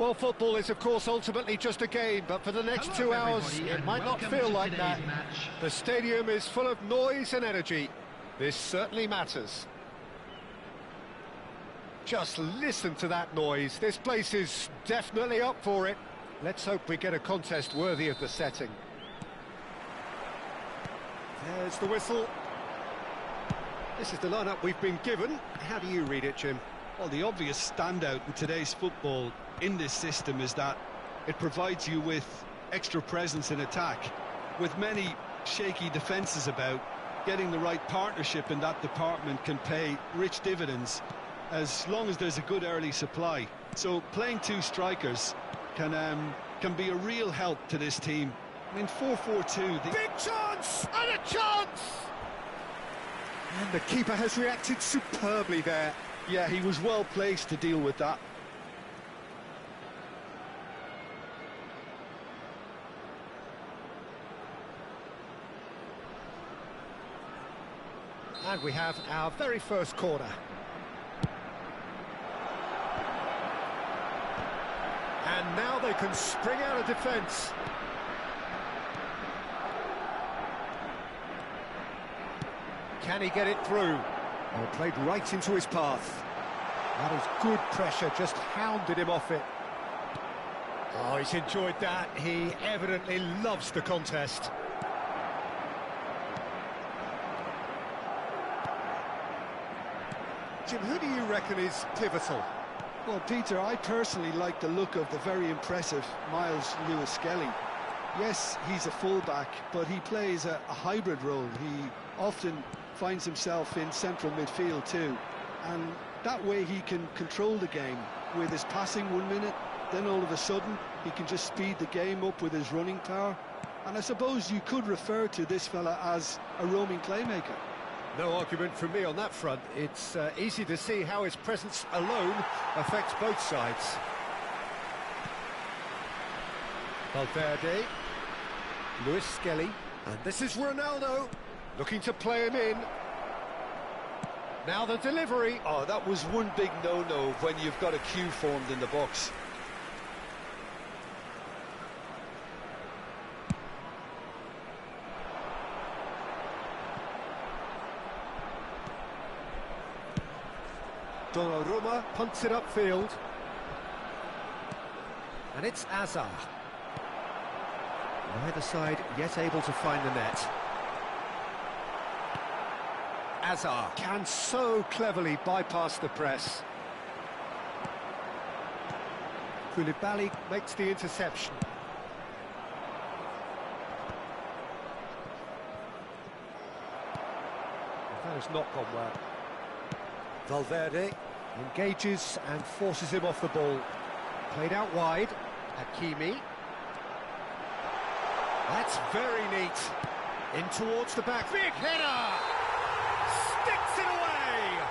Well, football is, of course, ultimately just a game, but for the next 2 hours, it might not feel like that. The stadium is full of noise and energy. This certainly matters. Just listen to that noise. This place is definitely up for it. Let's hope we get a contest worthy of the setting. There's the whistle. This is the lineup we've been given. How do you read it, Jim? Well, the obvious standout in today's football in this system is that it provides you with extra presence in attack. With many shaky defences about, getting the right partnership in that department can pay rich dividends as long as there's a good early supply. So playing two strikers can be a real help to this team. I mean, 4-4-2... Big chance! And a chance! And the keeper has reacted superbly there. Yeah, he was well placed to deal with that. And we have our very first corner. And now they can spring out of defence. Can he get it through? Oh, played right into his path. That is good pressure, just hounded him off it. Oh, he's enjoyed that. He evidently loves the contest. Jim, who do you reckon is pivotal? Well, Peter, I personally like the look of the very impressive Miles Lewis-Skelly. Yes, he's a fullback, but he plays a hybrid role. He often finds himself in central midfield too, and that way he can control the game with his passing 1 minute, then all of a sudden he can just speed the game up with his running power. And I suppose you could refer to this fella as a roaming playmaker. No argument from me on that front. It's easy to see how his presence alone affects both sides. Valverde, Lewis-Skelly, and this is Ronaldo, looking to play him in. Now the delivery. Oh, that was one big no-no when you've got a queue formed in the box. Donnarumma punts it upfield. And it's Azar. Neither side yet able to find the net. Azar can so cleverly bypass the press. Koulibaly makes the interception. That has not gone well. Valverde engages and forces him off the ball. Played out wide. Hakimi. That's very neat. In towards the back. Big header! Sticks it away!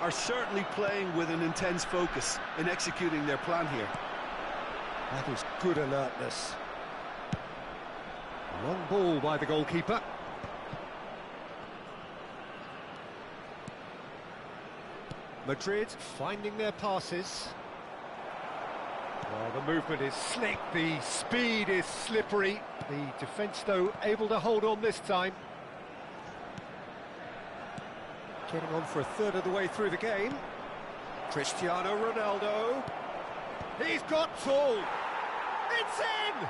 Are certainly playing with an intense focus in executing their plan here. That is good alertness. Long ball by the goalkeeper. Madrid finding their passes. Well, the movement is slick, the speed is slippery. The defence, though, able to hold on this time. Getting on for a third of the way through the game. Cristiano Ronaldo. He's got tall. It's in!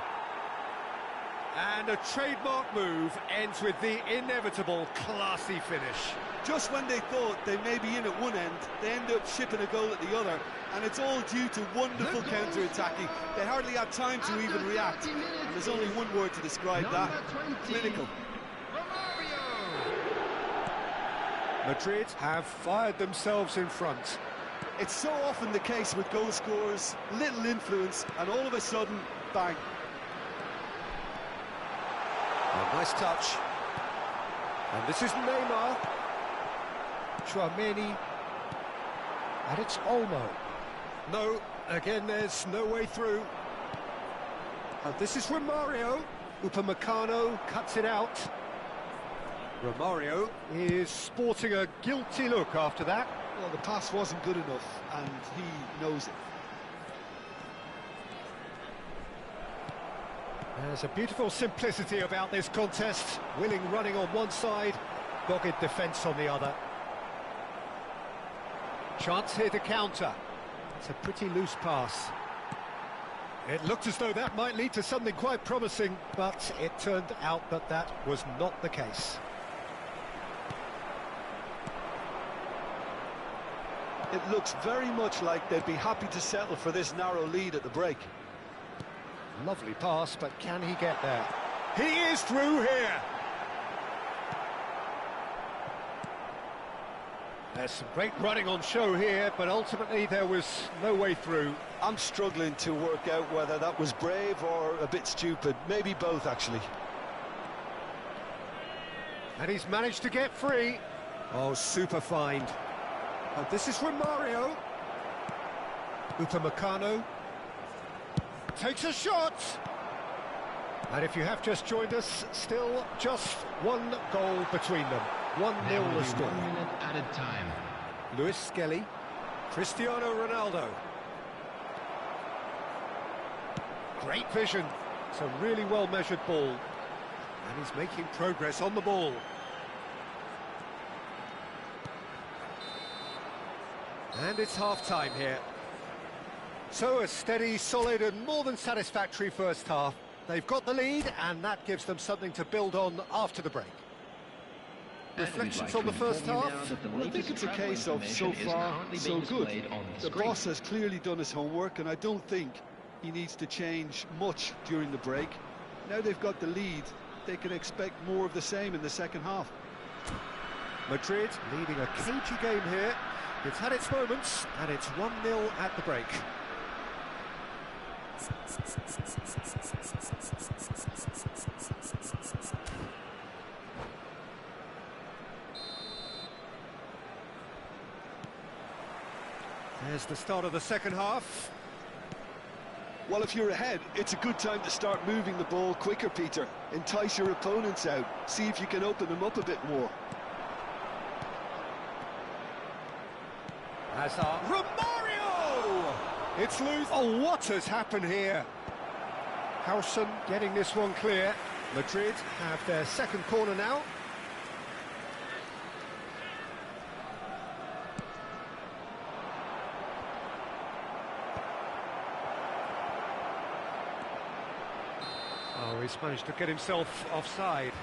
And a trademark move ends with the inevitable classy finish. Just when they thought they may be in at one end, they end up shipping a goal at the other, and it's all due to wonderful counter-attacking. They hardly had time to even react, and there's only one word to describe that: clinical. Madrid have fired themselves in front. It's so often the case with goal scorers, little influence, and all of a sudden, bang. A nice touch. And this is Neymar. Chouameni. And it's Olmo. No, again there's no way through. And this is Romario. Upamecano cuts it out. Romario is sporting a guilty look after that. Well, the pass wasn't good enough, and he knows it. There's a beautiful simplicity about this contest. Willing running on one side, dogged defence on the other. Chance here to counter. It's a pretty loose pass. It looked as though that might lead to something quite promising, but it turned out that that was not the case. It looks very much like they'd be happy to settle for this narrow lead at the break. Lovely pass, but can he get there? He is through here! There's some great running on show here, but ultimately there was no way through. I'm struggling to work out whether that was brave or a bit stupid. Maybe both, actually. And he's managed to get free. Oh, super find. Oh, this is Romario. Upamecano takes a shot. And if you have just joined us, still just one goal between them. 1-0 the score. 1 minute added time. Luis Skelly, Cristiano Ronaldo. Great vision. It's a really well-measured ball. And he's making progress on the ball. And it's half-time here. So a steady, solid and more than satisfactory first half. They've got the lead and that gives them something to build on after the break. Reflections on the first half? Well, I think it's a case of so far, so good. The boss has clearly done his homework and I don't think he needs to change much during the break. Now they've got the lead, they can expect more of the same in the second half. Madrid leading a cagey game here. It's had its moments, and it's 1-0 at the break. There's the start of the second half. Well, if you're ahead, it's a good time to start moving the ball quicker, Peter. Entice your opponents out, see if you can open them up a bit more. Hazard. Romario! It's loose. Oh, what has happened here? Howson getting this one clear. Madrid have their second corner now. Oh, he's managed to get himself offside.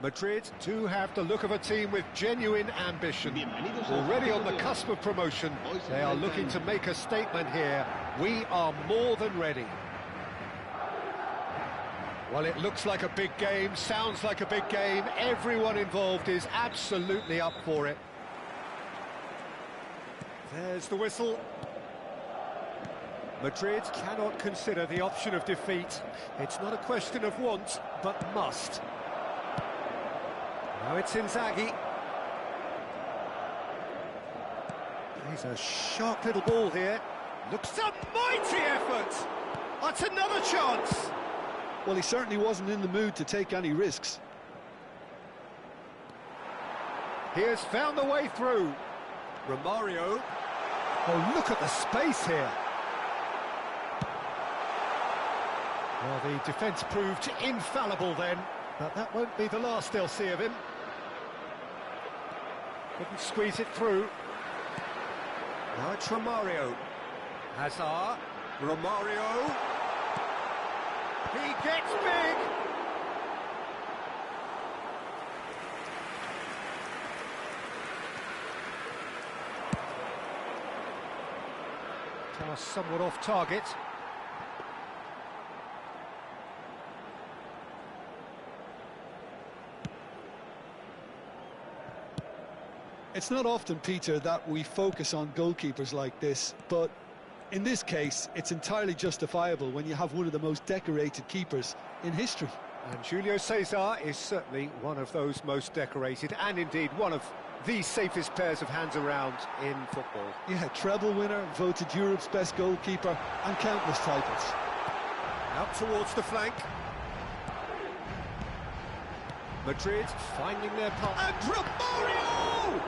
Madrid do have the look of a team with genuine ambition. Already on the cusp of promotion, they are looking to make a statement here. We are more than ready. Well, it looks like a big game, sounds like a big game. Everyone involved is absolutely up for it. There's the whistle. Madrid cannot consider the option of defeat. It's not a question of want, but must. Now it's Inzaghi. He's a sharp little ball here. Looks a mighty effort. That's another chance. Well, he certainly wasn't in the mood to take any risks. He has found the way through. Romario. Oh, look at the space here. Well, the defence proved infallible then, but that won't be the last they'll see of him. Couldn't squeeze it through. Now it's Romario. Hazard. Romario. He gets big. Pass somewhat off target. It's not often, Peter, that we focus on goalkeepers like this, but in this case, it's entirely justifiable when you have one of the most decorated keepers in history. And Julio Cesar is certainly one of those most decorated, and indeed one of the safest pairs of hands around in football. Yeah, treble winner, voted Europe's best goalkeeper, and countless titles. Out towards the flank. Madrid finding their path. And Romario!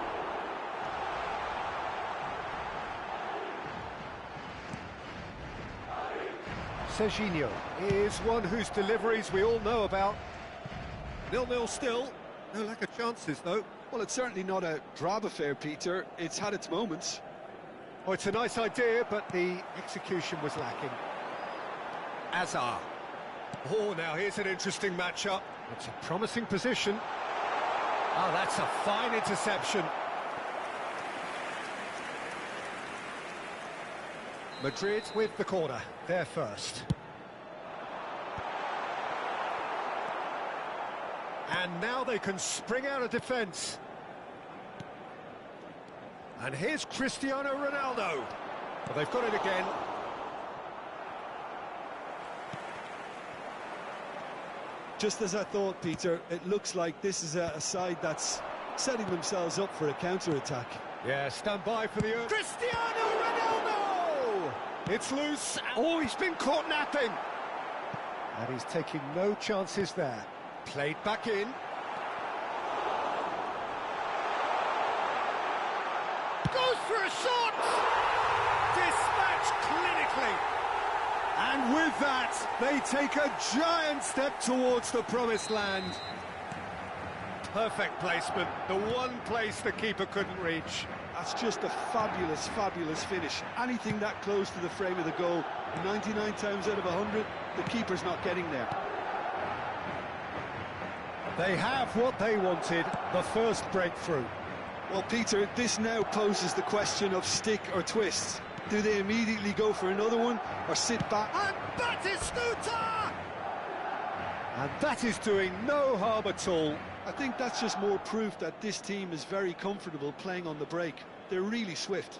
Serginho is one whose deliveries we all know about. 0-0 still. No lack of chances, though. Well, it's certainly not a drab affair, Peter. It's had its moments. Oh, it's a nice idea, but the execution was lacking. Hazard. Oh, now here's an interesting matchup. It's a promising position. Oh, that's a fine interception. Madrid with the corner, they're first. And now they can spring out of defence. And here's Cristiano Ronaldo. Well, they've got it again. Just as I thought, Peter, it looks like this is a side that's setting themselves up for a counter-attack. Yeah, stand by for the... Cristiano Ronaldo! It's loose. Oh, he's been caught napping. And he's taking no chances there. Played back in. Goes for a shot! Dispatched clinically. And with that, they take a giant step towards the promised land. Perfect placement, the one place the keeper couldn't reach. That's just a fabulous, fabulous finish. Anything that close to the frame of the goal, 99 times out of 100, the keeper's not getting there. They have what they wanted, the first breakthrough. Well, Peter, this now poses the question of stick or twist. Do they immediately go for another one, or sit back? And that is Scooter! And that is doing no harm at all. I think that's just more proof that this team is very comfortable playing on the break. They're really swift.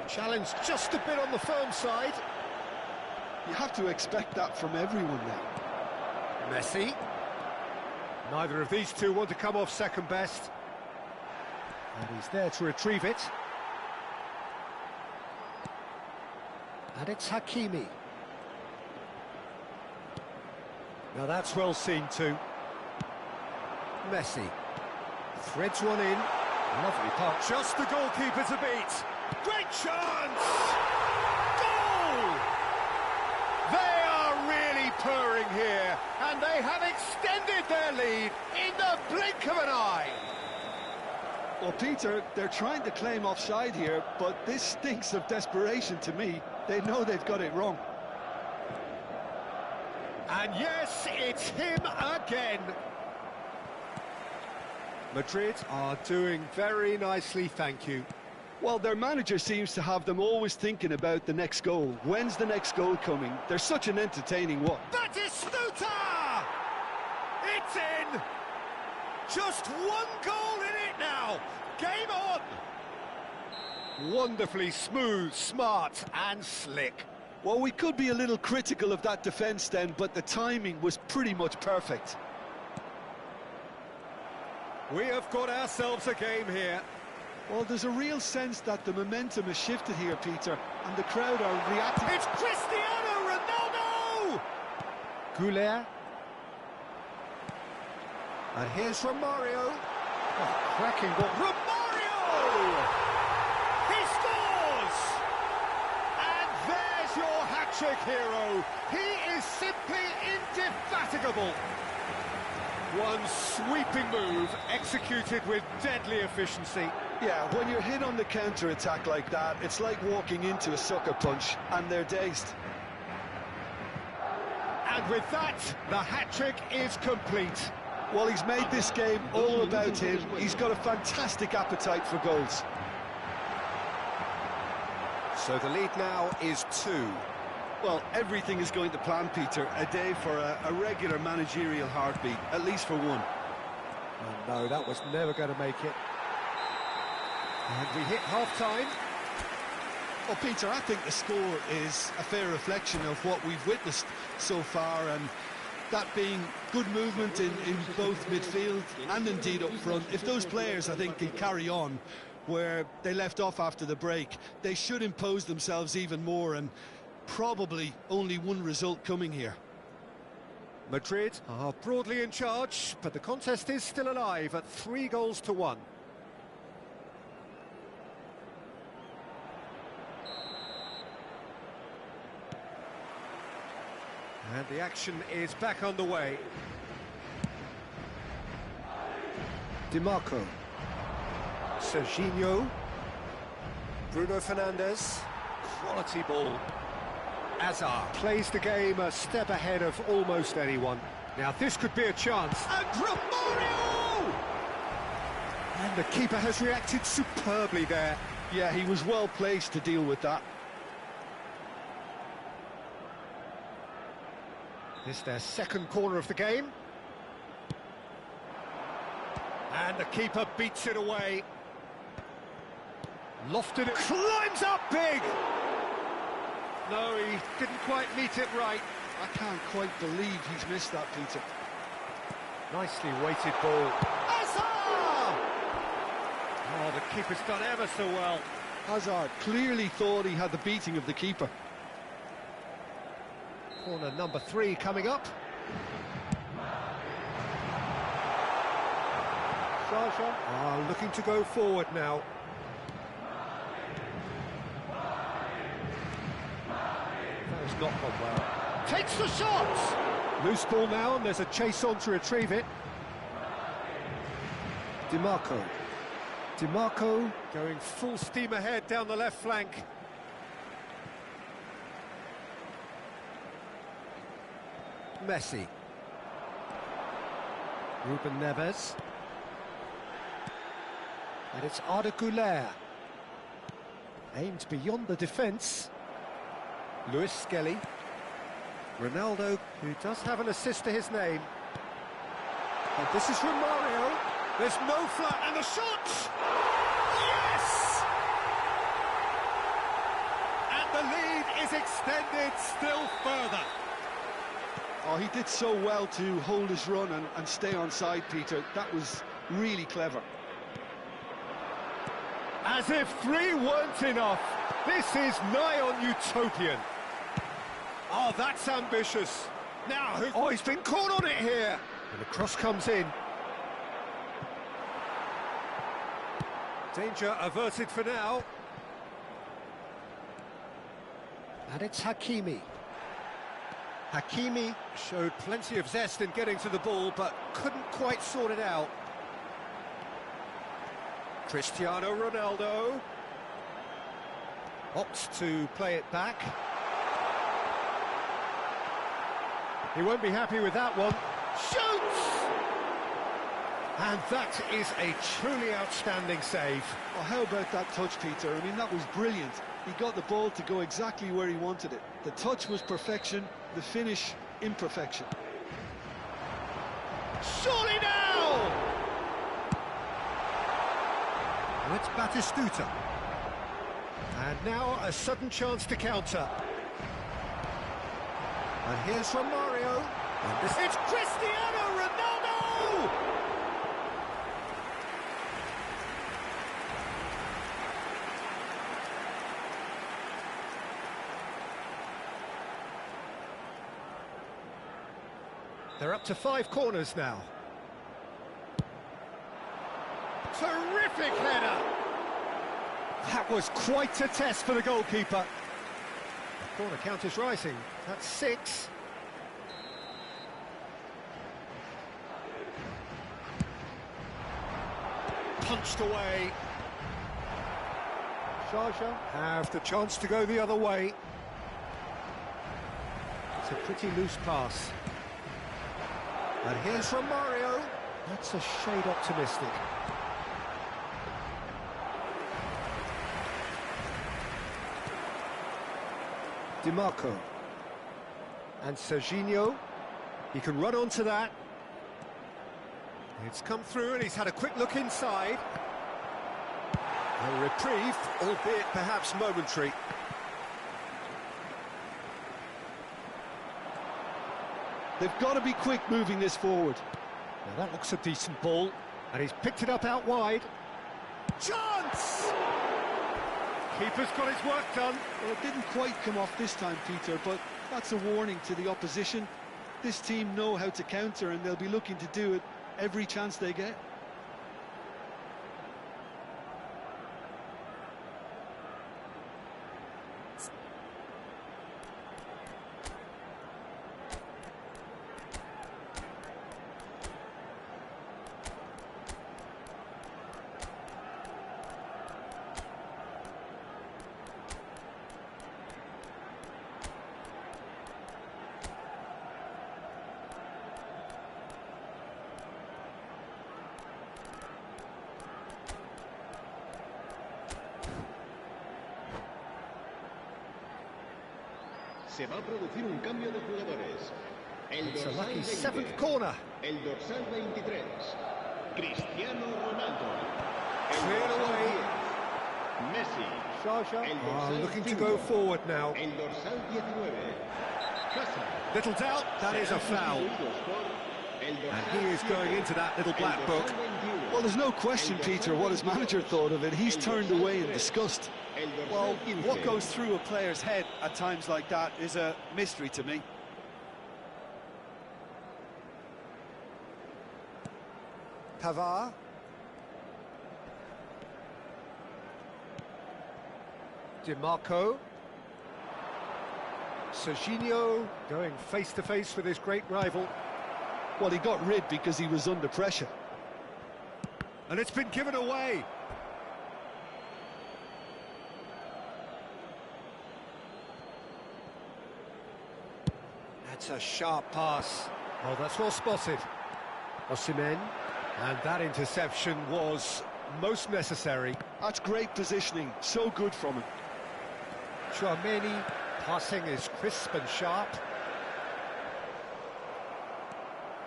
Challenge just a bit on the firm side. You have to expect that from everyone now. Messi. Neither of these two want to come off second best. And he's there to retrieve it. And it's Hakimi. Now that's well seen too. Messi. Threads one in. Lovely pass. Just the goalkeeper to beat. Great chance! Goal! They are really purring here, and they have extended their lead in the blink of an eye. Well, Peter, they're trying to claim offside here, but this stinks of desperation to me. They know they've got it wrong. And yes, it's him again. Madrid are doing very nicely, thank you. Well, their manager seems to have them always thinking about the next goal. When's the next goal coming? They're such an entertaining one. Batistuta! It's in! Just one goal in it now! Game on! Wonderfully smooth, smart and slick. Well, we could be a little critical of that defence then, but the timing was pretty much perfect. We have got ourselves a game here. Well, there's a real sense that the momentum has shifted here, Peter, and the crowd are reacting. It's Cristiano Ronaldo! Goulet. And here's Romario. Oh, cracking ball. Romario! He scores! And there's your hat-trick hero. He is simply indefatigable. One sweeping move executed with deadly efficiency. Yeah, when you're hit on the counter-attack like that, it's like walking into a sucker punch, and they're dazed. And with that, the hat-trick is complete. Well, he's made this game all about him. He's got a fantastic appetite for goals. So the lead now is 2. Well, everything is going to plan, Peter. A day for a regular managerial heartbeat, at least for one. Oh, no, that was never going to make it. And we hit half-time. Well, Peter, I think the score is a fair reflection of what we've witnessed so far, and that being good movement in both midfield and indeed up front. If those players, I think, can carry on where they left off after the break, they should impose themselves even more, and probably only one result coming here. Madrid are broadly in charge, but the contest is still alive at 3-1. And the action is back underway. DiMarco. Serginho. Bruno Fernandes. Quality ball. Hazard plays the game a step ahead of almost anyone. Now this could be a chance. And Romario! And the keeper has reacted superbly there. Yeah, he was well placed to deal with that. This is their second corner of the game. And the keeper beats it away. Lofted it, climbs up big! No, he didn't quite meet it right. I can't quite believe he's missed that, Peter. Nicely weighted ball. Hazard! Oh, the keeper's done ever so well. Hazard clearly thought he had the beating of the keeper. Corner number 3 coming up. Are looking to go forward now. That has not gone well. Takes the shot! Loose ball now, and there's a chase on to retrieve it. DiMarco. DiMarco going full steam ahead down the left flank. Messi. Ruben Neves. And it's Arda Güler. Aimed beyond the defence. Luis Skelly. Ronaldo, who does have an assist to his name. And this is Romario. There's no flat, and the shot! Yes! And the lead is extended still further. Oh, he did so well to hold his run and stay on side, Peter. That was really clever. As if 3 weren't enough, this is nigh on utopian. Oh, that's ambitious. Now, oh, he's been caught on it here. And the cross comes in. Danger averted for now. And it's Hakimi. Hakimi showed plenty of zest in getting to the ball, but couldn't quite sort it out. Cristiano Ronaldo opts to play it back. He won't be happy with that one. Shoots! And that is a truly outstanding save. Oh, how about that touch, Peter? I mean, that was brilliant. He got the ball to go exactly where he wanted it. The touch was perfection, the finish imperfection. Surely now! And it's Batistuta. And now a sudden chance to counter. And here's from Mario. And this it's Cristiano Ronaldo! They're up to 5 corners now. Terrific header! That was quite a test for the goalkeeper. The corner count is rising. That's 6. Punched away. Shaja have the chance to go the other way. It's a pretty loose pass. And here's from Mario. That's a shade optimistic. DiMarco. And Serginho. He can run onto that. It's come through and he's had a quick look inside. A reprieve, albeit perhaps momentary. They've got to be quick moving this forward. Now that looks a decent ball, and he's picked it up out wide. Chance! Keeper's got his work done. Well, it didn't quite come off this time, Peter, but that's a warning to the opposition. This team know how to counter, and they'll be looking to do it every chance they get. Se va a producir un cambio de jugadores. It's a lucky 7th corner. El dorsal 23, Cristiano Ronaldo. Cleared away. Messi. Shaja looking to go forward now. El dorsal 19, Little doubt, that is a foul. And he is going into that little black book. Well, there's no question, Peter, what his manager thought of it. He's turned away in disgust. Well, what goes through a player's head at times like that is a mystery to me. Pavard. DiMarco. Serginho going face-to-face with his great rival. Well, he got rid because he was under pressure. And it's been given away. That's a sharp pass. Oh, that's well spotted. Osimhen. And that interception was most necessary. That's great positioning, so good from him. Chouameni, passing is crisp and sharp.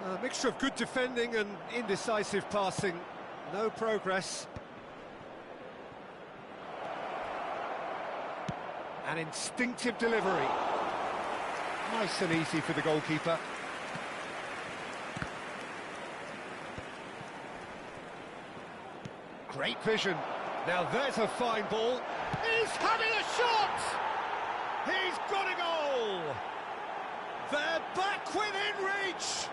A mixture of good defending and indecisive passing. No progress. An instinctive delivery. Nice and easy for the goalkeeper. Great vision. Now there's a fine ball. He's having a shot! He's got a goal! They're back within reach!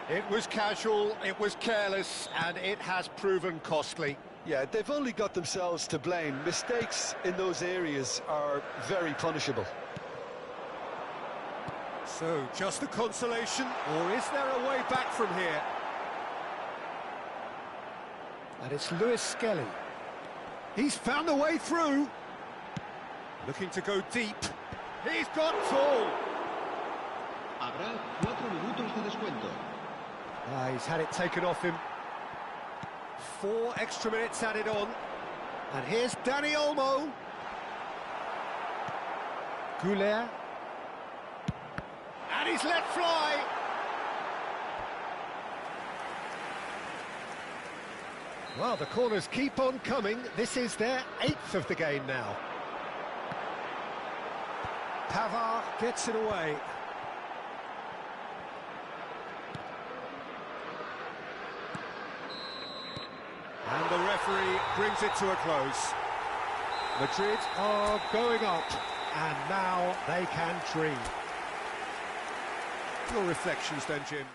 It was casual, it was careless, and it has proven costly. Yeah, they've only got themselves to blame. Mistakes in those areas are very punishable. So, just a consolation, or is there a way back from here? And it's Lewis Skelly. He's found a way through. Looking to go deep. He's got tall. Habrá 4 minutos de descuento. He's had it taken off him. 4 extra minutes added on. And here's Danny Olmo. Goulet. And he's let fly. Well, the corners keep on coming. This is their 8th of the game now. Pavard gets it away. And the referee brings it to a close. Madrid are going up, and now they can dream. Your reflections then, Jim?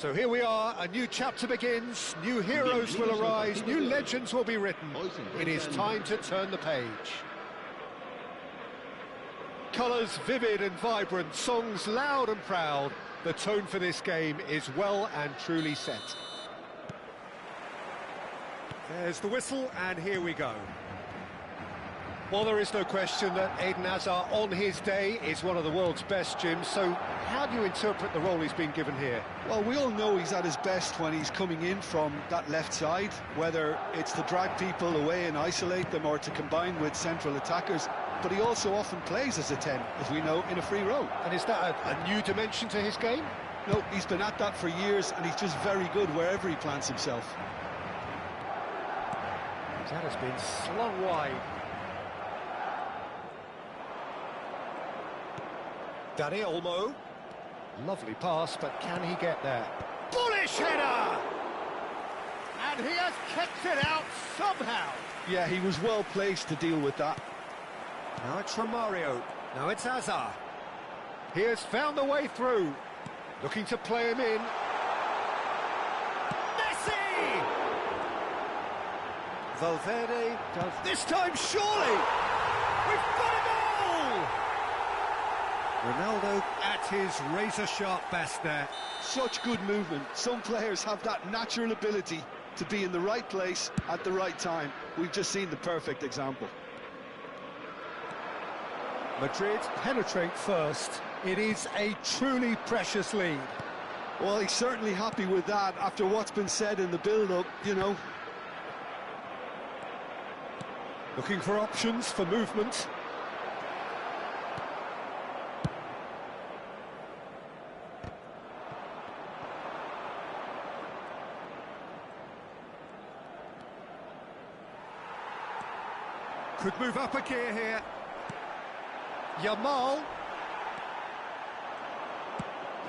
So here we are, a new chapter begins, new heroes will arise, new legends will be written. It is time to turn the page. Colours vivid and vibrant, songs loud and proud. The tone for this game is well and truly set. There's the whistle, and here we go. Well, there is no question that Eden Hazard, on his day, is one of the world's best, Jim. So how do you interpret the role he's been given here? Well, we all know he's at his best when he's coming in from that left side, whether it's to drag people away and isolate them or to combine with central attackers. But he also often plays as a 10, as we know, in a free role. And is that a new dimension to his game? No, he's been at that for years, and he's just very good wherever he plants himself. That has been slung wide. Danny Olmo. Lovely pass, but can he get there? Bullish header! And he has kept it out somehow. Yeah, he was well placed to deal with that. Now it's Romario. Now it's Hazard. He has found the way through. Looking to play him in. Messi! Valverde does this time, surely! We've got a goal! Ronaldo at his razor-sharp best there. Such good movement. Some players have that natural ability to be in the right place at the right time. We've just seen the perfect example. Madrid penetrate first. It is a truly precious lead. Well, he's certainly happy with that after what's been said in the build-up, you know. Looking for options for movement. Could move up a gear here. Yamal.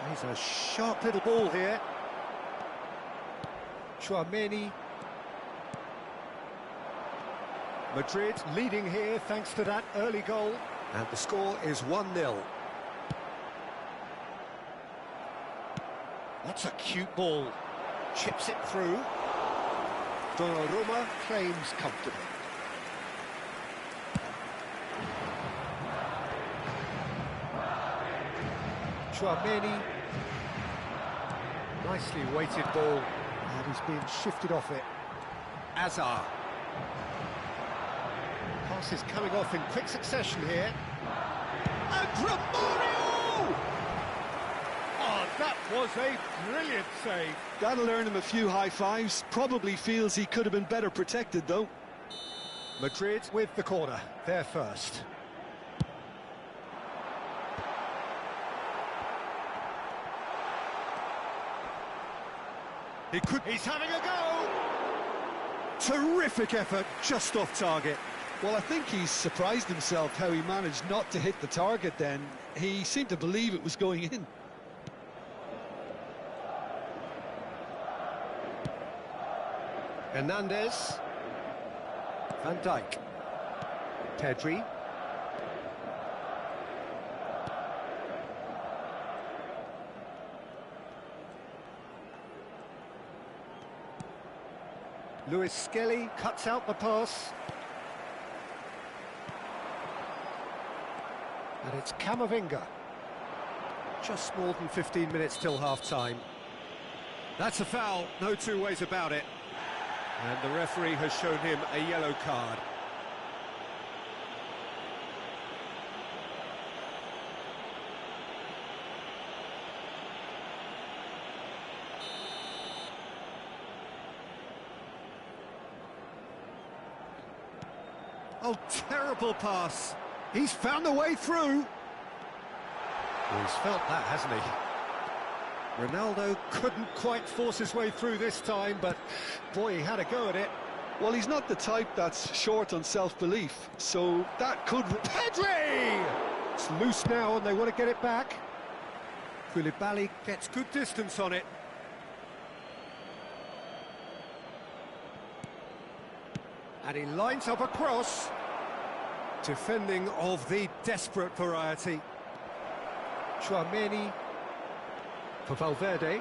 He's a sharp little ball here. Chouameni. Madrid leading here thanks to that early goal. And the score is 1-0. That's a cute ball. Chips it through. Donnarumma claims comfortably. Chouameni. Nicely weighted ball. And he's been shifted off it. Hazard. Passes coming off in quick succession here. And Romario! Oh, that was a brilliant save. That'll earn him a few high fives. Probably feels he could have been better protected, though. Madrid with the corner. They're first. He's having a go! Terrific effort, just off target. Well, I think he's surprised himself how he managed not to hit the target then. He seemed to believe it was going in. Hernandez. Van Dijk. Pedri. Lewis Skelly cuts out the pass. And it's Camavinga. Just more than 15 minutes till half-time. That's a foul, no two ways about it. And the referee has shown him a yellow card. Oh, terrible pass. He's found the way through. Well, he's felt that, hasn't he? Ronaldo couldn't quite force his way through this time, but boy, he had a go at it. Well, he's not the type that's short on self-belief, so that could... Pedri! It's loose now and they want to get it back. Koulibaly gets good distance on it. And he lines up a cross. Defending of the desperate variety. Chouameni for Valverde.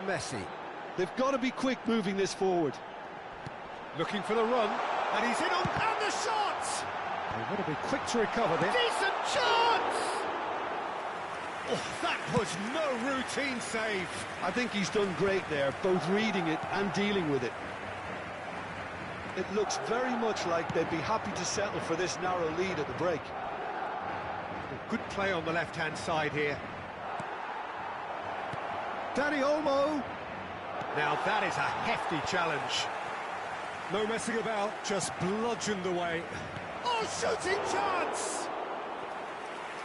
Messi. They've got to be quick moving this forward. Looking for the run, and he's in on, and the shot! They want to be quick to recover this. Decent chance! Oh, that was no routine save. I think he's done great there, both reading it and dealing with it. It looks very much like they'd be happy to settle for this narrow lead at the break. Good play on the left-hand side here. Danny Olmo. Now that is a hefty challenge. No messing about, just bludgeoned away. Oh, shooting chance!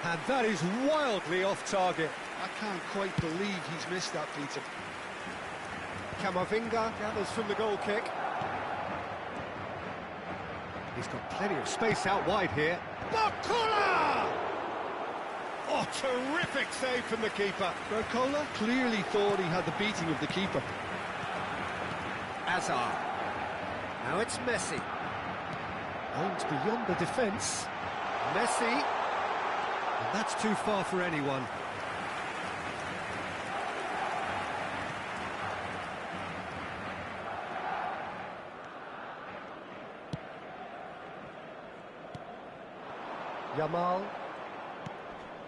And that is wildly off target. I can't quite believe he's missed that, Peter. Camavinga gathers from the goal kick. He's got plenty of space out wide here. Barcola! Oh, terrific save from the keeper. Barcola clearly thought he had the beating of the keeper. Hazard. Now it's Messi. Aimed beyond the defence. Messi. And that's too far for anyone. Yamal.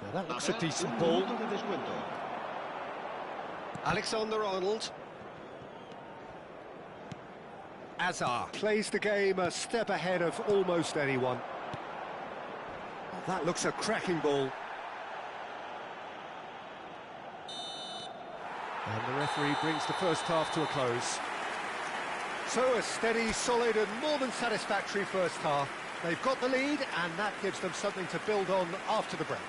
Now that looks a decent ball. Alexander-Arnold. Hazard plays the game a step ahead of almost anyone. Oh, that looks a cracking ball. And the referee brings the first half to a close. So a steady, solid and more than satisfactory first half. They've got the lead and that gives them something to build on after the break.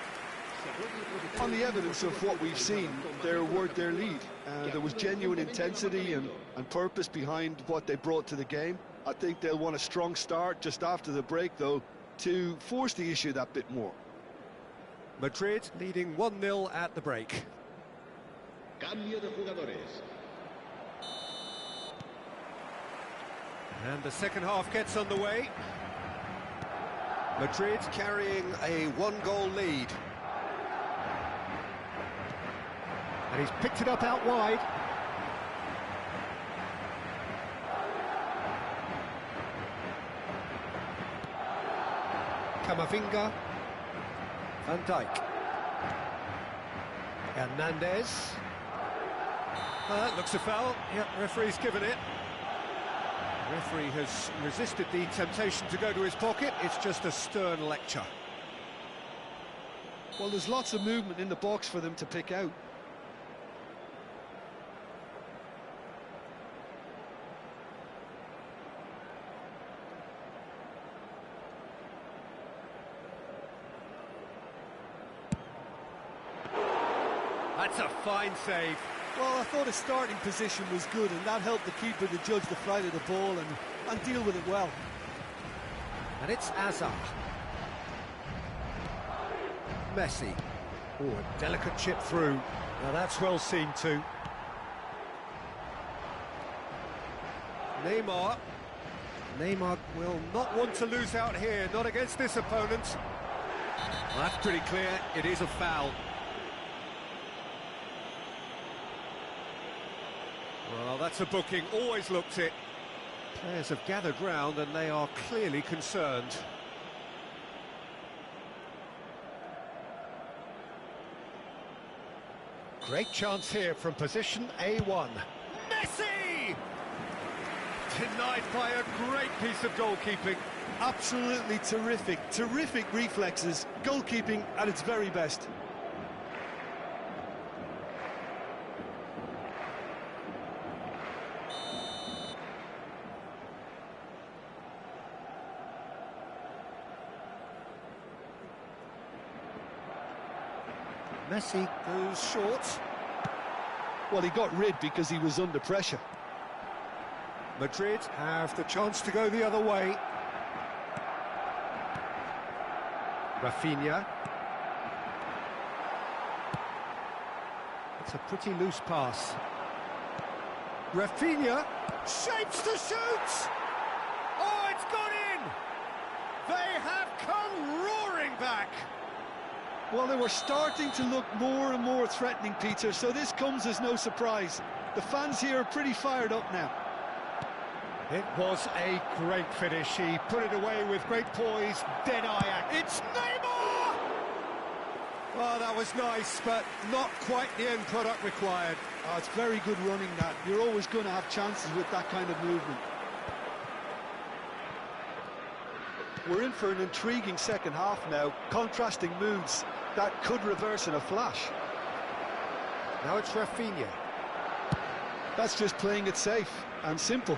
On the evidence of what we've seen, they're worth their lead. There was genuine intensity and purpose behind what they brought to the game. I think they'll want a strong start just after the break, though, to force the issue that bit more. Madrid leading 1-0 at the break. Cambio de jugadores. And the second half gets underway. Madrid carrying a one-goal lead. And he's picked it up out wide. Camavinga. Van Dijk. Hernandez. That looks a foul. Yep, referee's given it. The referee has resisted the temptation to go to his pocket. It's just a stern lecture. Well, there's lots of movement in the box for them to pick out. That's a fine save. Well, I thought his starting position was good, and that helped the keeper to judge the flight of the ball and deal with it well. And it's Hazard. Messi. Oh, a delicate chip through. Now that's well seen too. Neymar. Neymar will not want to lose out here, not against this opponent. Well, that's pretty clear, it is a foul. Well, that's a booking, always looked it. Players have gathered round and they are clearly concerned. Great chance here from position A1. Messi! Denied by a great piece of goalkeeping. Absolutely terrific, terrific reflexes. Goalkeeping at its very best. Messi goes short. Well, he got rid because he was under pressure. Madrid have the chance to go the other way. Rafinha. It's a pretty loose pass. Rafinha shapes to shoot! Oh, it's gone in! They have come roaring back! Well, they were starting to look more and more threatening, Peter, so this comes as no surprise. The fans here are pretty fired up now. It was a great finish. He put it away with great poise. Dead eye. It's Neymar! Oh, that was nice, but not quite the end product required. Oh, it's very good running, that. You're always going to have chances with that kind of movement. We're in for an intriguing second half now. Contrasting moods that could reverse in a flash. Now it's Rafinha. That's just playing it safe and simple.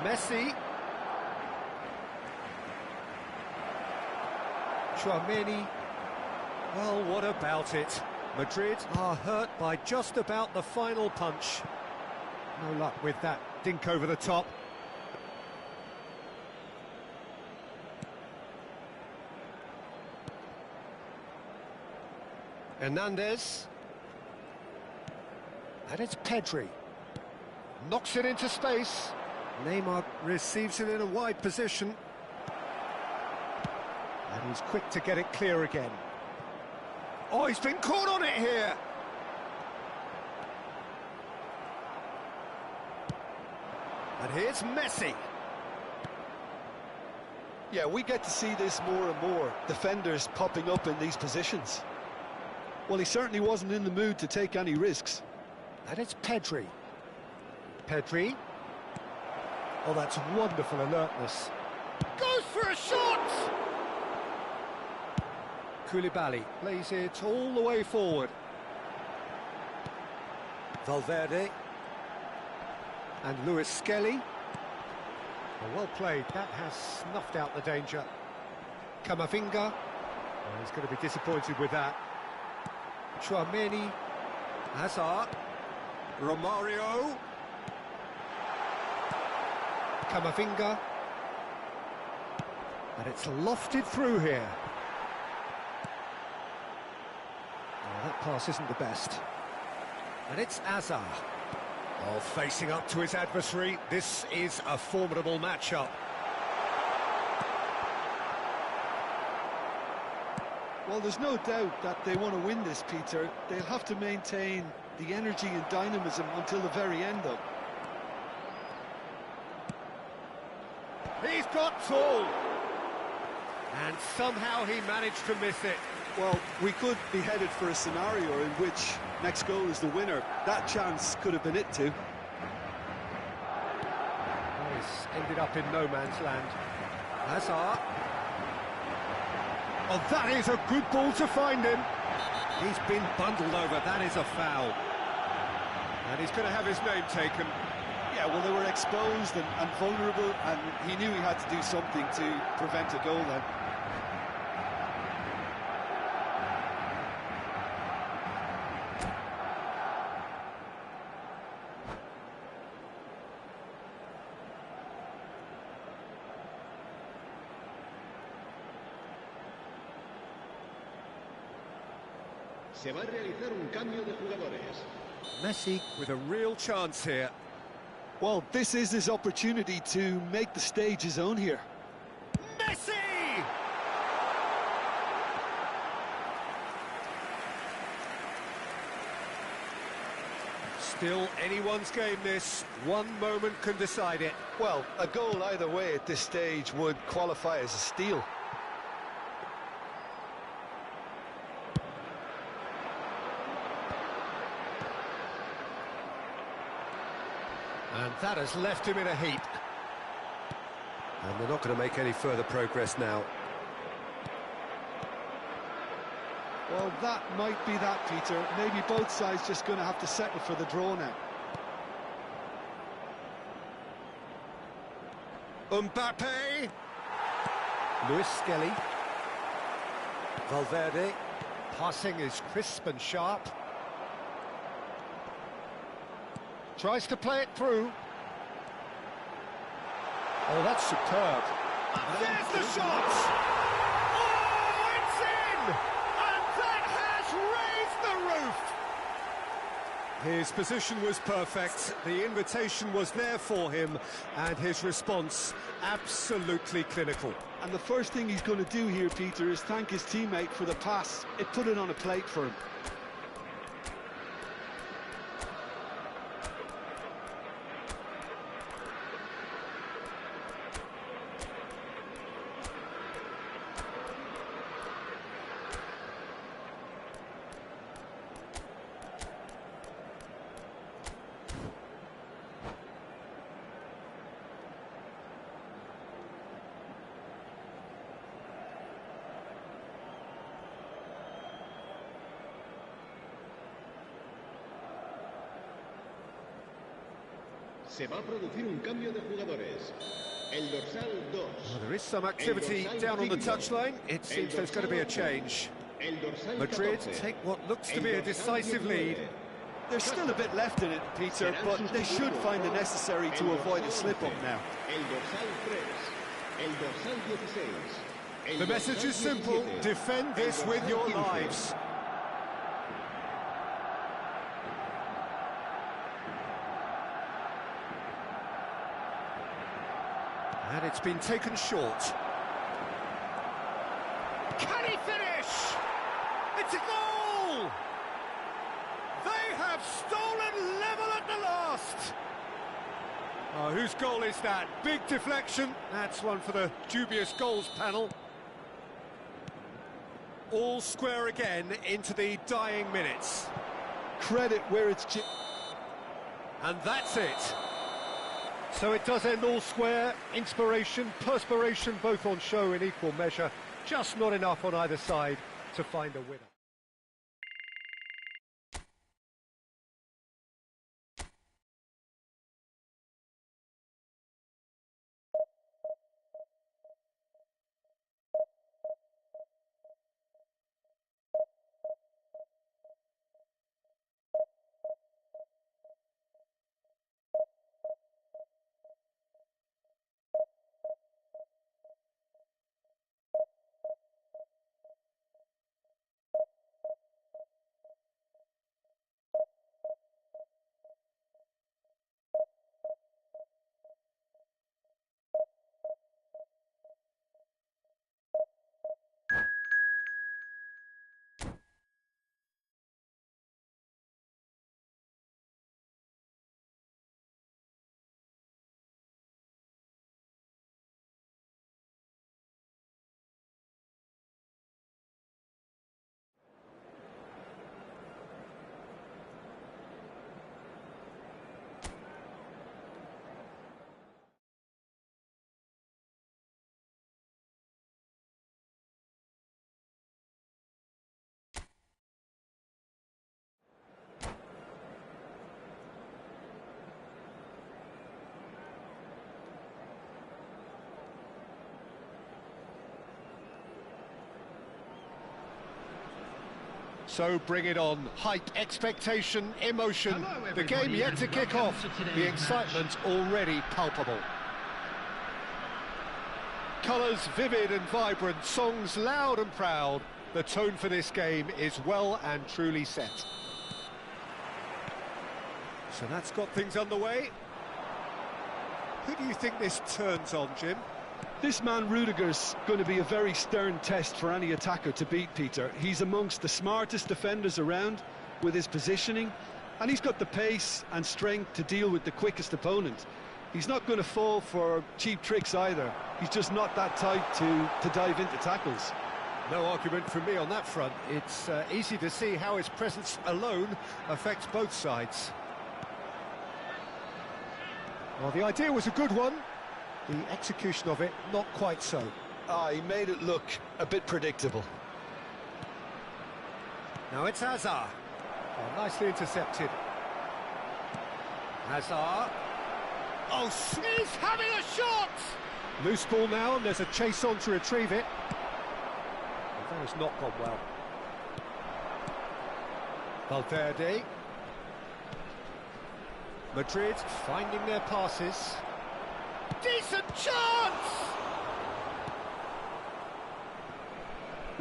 Messi. Tchouaméni. Well, what about it? Madrid are hurt by just about the final punch. No luck with that dink over the top. Hernandez. And it's Pedri. Knocks it into space. Neymar receives it in a wide position. And he's quick to get it clear again. Oh, he's been caught on it here! And here's Messi. Yeah, we get to see this more and more. Defenders popping up in these positions. Well, he certainly wasn't in the mood to take any risks. And it's Pedri. Pedri. Oh, that's wonderful alertness. Goes for a shot! Koulibaly plays it all the way forward. Valverde. And Luis Skelly. Oh, well played. That has snuffed out the danger. Camavinga. Oh, he's going to be disappointed with that. Tchouaméni. Hazard. Romario. Camavinga. And it's lofted through here. Oh, that pass isn't the best. And it's Hazard. Oh, facing up to his adversary, this is a formidable matchup. Well, there's no doubt that they want to win this, Peter. They'll have to maintain the energy and dynamism until the very end, though. He's got tall. And somehow he managed to miss it. Well, we could be headed for a scenario in which next goal is the winner. That chance could have been it too. Oh, he's ended up in no man's land. Hazard. Oh, that is a good ball to find him. He's been bundled over. That is a foul. And he's going to have his name taken. Yeah, well, they were exposed and vulnerable, and he knew he had to do something to prevent a goal then. Se va a realizar un cambio de jugadores. Messi with a real chance here. Well, this is his opportunity to make the stage his own here. Messi! Still anyone's game, this. One moment can decide it. Well, a goal either way at this stage would qualify as a steal. And that has left him in a heap. And they're not going to make any further progress now. Well, that might be that, Peter. Maybe both sides just going to have to settle for the draw now. Mbappe. Luis Skelly. Valverde. Passing is crisp and sharp. Tries to play it through. Oh, that's superb. There's the shot! Oh, it's in! And that has raised the roof! His position was perfect, the invitation was there for him, and his response absolutely clinical. And the first thing he's going to do here, Peter, is thank his teammate for the pass. It put it on a plate for him. Se va a producir un cambio de jugadores. El dorsal 2. Well, there is some activity down on the touchline. It seems there's going to be a change. Madrid take what looks to be a decisive lead. There's still a bit left in it, Peter, but they should find the necessary to avoid a slip-up now. The message is simple: defend this with your lives. And it's been taken short. Can he finish? It's a goal! They have stolen level at the last! Oh, whose goal is that? Big deflection. That's one for the dubious goals panel. All square again into the dying minutes. Credit where it's due. And that's it. So it does end all square. Inspiration, perspiration, both on show in equal measure. Just not enough on either side to find a winner. So bring it on. Hype, expectation, emotion. The game yet to kick off. The excitement already palpable. Colours vivid and vibrant, songs loud and proud. The tone for this game is well and truly set. So that's got things underway. Who do you think this turns on, Jim? This man Rudiger's going to be a very stern test for any attacker to beat, Peter. He's amongst the smartest defenders around with his positioning, and he's got the pace and strength to deal with the quickest opponent. He's not going to fall for cheap tricks either. He's just not that type to dive into tackles. No argument from me on that front. It's easy to see how his presence alone affects both sides. Well, the idea was a good one. The execution of it, not quite so. He made it look a bit predictable. Now it's Hazard. Oh, nicely intercepted. Hazard. Oh, he's having a shot! Loose ball now, and there's a chase on to retrieve it. Well, that has not gone well. Valverde. Madrid finding their passes. Decent chance!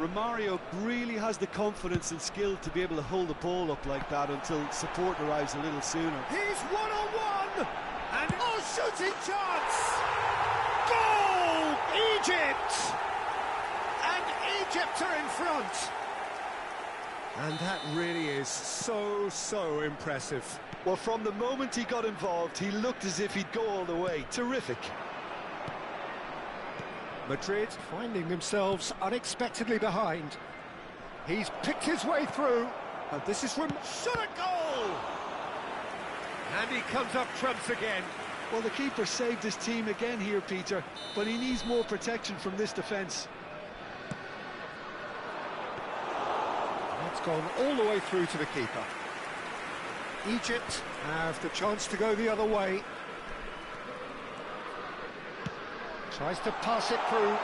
Romario really has the confidence and skill to be able to hold the ball up like that until support arrives a little sooner. He's one-on-one! And shooting chance! Goal! Egypt! And Egypt are in front! And that really is so impressive. Well, from the moment he got involved, he looked as if he'd go all the way. Terrific. Madrid finding themselves unexpectedly behind. He's picked his way through, and this is from shot a goal! And he comes up trumps again. Well, the keeper saved his team again here, Peter, but he needs more protection from this defence. It's gone all the way through to the keeper. Egypt have the chance to go the other way. Tries to pass it through.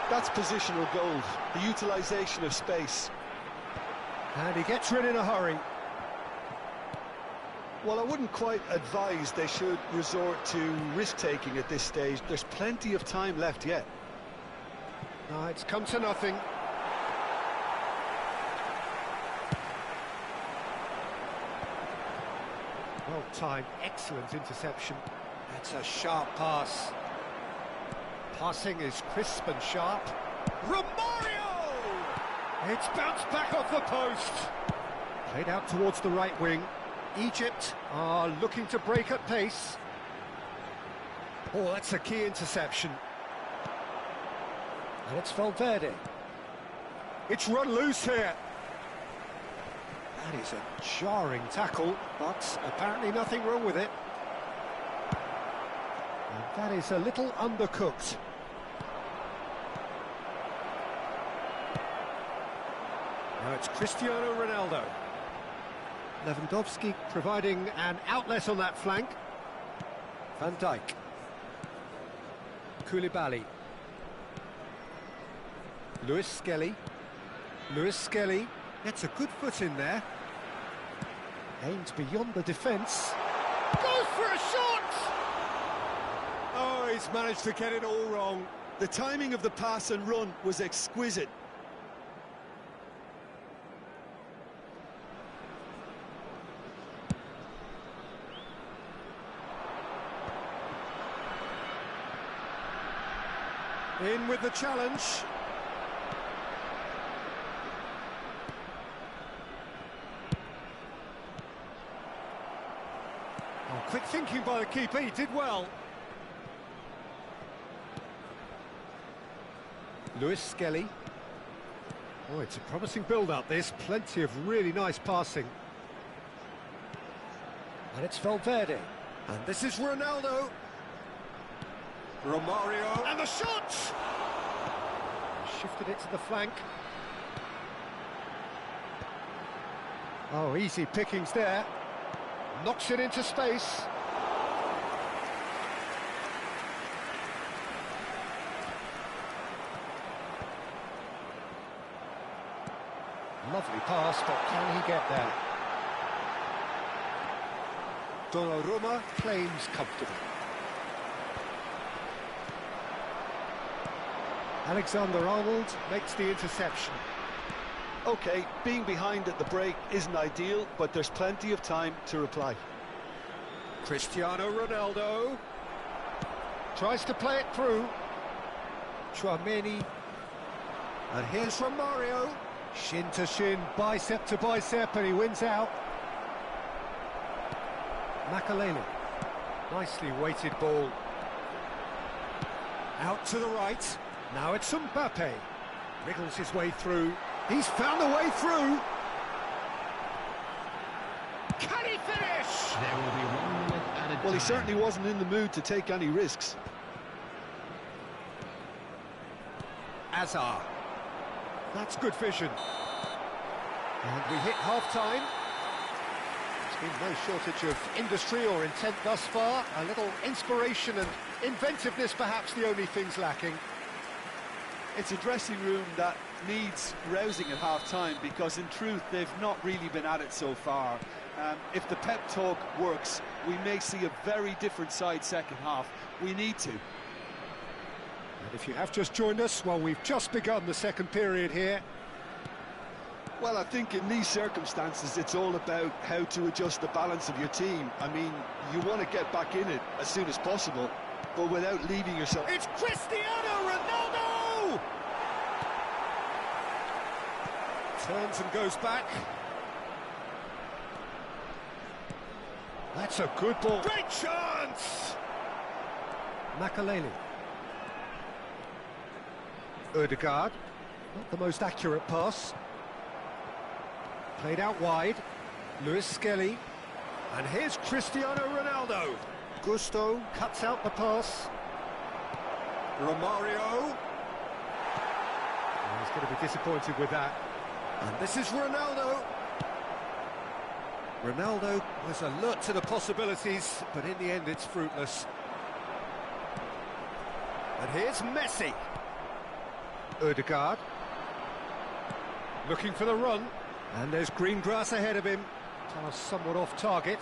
That's positional gold, the utilisation of space. And he gets rid in a hurry. Well, I wouldn't quite advise they should resort to risk-taking at this stage. There's plenty of time left yet. No, it's come to nothing. Well timed, excellent interception. That's a sharp pass. Passing is crisp and sharp. Romario! It's bounced back off the post. Played out towards the right wing. Egypt are looking to break at pace. Oh, that's a key interception. And it's Valverde. It's run loose here. That is a jarring tackle, but apparently nothing wrong with it. And that is a little undercooked. Now it's Cristiano Ronaldo. Lewandowski providing an outlet on that flank. Van Dijk. Koulibaly. Lewis Skelly. Lewis Skelly gets a good foot in there. Aims beyond the defence. Goes for a shot! Oh, he's managed to get it all wrong. The timing of the pass and run was exquisite. In with the challenge. Oh, quick thinking by the keeper, he did well. Lewis Skelly. Oh, it's a promising build-up, this. Plenty of really nice passing. And it's Valverde. And this is Ronaldo. Romario, and the shot! Shifted it to the flank. Oh, easy pickings there. Knocks it into space. Lovely pass, but can he get there? Donnarumma claims comfortable. Alexander-Arnold makes the interception. OK, being behind at the break isn't ideal, but there's plenty of time to reply. Cristiano Ronaldo tries to play it through. Tchouaméni. And here's Romario. Shin to shin, bicep to bicep, and he wins out. Makalele. Nicely weighted ball. Out to the right. Now it's Mbappe. Wriggles his way through. He's found a way through. Can he finish? There will be 1 minute added Well, he time. certainly wasn't in the mood to take any risks. Azar. That's good vision. And we hit half-time. There's been no shortage of industry or intent thus far. A little inspiration and inventiveness, perhaps the only things lacking. It's a dressing room that needs rousing at half-time because, in truth, they've not really been at it so far. If the pep talk works, we may see a very different side second half. We need to. And if you have just joined us, well, we've just begun the second period here. Well, I think in these circumstances, it's all about how to adjust the balance of your team. I mean, you want to get back in it as soon as possible, but without leaving yourself... It's Cristiano Ronaldo! Turns and goes back. That's a good ball. Great chance! Makaleli. Ødegaard. Not the most accurate pass. Played out wide. Lewis Skelly. And here's Cristiano Ronaldo. Gusto cuts out the pass. Romario. Oh, he's going to be disappointed with that. And this is Ronaldo. Ronaldo was alert to the possibilities, but in the end it's fruitless. And here's Messi. Ødegaard. Looking for the run. And there's green grass ahead of him. Pass somewhat off target.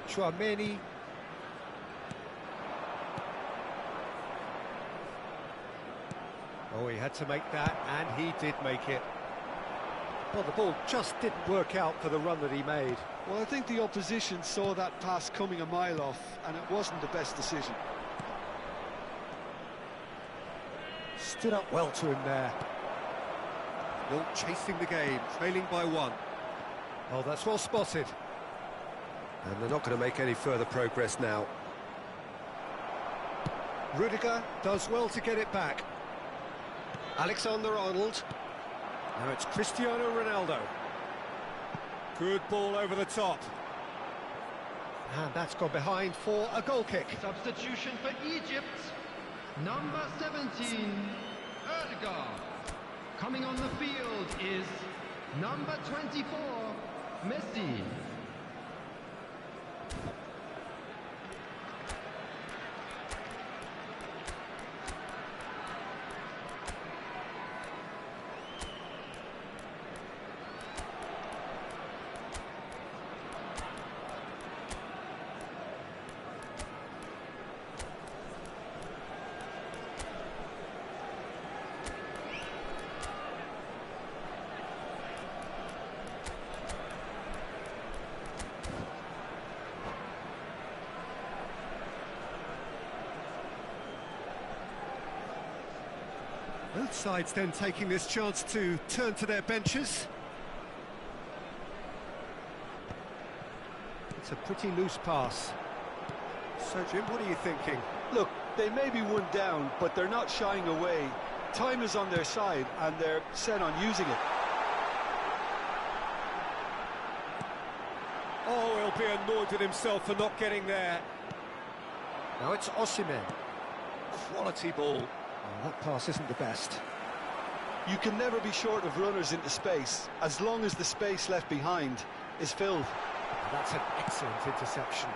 Chouameni. Oh, he had to make that, and he did make it. Well, the ball just didn't work out for the run that he made. Well, I think the opposition saw that pass coming a mile off, and it wasn't the best decision. Stood up well to him there. Still chasing the game, trailing by 1. Oh, that's well spotted. And they're not going to make any further progress now. Rudiger does well to get it back. Alexander-Arnold. Now it's Cristiano Ronaldo. Good ball over the top. And that's gone behind for a goal kick. Substitution for Egypt. Number 17, Ødegaard. Coming on the field is number 24, Messi. Both sides then taking this chance to turn to their benches. It's a pretty loose pass. So, Jim, what are you thinking? Look, they may be one down, but they're not shying away. Time is on their side, and they're set on using it. Oh, he'll be annoyed at himself for not getting there. Now it's Osimhen. Quality ball. Oh, that pass isn't the best. You can never be short of runners into space, as long as the space left behind is filled. That's an excellent interception.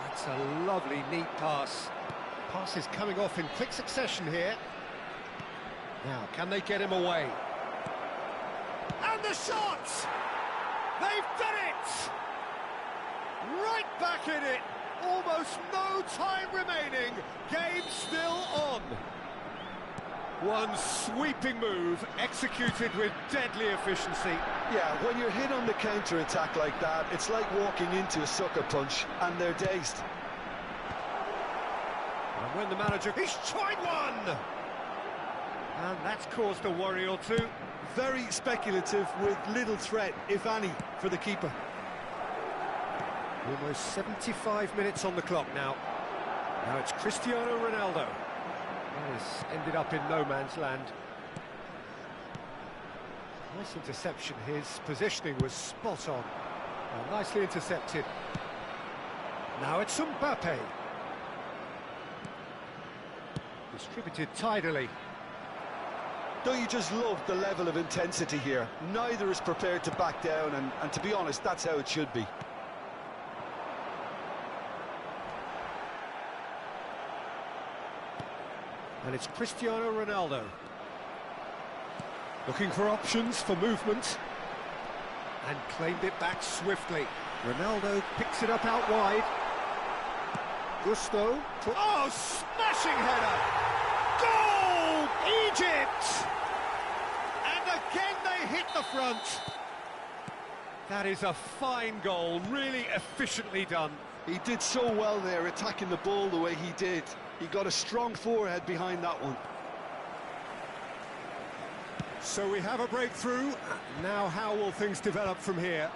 That's a lovely, neat pass. Pass is coming off in quick succession here. Now, can they get him away? And the shot! They've done it! Right back in it! Almost no time remaining. Game still on. One sweeping move, executed with deadly efficiency. Yeah, when you're hit on the counter-attack like that, it's like walking into a sucker punch, and they're dazed. And when the manager... He's tried one! And that's caused a worry or two. Very speculative, with little threat, if any, for the keeper. Almost 75 minutes on the clock now. Now it's Cristiano Ronaldo. He's ended up in no man's land. Nice interception. His positioning was spot on. Nicely intercepted. Now it's Mbappe. Distributed tidily. Don't you just love the level of intensity here? Neither is prepared to back down, and to be honest, that's how it should be. And it's Cristiano Ronaldo. Looking for options for movement. And claimed it back swiftly. Ronaldo picks it up out wide. Gusto. Oh, smashing header! Goal! Egypt! And again they hit the the front. That is a fine goal, really efficiently done. He did so well there, attacking the ball the way he did. He got a strong forehead behind that one. So we have a breakthrough. Now how will things develop from here?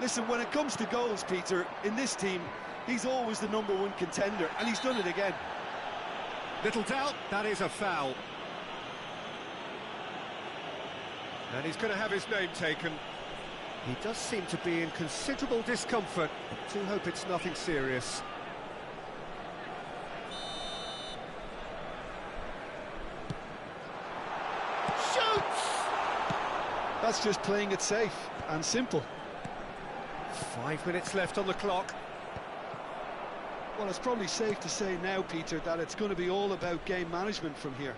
Listen, when it comes to goals, Peter, in this team, he's always the #1 contender, and he's done it again. Little doubt, that is a foul. And he's going to have his name taken. He does seem to be in considerable discomfort. I do hope it's nothing serious. Shoots! That's just playing it safe and simple. 5 minutes left on the clock. Well, it's probably safe to say now, Peter, that it's going to be all about game management from here.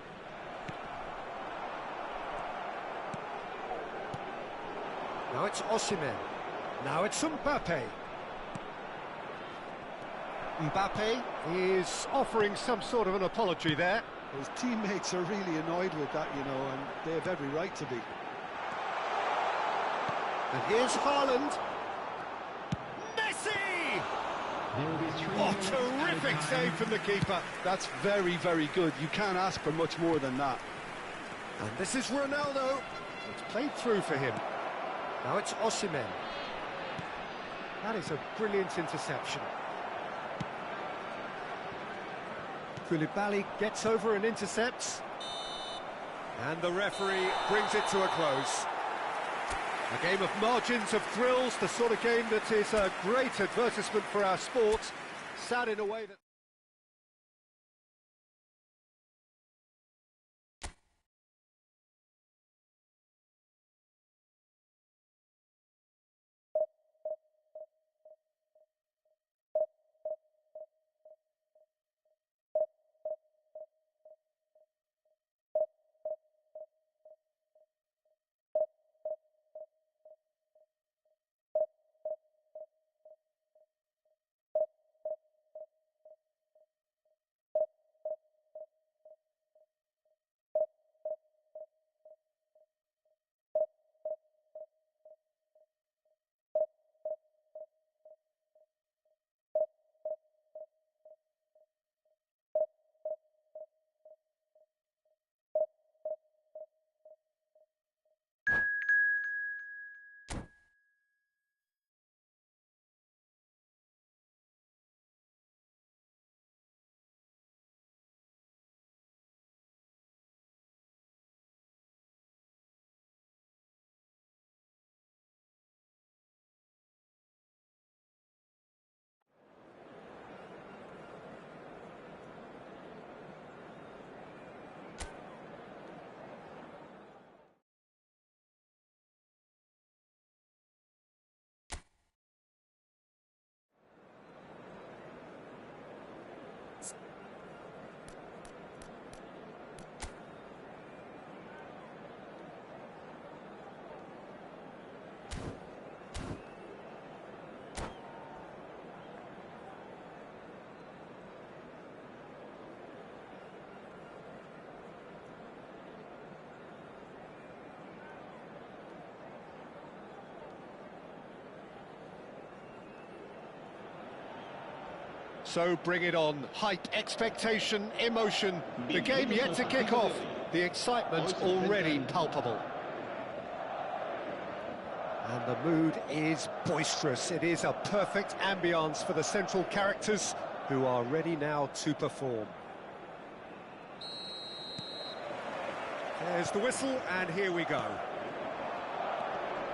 Now it's Osimhen. Now it's Mbappe. Mbappe is offering some sort of an apology there. His teammates are really annoyed with that, you know, and they have every right to be. And here's Haaland. Messi! Oh, terrific save from the keeper. That's very, very good. You can't ask for much more than that. And this is Ronaldo. It's played through for him. Now it's Osimhen. That is a brilliant interception. Koulibaly gets over and intercepts. And the referee brings it to a close. A game of margins, of thrills, the sort of game that is a great advertisement for our sport. Sad in a way that... So bring it on. Hype, expectation, emotion. The game yet to kick off. The excitement already palpable. And the mood is boisterous. It is a perfect ambience for the central characters who are ready now to perform. There's the whistle, and here we go.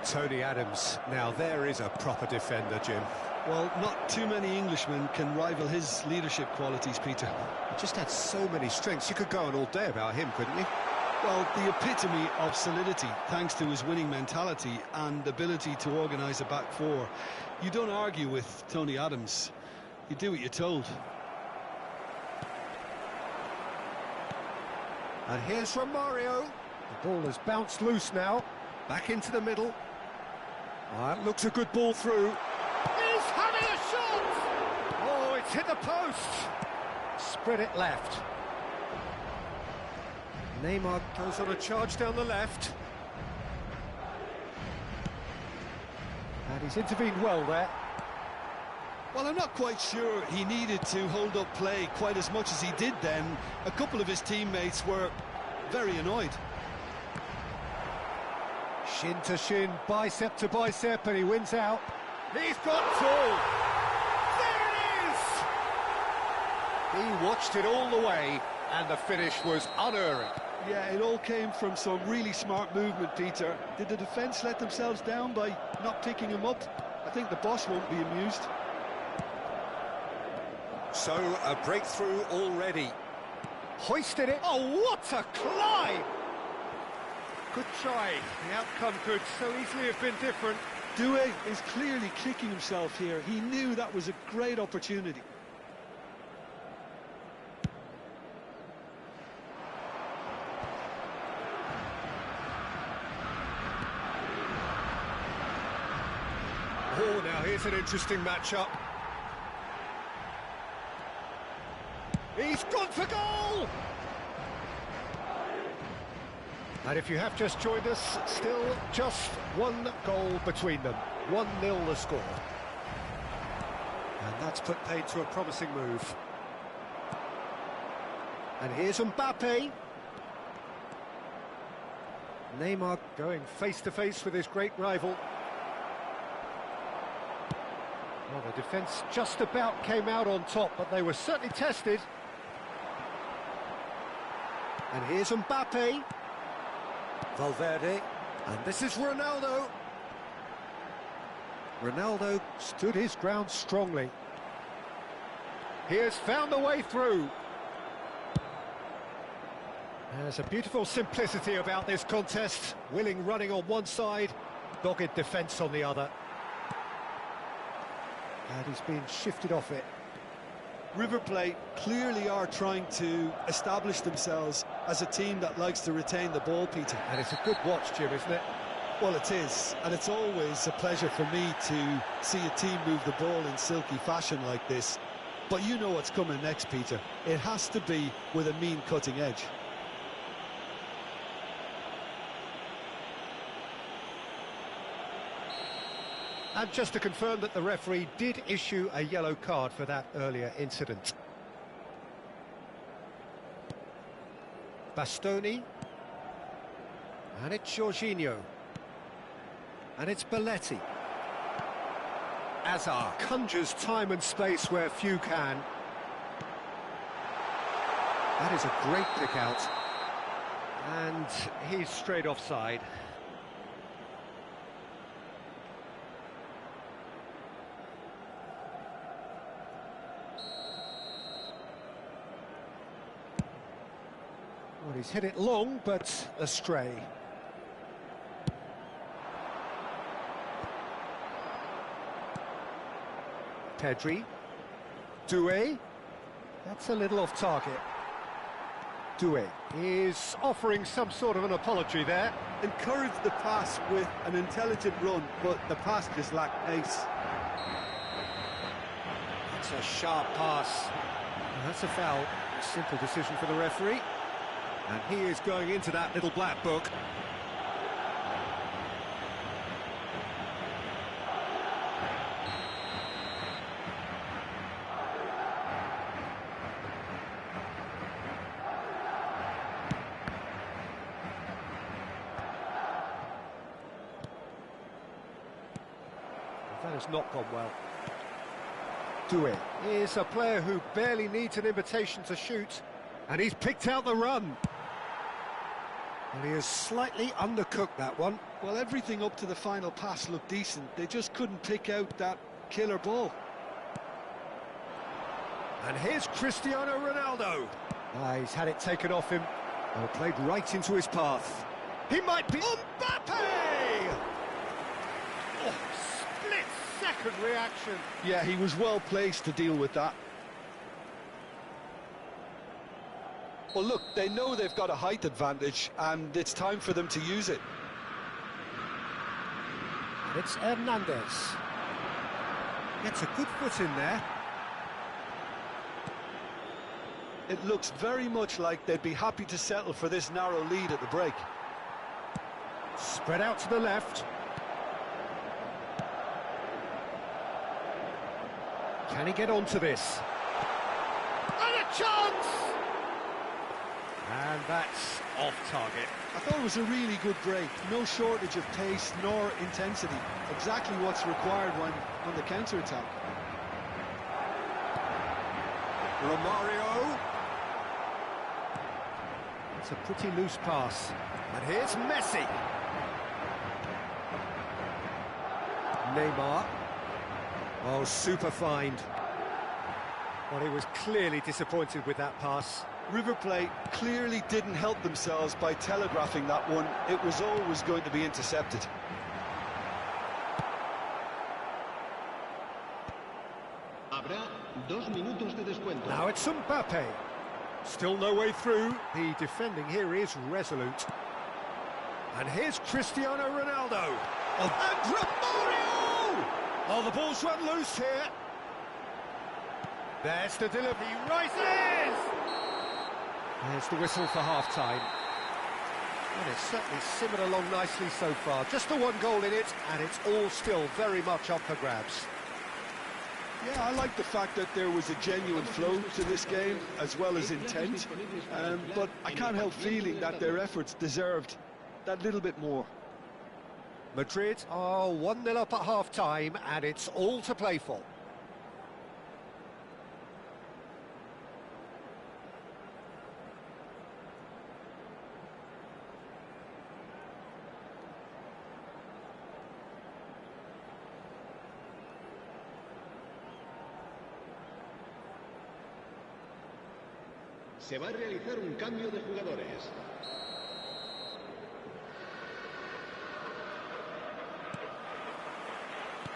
Tony Adams. Now there is a proper defender, Jim. Well, not too many Englishmen can rival his leadership qualities, Peter. He just had so many strengths. You could go on all day about him, couldn't you? Well, the epitome of solidity, thanks to his winning mentality and ability to organise a back four. You don't argue with Tony Adams. You do what you're told. And here's Romario. The ball has bounced loose now. Back into the middle. That looks a good ball through. He's having a shot! Oh, it's hit the post. Spread it left. Neymar goes on a charge down the left. And he's intervened well there. Well, I'm not quite sure he needed to hold up play quite as much as he did then. A couple of his teammates were very annoyed. Shin to shin, bicep to bicep, and he wins out. He's got tall. There it is! He watched it all the way, and the finish was unerring. Yeah, it all came from some really smart movement, Peter. Did the defence let themselves down by not picking him up? I think the boss won't be amused. So, a breakthrough already. Hoisted it. Oh, what a climb! Good try. The outcome could so easily have been different. Doué is clearly kicking himself here. He knew that was a great opportunity. Oh, now here's an interesting matchup. He's gone for goal! And if you have just joined us, still just one goal between them. 1-0 the score. And that's put paid to a promising move. And here's Mbappe. Neymar going face-to-face with his great rival. Well, the defence just about came out on top, but they were certainly tested. And here's Mbappe. Valverde. And this is Ronaldo. Ronaldo stood his ground strongly. He has found the way through. There's a beautiful simplicity about this contest. Willing running on one side, dogged defence on the other. And he's been shifted off it. River Plate clearly are trying to establish themselves as a team that likes to retain the ball, Peter. And it's a good watch, Jim, isn't it? Well, it is, and it's always a pleasure for me to see a team move the ball in silky fashion like this. But you know what's coming next, Peter. It has to be with a mean cutting edge. And just to confirm that the referee did issue a yellow card for that earlier incident. Bastoni. And it's Jorginho. And it's Belletti. Azar conjures time and space where few can. That is a great pick out. And he's straight offside. Well, he's hit it long, but astray. Pedri. Doué. That's a little off target. Doué is offering some sort of an apology there. Encouraged the pass with an intelligent run, but the pass just lacked pace. It's a sharp pass. And that's a foul. A simple decision for the referee. And he is going into that little black book. That has not gone well. Doué is a player who barely needs an invitation to shoot, and he's picked out the run. And he has slightly undercooked that one. Well, everything up to the final pass looked decent. They just couldn't pick out that killer ball. And here's Cristiano Ronaldo. He's had it taken off him. And played right into his path. He might be... Mbappe! Oh, split-second reaction. Yeah, he was well placed to deal with that. Well, look, they know they've got a height advantage, and it's time for them to use it. It's Hernandez. Gets a good foot in there. It looks very much like they'd be happy to settle for this narrow lead at the break. Spread out to the left. Can he get onto this? And a chance! And that's off target. I thought it was a really good break. No shortage of pace nor intensity. Exactly what's required when on the counter-attack. Romario. It's a pretty loose pass. And here's Messi. Neymar. Oh, super find. Well, he was clearly disappointed with that pass. River Plate clearly didn't help themselves by telegraphing that one. It was always going to be intercepted. Habrá 2 minutos de descuento. Now it's Mbappe. Still no way through. The defending here is resolute. And here's Cristiano Ronaldo. Oh, and Romario! Oh, the ball's run loose here. There's the delivery. He rises! There's the whistle for half-time. And it's certainly simmered along nicely so far. Just the one goal in it, and it's all still very much up for grabs. Yeah, I like the fact that there was a genuine flow to this game, as well as intent. But I can't help feeling that their efforts deserved that little bit more. Madrid are 1-0 up at half-time, and it's all to play for. Se va a realizar un cambio de jugadores.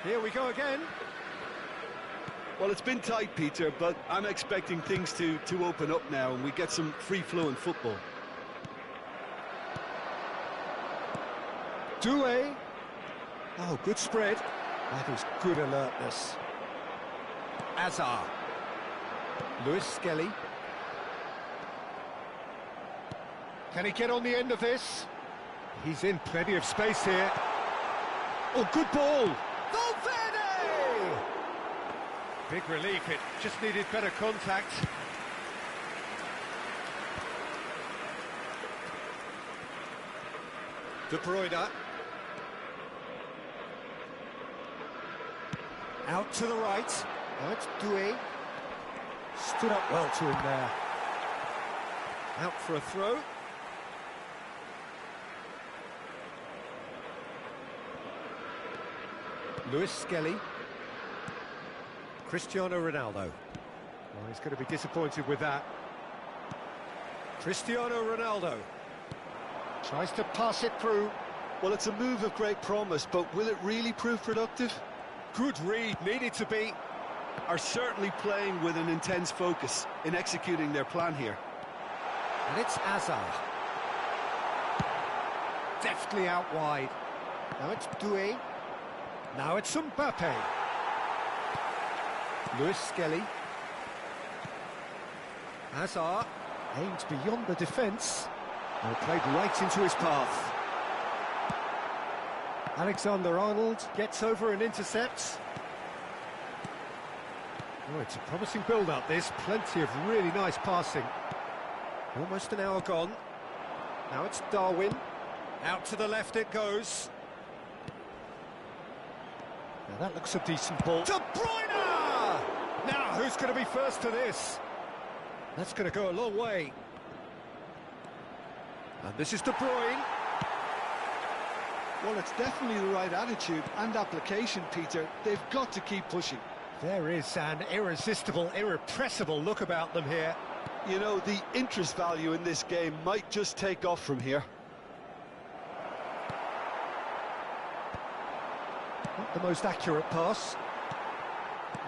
Here we go again. Well, it's been tight, Peter, but I'm expecting things to open up now and we get some free-flowing football. Doué. Oh, good spread. That is good alertness. Azar. Lewis Skelly. Can he get on the end of this? He's in plenty of space here. Oh, good ball. Valverde! Big relief, it just needed better contact. De Bruyne. Out to the right. Now it's Doué. Stood up well to him there. Out for a throw. Lewis Skelly. Cristiano Ronaldo. Well, he's going to be disappointed with that. Cristiano Ronaldo. Tries to pass it through. Well, it's a move of great promise, but will it really prove productive? Good read, needed to be. Are certainly playing with an intense focus in executing their plan here. And it's Azar. Deftly out wide. Now it's Doué. Now it's Mbappe. Lewis Skelly. Hazard aimed beyond the defence. And played right into his path. Alexander-Arnold gets over and intercepts. Oh, it's a promising build-up, this. Plenty of really nice passing. Almost an hour gone. Now it's Darwin. Out to the left it goes. Now that looks a decent ball. De Bruyne! Now, who's going to be first to this? That's going to go a long way. And this is De Bruyne. Well, it's definitely the right attitude and application, Peter. They've got to keep pushing. There is an irresistible, irrepressible look about them here. You know, the interest value in this game might just take off from here. Not the most accurate pass.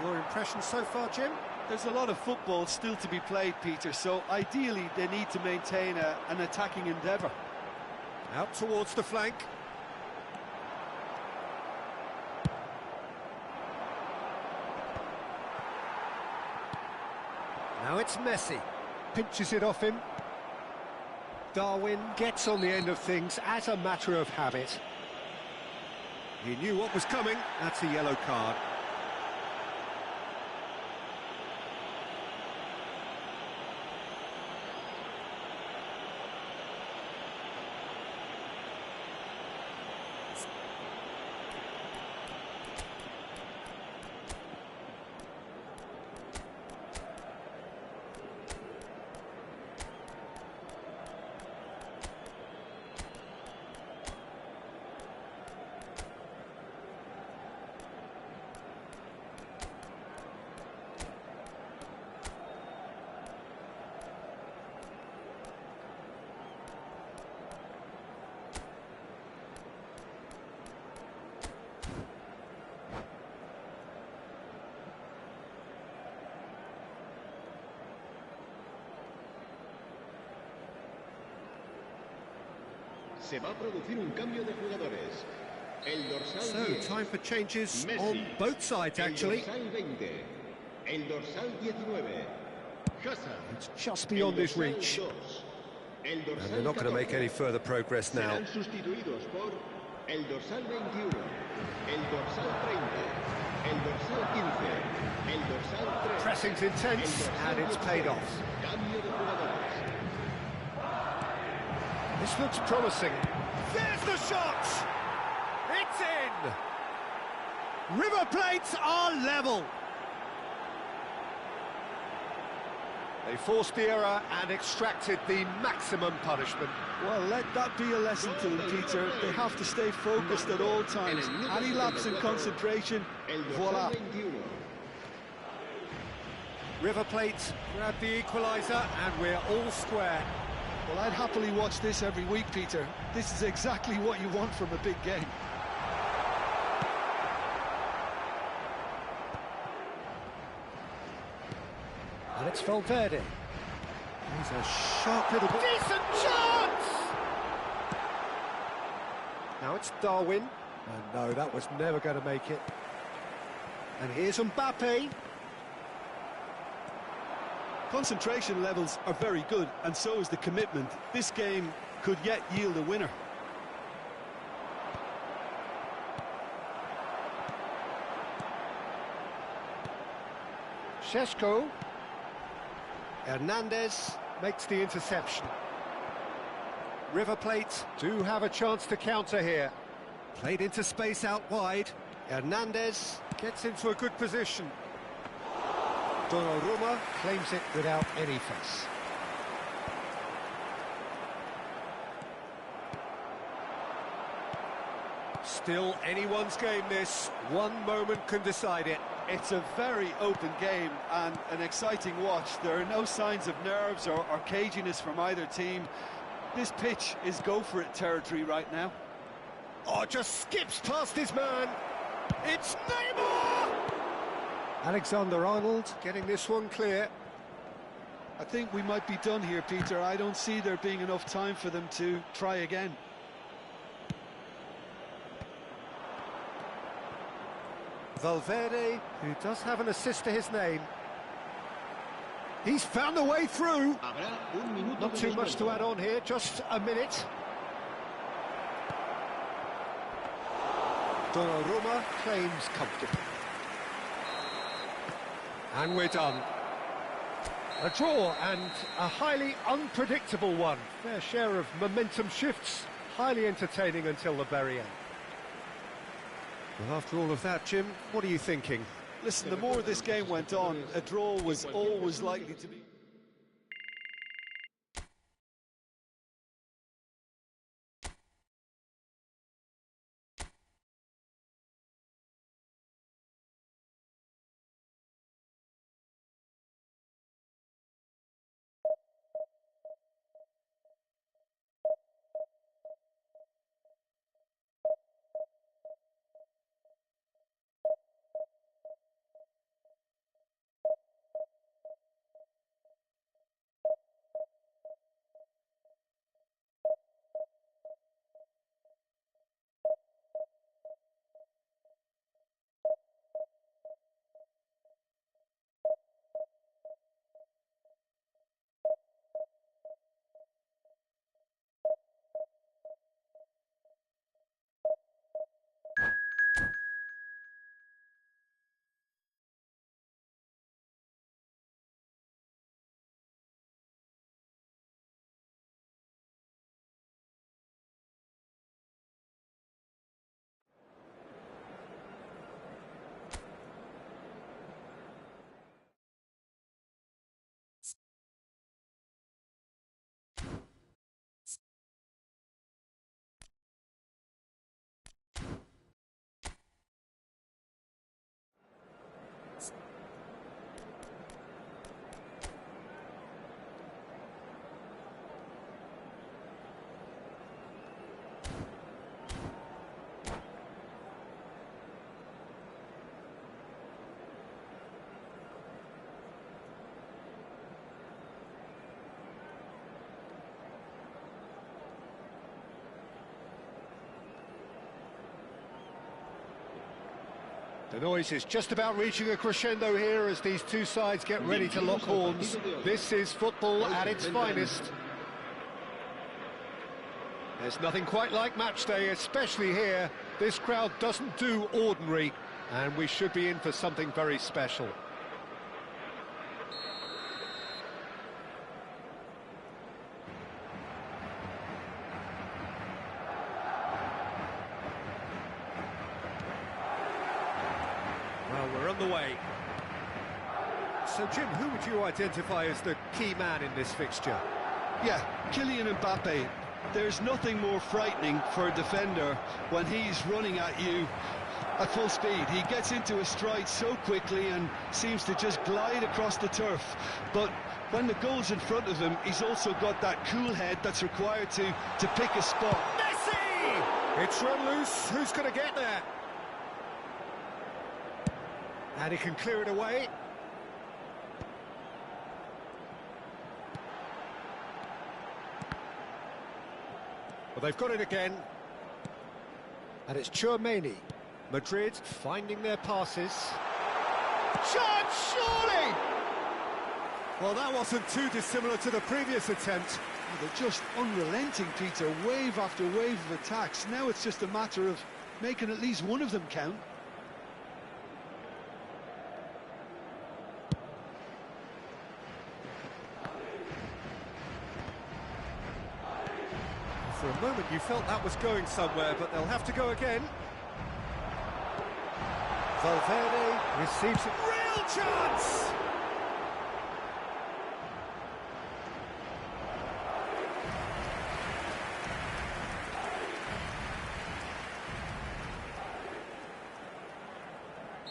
Your impression so far, Jim? There's a lot of football still to be played, Peter, so ideally they need to maintain an attacking endeavour. Out towards the flank. Now it's Messi. Pinches it off him. Darwin gets on the end of things as a matter of habit. He knew what was coming. That's a yellow card. Se va a producir un cambio de jugadores. El dorsal So, 10, time for changes Messi. on both sides, actually. El dorsal 20. El dorsal 19. Hazard. It's just beyond his El dorsal reach. 2. El And dorsal they're not going to make 14. any further progress now. Serán sustituidos por el dorsal 21, el dorsal 30, el dorsal 15, el dorsal 3. Pressing's intense, and it's paid off. Cambio de jugadores. This looks promising. There's the shot! It's in! River Plates are level. They forced the error and extracted the maximum punishment. Well, let that be a lesson to them, Peter. They have to stay focused at all times. Any lapse in concentration, El voila. dorsal 21. River Plate grab the equaliser, and we're all square. Well, I'd happily watch this every week, Peter. This is exactly what you want from a big game. And it's Valverde. He's a sharp little... Decent chance! Now it's Darwin. And no, that was never going to make it. And here's Mbappe. Concentration levels are very good, and so is the commitment. This game could yet yield a winner. Šeško. Hernandez makes the interception. River Plate do have a chance to counter here. Played into space out wide. Hernandez gets into a good position. Donnarumma claims it without any fuss. Still anyone's game, this. One moment can decide it. It's a very open game and an exciting watch. There are no signs of nerves or caginess from either team. This pitch is go-for-it territory right now. Oh, just skips past his man. It's Neymar! Alexander-Arnold getting this one clear. I think we might be done here, Peter. I don't see there being enough time for them to try again. Valverde, who does have an assist to his name. He's found a way through. Habrá un minuto Not de too much to descuento. add on here, just a minute. Donnarumma claims comfortably. And we're done. A draw, and a highly unpredictable one. Fair share of momentum shifts, highly entertaining until the very end. Well, after all of that, Jim, what are you thinking? Listen, the more this game went on, a draw was always likely to be... The noise is just about reaching a crescendo here as these two sides get ready to lock horns. This is football at its finest. There's nothing quite like match day, especially here. This crowd doesn't do ordinary, and we should be in for something very special. Well, we're on the way. So, Jim, who would you identify as the key man in this fixture? Yeah, Kylian Mbappe. There's nothing more frightening for a defender when he's running at you at full speed. He gets into a stride so quickly and seems to just glide across the turf. But when the goal's in front of him, he's also got that cool head that's required to pick a spot. Messi! It's run loose. Who's going to get there? And he can clear it away. Well, they've got it again. And it's Tchouaméni. Madrid finding their passes. Chance, surely! Well, that wasn't too dissimilar to the previous attempt. They're just unrelenting, Peter. Wave after wave of attacks. Now it's just a matter of making at least one of them count. For a moment you felt that was going somewhere, but they'll have to go again. Valverde receives a real chance!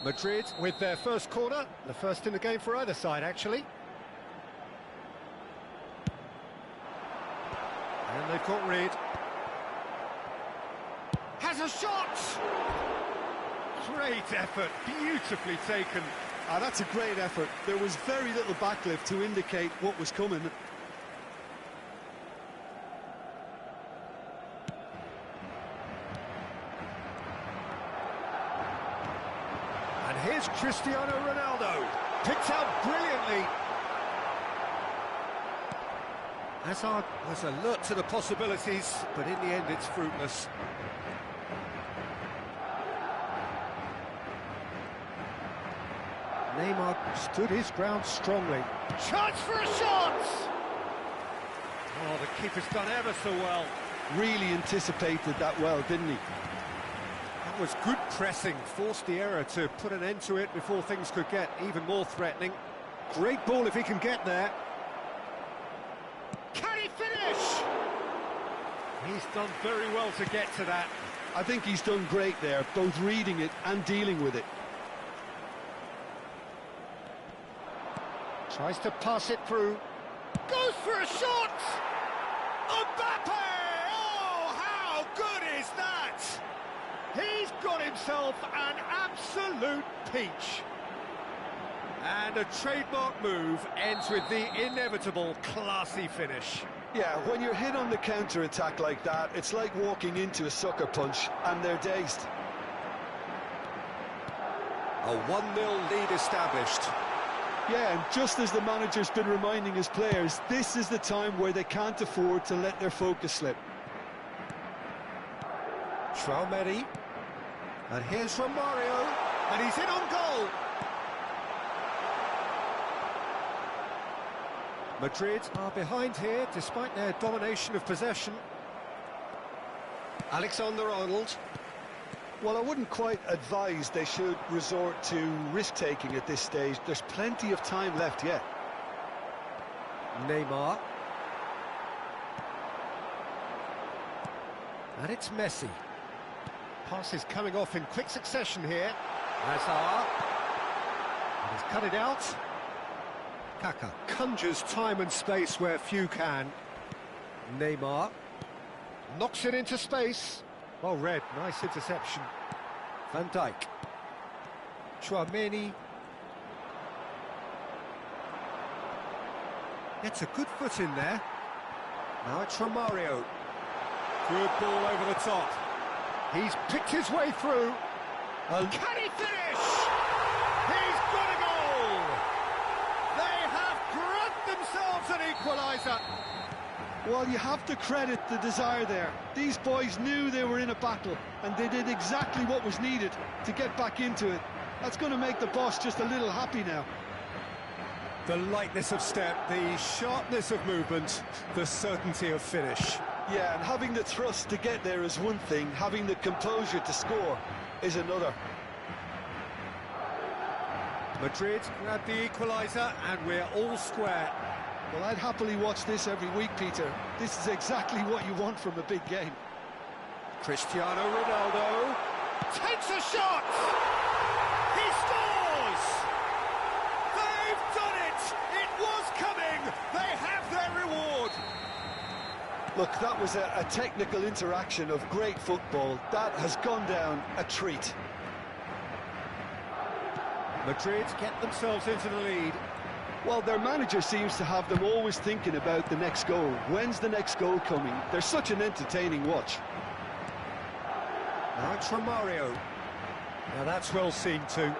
Madrid with their first corner, the first in the game for either side, actually. And they've got rid. Has a shot! Great effort, beautifully taken. That's a great effort. There was very little backlift to indicate what was coming. And here's Cristiano Ronaldo. Picked out brilliantly. Hazard was alert to the possibilities, but in the end it's fruitless. Neymar stood his ground strongly. Chance for a shot! Oh, the keeper's done ever so well. Really anticipated that well, didn't he? That was good pressing, forced the error to put an end to it before things could get even more threatening. Great ball if he can get there. Can he finish? He's done very well to get to that. I think he's done great there, both reading it and dealing with it. Tries to pass it through. Goes for a shot! Mbappe! Oh, how good is that? He's got himself an absolute peach. And a trademark move ends with the inevitable classy finish. Yeah, when you're hit on the counter-attack like that, it's like walking into a sucker punch, and they're dazed. A 1-0 lead established. Yeah, and just as the manager's been reminding his players, this is the time where they can't afford to let their focus slip. Tchouaméni. And here's Romario. And he's in on goal. Madrid are behind here, despite their domination of possession. Alexander-Arnold. Well, I wouldn't quite advise they should resort to risk-taking at this stage. There's plenty of time left yet. Neymar. And it's Messi. Passes coming off in quick succession here. Hazard. And he's cut it out. Kaka conjures time and space where few can. Neymar. Knocks it into space. Well read, nice interception. Van Dijk. Tchouaméni. Gets a good foot in there. Now it's Romario. Good ball over the top. He's picked his way through. Can he finish? He's got a goal! They have grabbed themselves an equaliser. Well, you have to credit the desire there. These boys knew they were in a battle, and they did exactly what was needed to get back into it. That's going to make the boss just a little happy now. The lightness of step, the sharpness of movement, the certainty of finish. Yeah, and having the thrust to get there is one thing, having the composure to score is another. Madrid grabbed the equaliser, and we're all square. Well, I'd happily watch this every week, Peter. This is exactly what you want from a big game. Cristiano Ronaldo takes a shot! He scores! They've done it! It was coming! They have their reward! Look, that was a technical interaction of great football. That has gone down a treat. Madrid get themselves into the lead. Well, their manager seems to have them always thinking about the next goal. When's the next goal coming? They're such an entertaining watch. Now it's Romario. Now that's well seen too.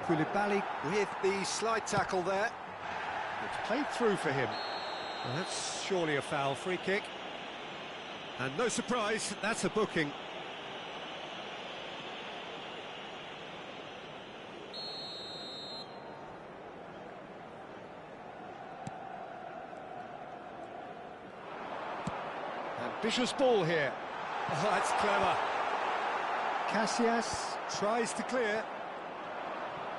Koulibaly with the slide tackle there. It's played through for him. Well, that's surely a foul. Free kick. And no surprise, that's a booking. Ambitious ball here. Oh, that's clever. Casillas tries to clear.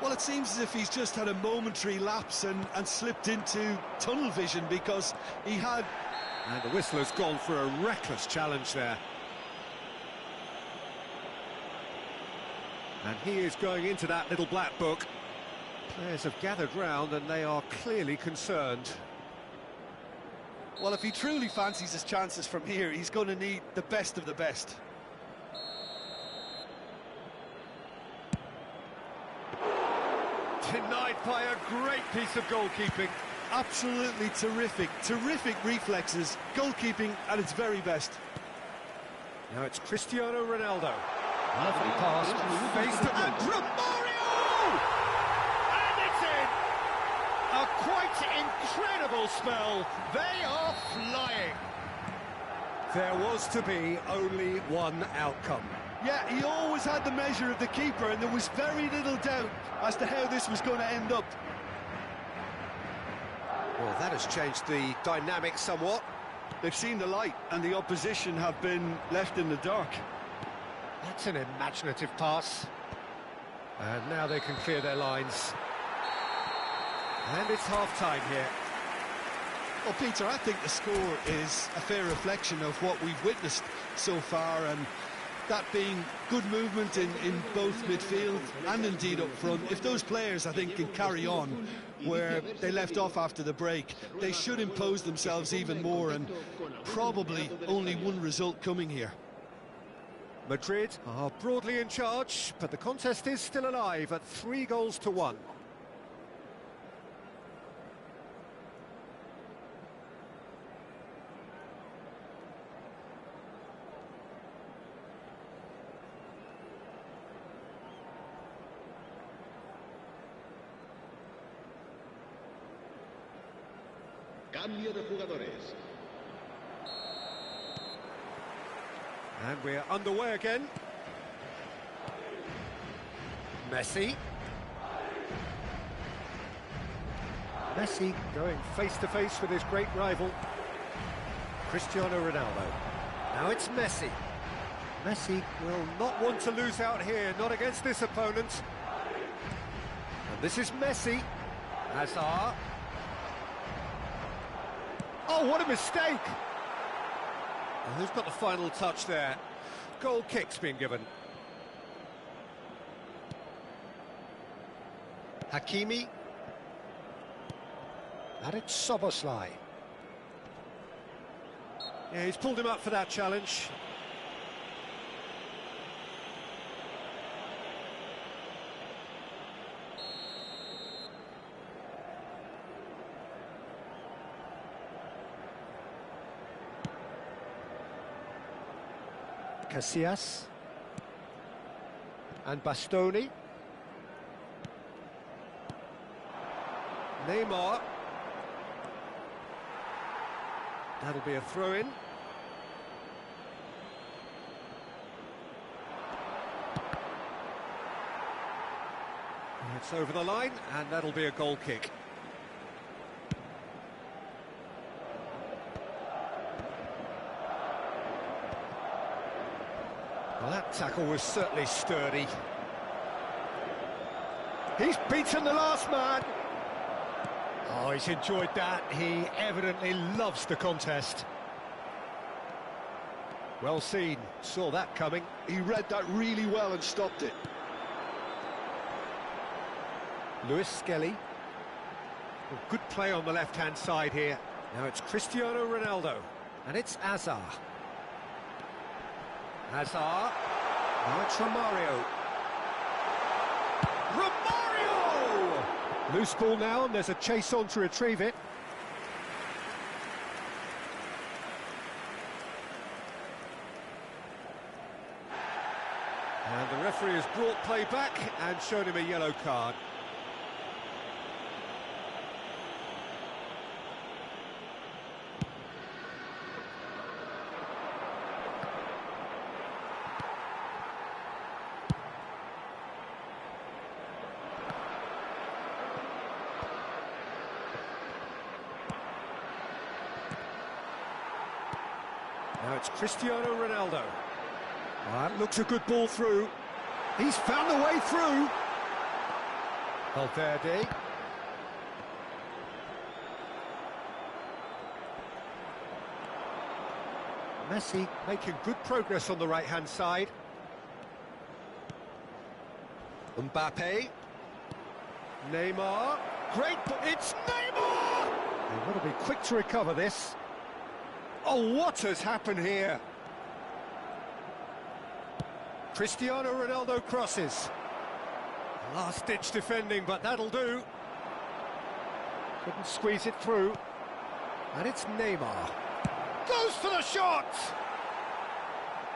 Well, it seems as if he's just had a momentary lapse and slipped into tunnel vision because he had... And the whistler's gone for a reckless challenge there. And he is going into that little black book. Players have gathered round and they are clearly concerned. Well, if he truly fancies his chances from here, he's going to need the best of the best. Denied by a great piece of goalkeeping. Absolutely terrific, terrific reflexes, goalkeeping at its very best. Now it's Cristiano Ronaldo. Lovely pass, faced it, and Romario! And it's in! A quite incredible spell. They are flying. There was to be only one outcome. Yeah, he always had the measure of the keeper, and there was very little doubt as to how this was going to end up. Well, that has changed the dynamic somewhat. They've seen the light, and the opposition have been left in the dark. That's an imaginative pass. And now they can clear their lines. And it's half-time here. Well, Peter, I think the score is a fair reflection of what we've witnessed so far, and that being good movement in both midfield and indeed up front. If those players, I think, can carry on where they left off after the break, they should impose themselves even more, and probably only one result coming here. Madrid are broadly in charge, but the contest is still alive at 3-1. Cambio de jugadores. And we're underway again. Messi. Messi going face-to-face with his great rival, Cristiano Ronaldo. Now it's Messi. Messi will not want to lose out here, not against this opponent. And this is Messi. Hazard. Oh, what a mistake! And who's got the final touch there? Goal kick's been given. Hakimi. And it's Soboslai. Yeah, he's pulled him up for that challenge. Casillas. And Bastoni. Neymar. That'll be a throw-in. It's over the line, and that'll be a goal kick. Well, that tackle was certainly sturdy. He's beaten the last man. Oh, he's enjoyed that. He evidently loves the contest. Well seen. Saw that coming. He read that really well and stopped it. Lewis Skelly. Well, good play on the left-hand side here. Now it's Cristiano Ronaldo. And it's Hazard. Hazard. Now it's Romario. Romario! Loose ball now, and there's a chase on to retrieve it. And the referee has brought play back and shown him a yellow card. Now it's Cristiano Ronaldo. That looks a good ball through. He's found a way through. Valverde. Messi making good progress on the right-hand side. Mbappe. Neymar. Great, it's Neymar! They've got to be quick to recover this. Oh, what has happened here? Cristiano Ronaldo crosses. Last-ditch defending, but that'll do. Couldn't squeeze it through. And it's Neymar. Goes for the shot!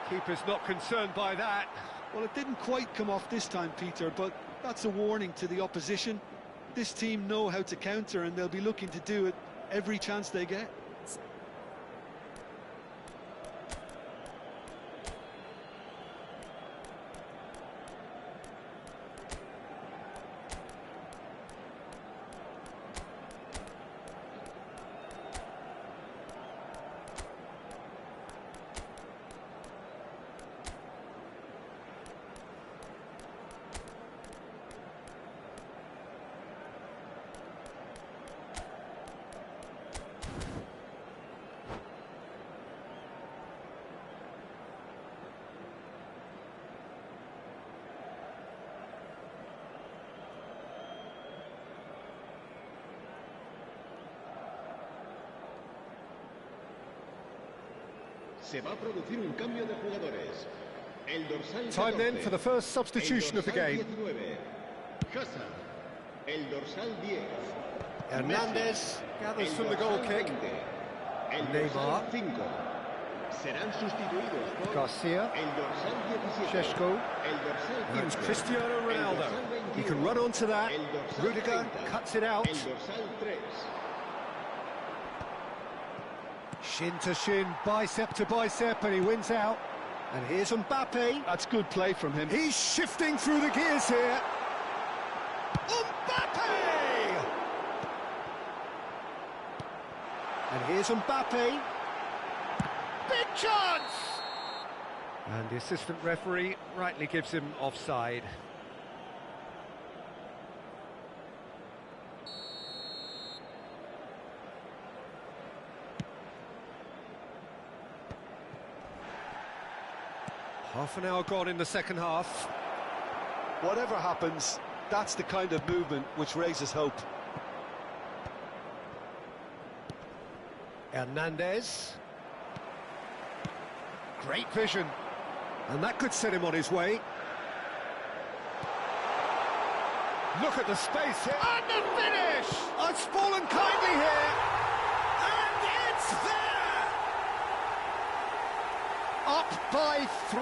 Keeper's not concerned by that. Well, it didn't quite come off this time, Peter, but that's a warning to the opposition. This team know how to counter, and they'll be looking to do it every chance they get. Se va a producir un cambio de jugadores. El dorsal Time then for the first substitution of the game. 19. Hazard. El dorsal 10. Hernandez gathers El from the goal dorsal kick. 20. El Neymar. dorsal 5. Serán sustituidos por Garcia. el dorsal 17. Šeško. El dorsal 15. Now it's Cristiano El Ronaldo. dorsal 21. He can run onto that. El dorsal Rudiger 30. cuts it out. El dorsal 3. Shin to shin, bicep to bicep, and he wins out. And here's Mbappe. That's good play from him. He's shifting through the gears here. Mbappe! And here's Mbappe. Big chance! And the assistant referee rightly gives him offside. Half an hour gone in the second half. Whatever happens, that's the kind of movement which raises hope. Hernandez. Great vision. And that could set him on his way. Look at the space here. And the finish! It's fallen kindly here. And it's there! Up up by 3.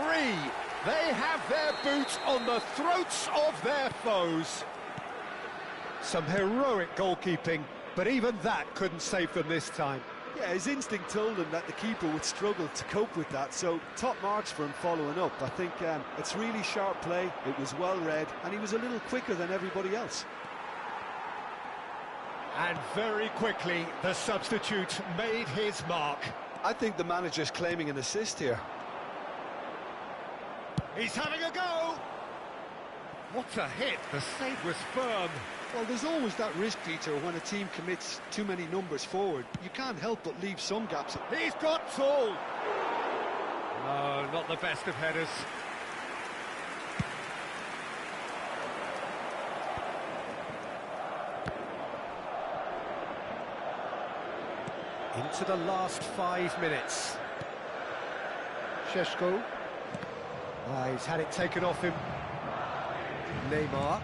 They have their boot on the throats of their foes. Some heroic goalkeeping, but even that couldn't save them this time. Yeah, his instinct told him that the keeper would struggle to cope with that, so top marks for him following up. I think it's really sharp play, it was well read, and he was a little quicker than everybody else. And very quickly, the substitute made his mark. I think the manager's claiming an assist here. He's having a go! What a hit, the save was firm. Well, there's always that risk, Peter, when a team commits too many numbers forward. You can't help but leave some gaps. He's got tall! No, not the best of headers. Into the last 5 minutes. Šeško. He's had it taken off him. Neymar.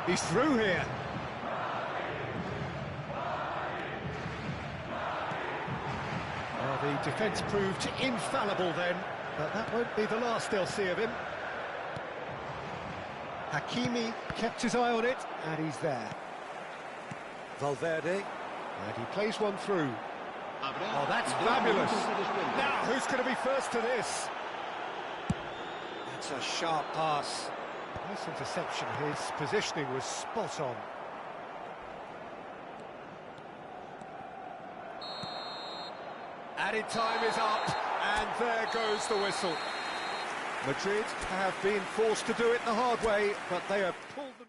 He's through here. Well, the defence proved infallible then, but that won't be the last they'll see of him. Hakimi kept his eye on it, and he's there. Valverde, and he plays one through. Oh, that's fabulous. Now, who's going to be first to this? That's a sharp pass. Nice interception. His positioning was spot on. Added time is up, and there goes the whistle. Madrid have been forced to do it the hard way, but they have pulled them.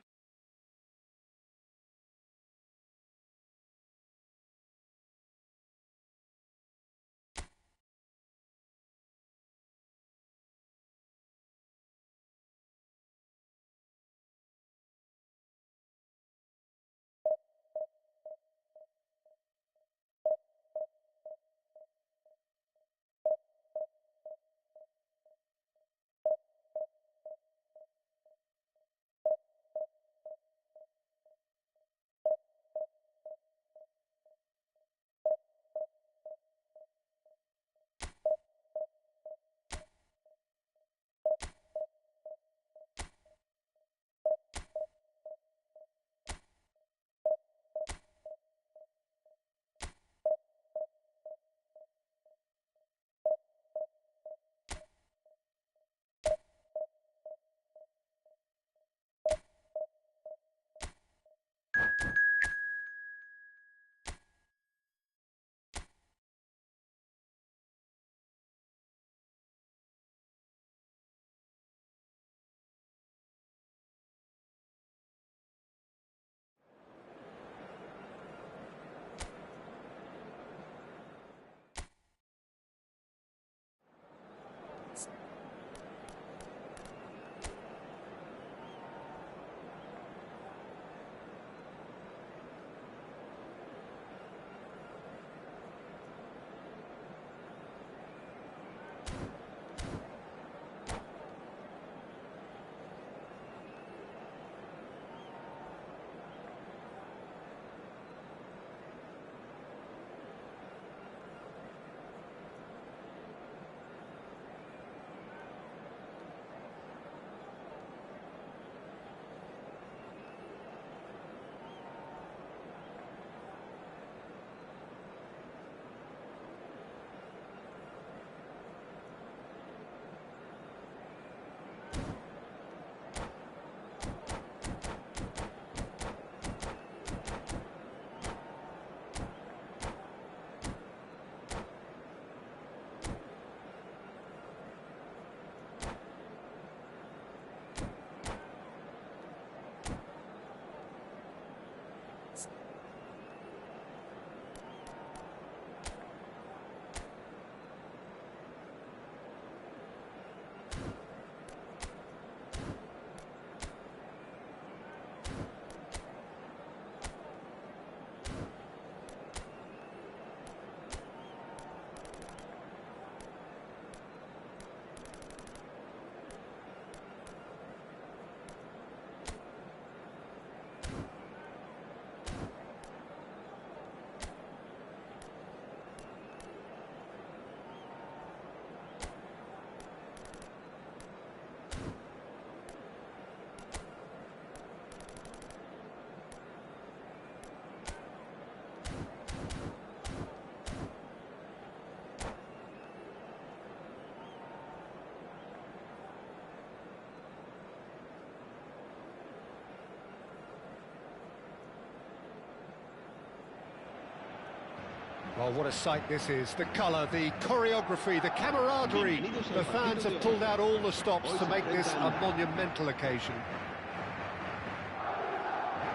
Well, what a sight this is. The colour, the choreography, the camaraderie. The fans have pulled out all the stops to make this a monumental occasion.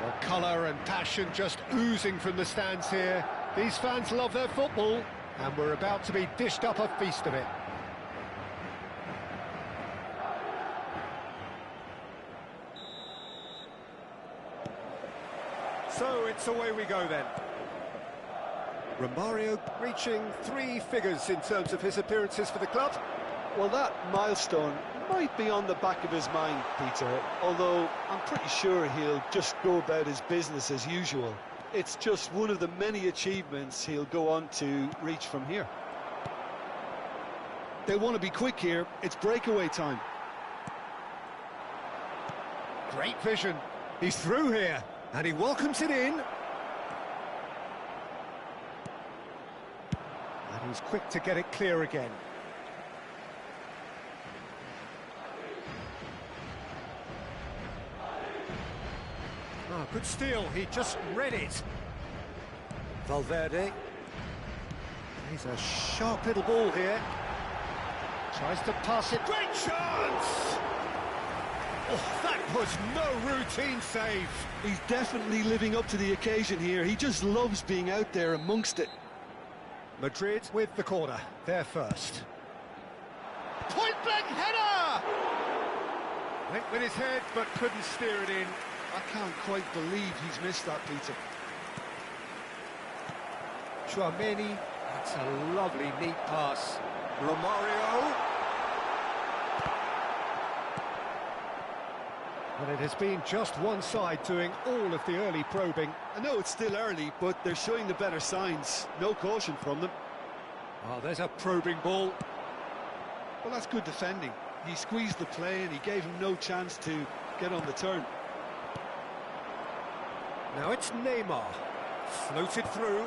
Well, colour and passion just oozing from the stands here. These fans love their football, and we're about to be dished up a feast of it. So it's away we go then. Romario reaching 3 figures in terms of his appearances for the club. Well, that milestone might be on the back of his mind, Peter, although I'm pretty sure he'll just go about his business as usual. It's just one of the many achievements he'll go on to reach from here. They want to be quick here. It's breakaway time. Great vision. He's through here, and he welcomes it in. And he's quick to get it clear again. Oh, good steal. He just read it. Valverde. He's a sharp little ball here. Tries to pass it. Great chance! Oh, that was no routine save. He's definitely living up to the occasion here. He just loves being out there amongst it. Madrid with the corner. They're first. Point-blank header! Went with his head, but couldn't steer it in. I can't quite believe he's missed that, Peter. Chouameni, that's a lovely, neat pass. Romario. And it has been just one side doing all of the early probing. I know it's still early, but they're showing the better signs. No caution from them. Oh, there's a probing ball. Well, that's good defending. He squeezed the play and he gave him no chance to get on the turn. Now it's Neymar. Floated through.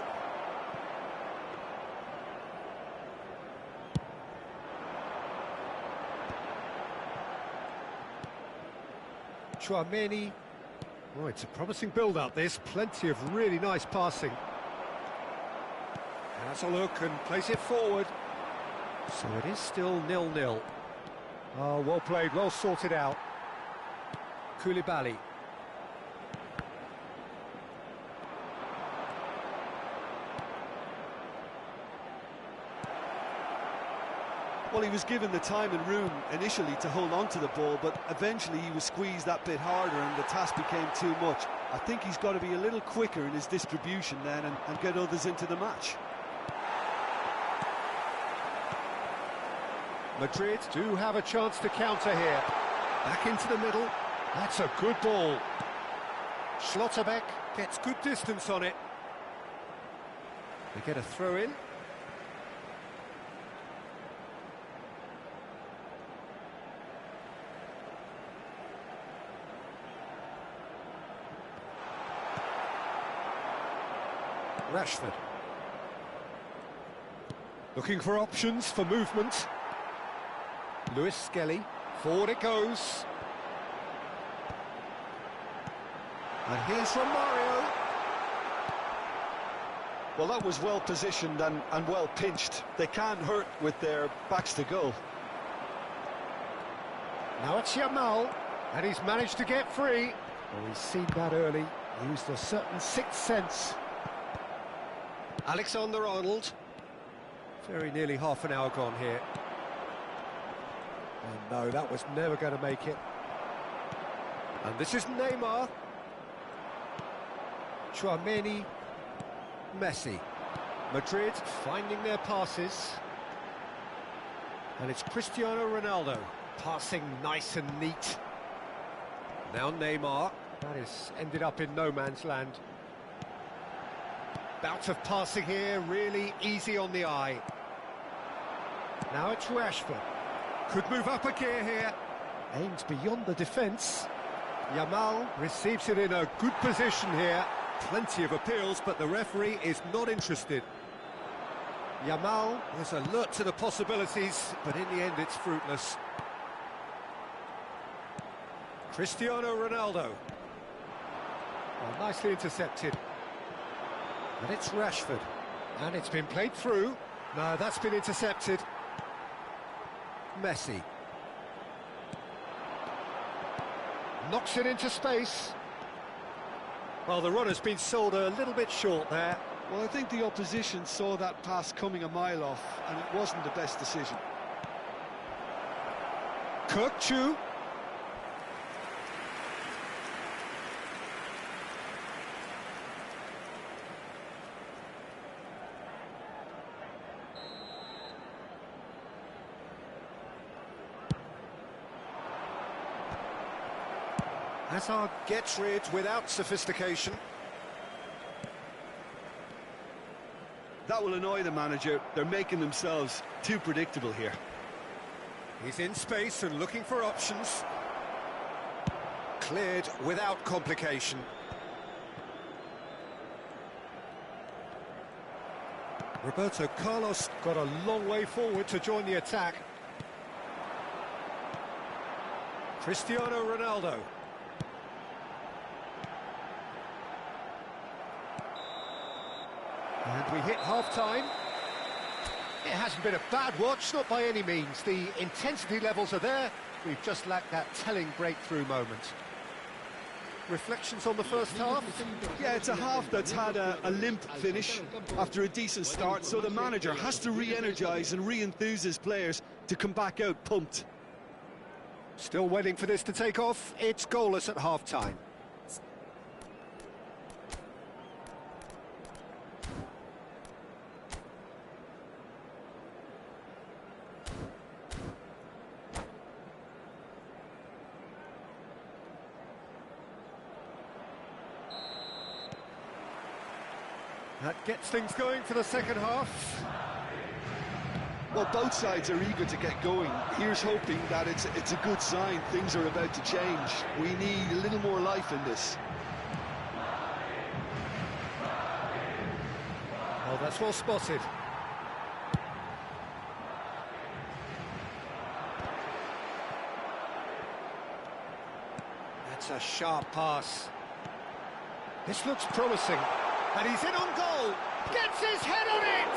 Chouameni. Oh, it's a promising build-up, this. Plenty of really nice passing. Has a look and plays it forward. So it is still 0-0. Oh, well played, well sorted out. Koulibaly. Well, he was given the time and room initially to hold on to the ball, but eventually he was squeezed that bit harder and the task became too much. I think he's got to be a little quicker in his distribution then and get others into the match. Madrid do have a chance to counter here. Back into the middle. That's a good ball. Schlotterbeck gets good distance on it. They get a throw in. Rashford. Looking for options for movement. Lewis Skelly. Forward it goes. And here's Romario. Well, that was well positioned and well pinched. They can't hurt with their backs to goal. Now it's Yamal, and he's managed to get free. Well, he's seen that early, used a certain sixth sense. Alexander-Arnold. Very nearly half an hour gone here. And no, that was never going to make it. And this is Neymar. Chouameni. Messi. Madrid finding their passes. And it's Cristiano Ronaldo. Passing nice and neat. Now Neymar. That has ended up in no man's land. Bout of passing here, really easy on the eye. Now it's Rashford. Could move up a gear here. Aims beyond the defence. Yamal receives it in a good position here. Plenty of appeals, but the referee is not interested. Yamal is alert to the possibilities, but in the end it's fruitless. Cristiano Ronaldo. Well, nicely intercepted. And it's Rashford. And it's been played through. No, that's been intercepted. Messi. Knocks it into space. Well, the runner's been sold a little bit short there. Well, I think the opposition saw that pass coming a mile off, and it wasn't the best decision. Kirkchu. Hazard gets rid without sophistication. That will annoy the manager. They're making themselves too predictable here. He's in space and looking for options. Cleared without complication. Roberto Carlos got a long way forward to join the attack. Cristiano Ronaldo. And we hit half-time. It hasn't been a bad watch, not by any means. The intensity levels are there. We've just lacked that telling breakthrough moment. Reflections on the first half? Yeah, it's a half that's had a limp finish after a decent start, so the manager has to re-energise and re-enthuse his players to come back out pumped. Still waiting for this to take off. It's goalless at half-time. That gets things going for the second half. Well, both sides are eager to get going. Here's hoping that it's a good sign. Things are about to change. We need a little more life in this. Well, that's well spotted. That's a sharp pass. This looks promising. And he's in on goal. Gets his head on it!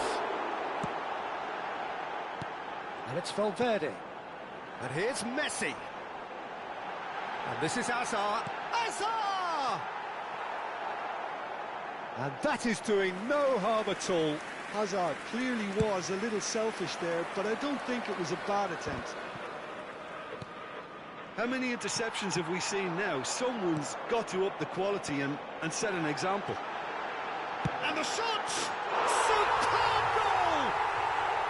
And it's Valverde. And here's Messi. And this is Hazard. Hazard! And that is doing no harm at all. Hazard clearly was a little selfish there, but I don't think it was a bad attempt. How many interceptions have we seen now? Someone's got to up the quality and set an example. And the shot! Superb goal!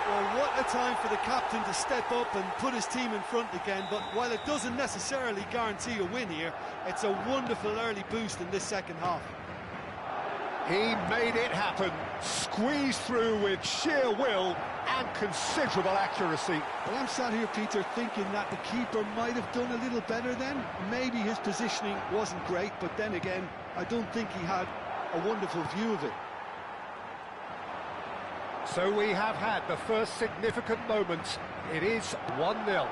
Well, what a time for the captain to step up and put his team in front again, but while it doesn't necessarily guarantee a win here, it's a wonderful early boost in this second half. He made it happen, squeezed through with sheer will and considerable accuracy. Well, I'm sat here, Peter, thinking that the keeper might have done a little better then. Maybe his positioning wasn't great, but then again, I don't think he had a wonderful view of it. So we have had the first significant moment. It is 1-0.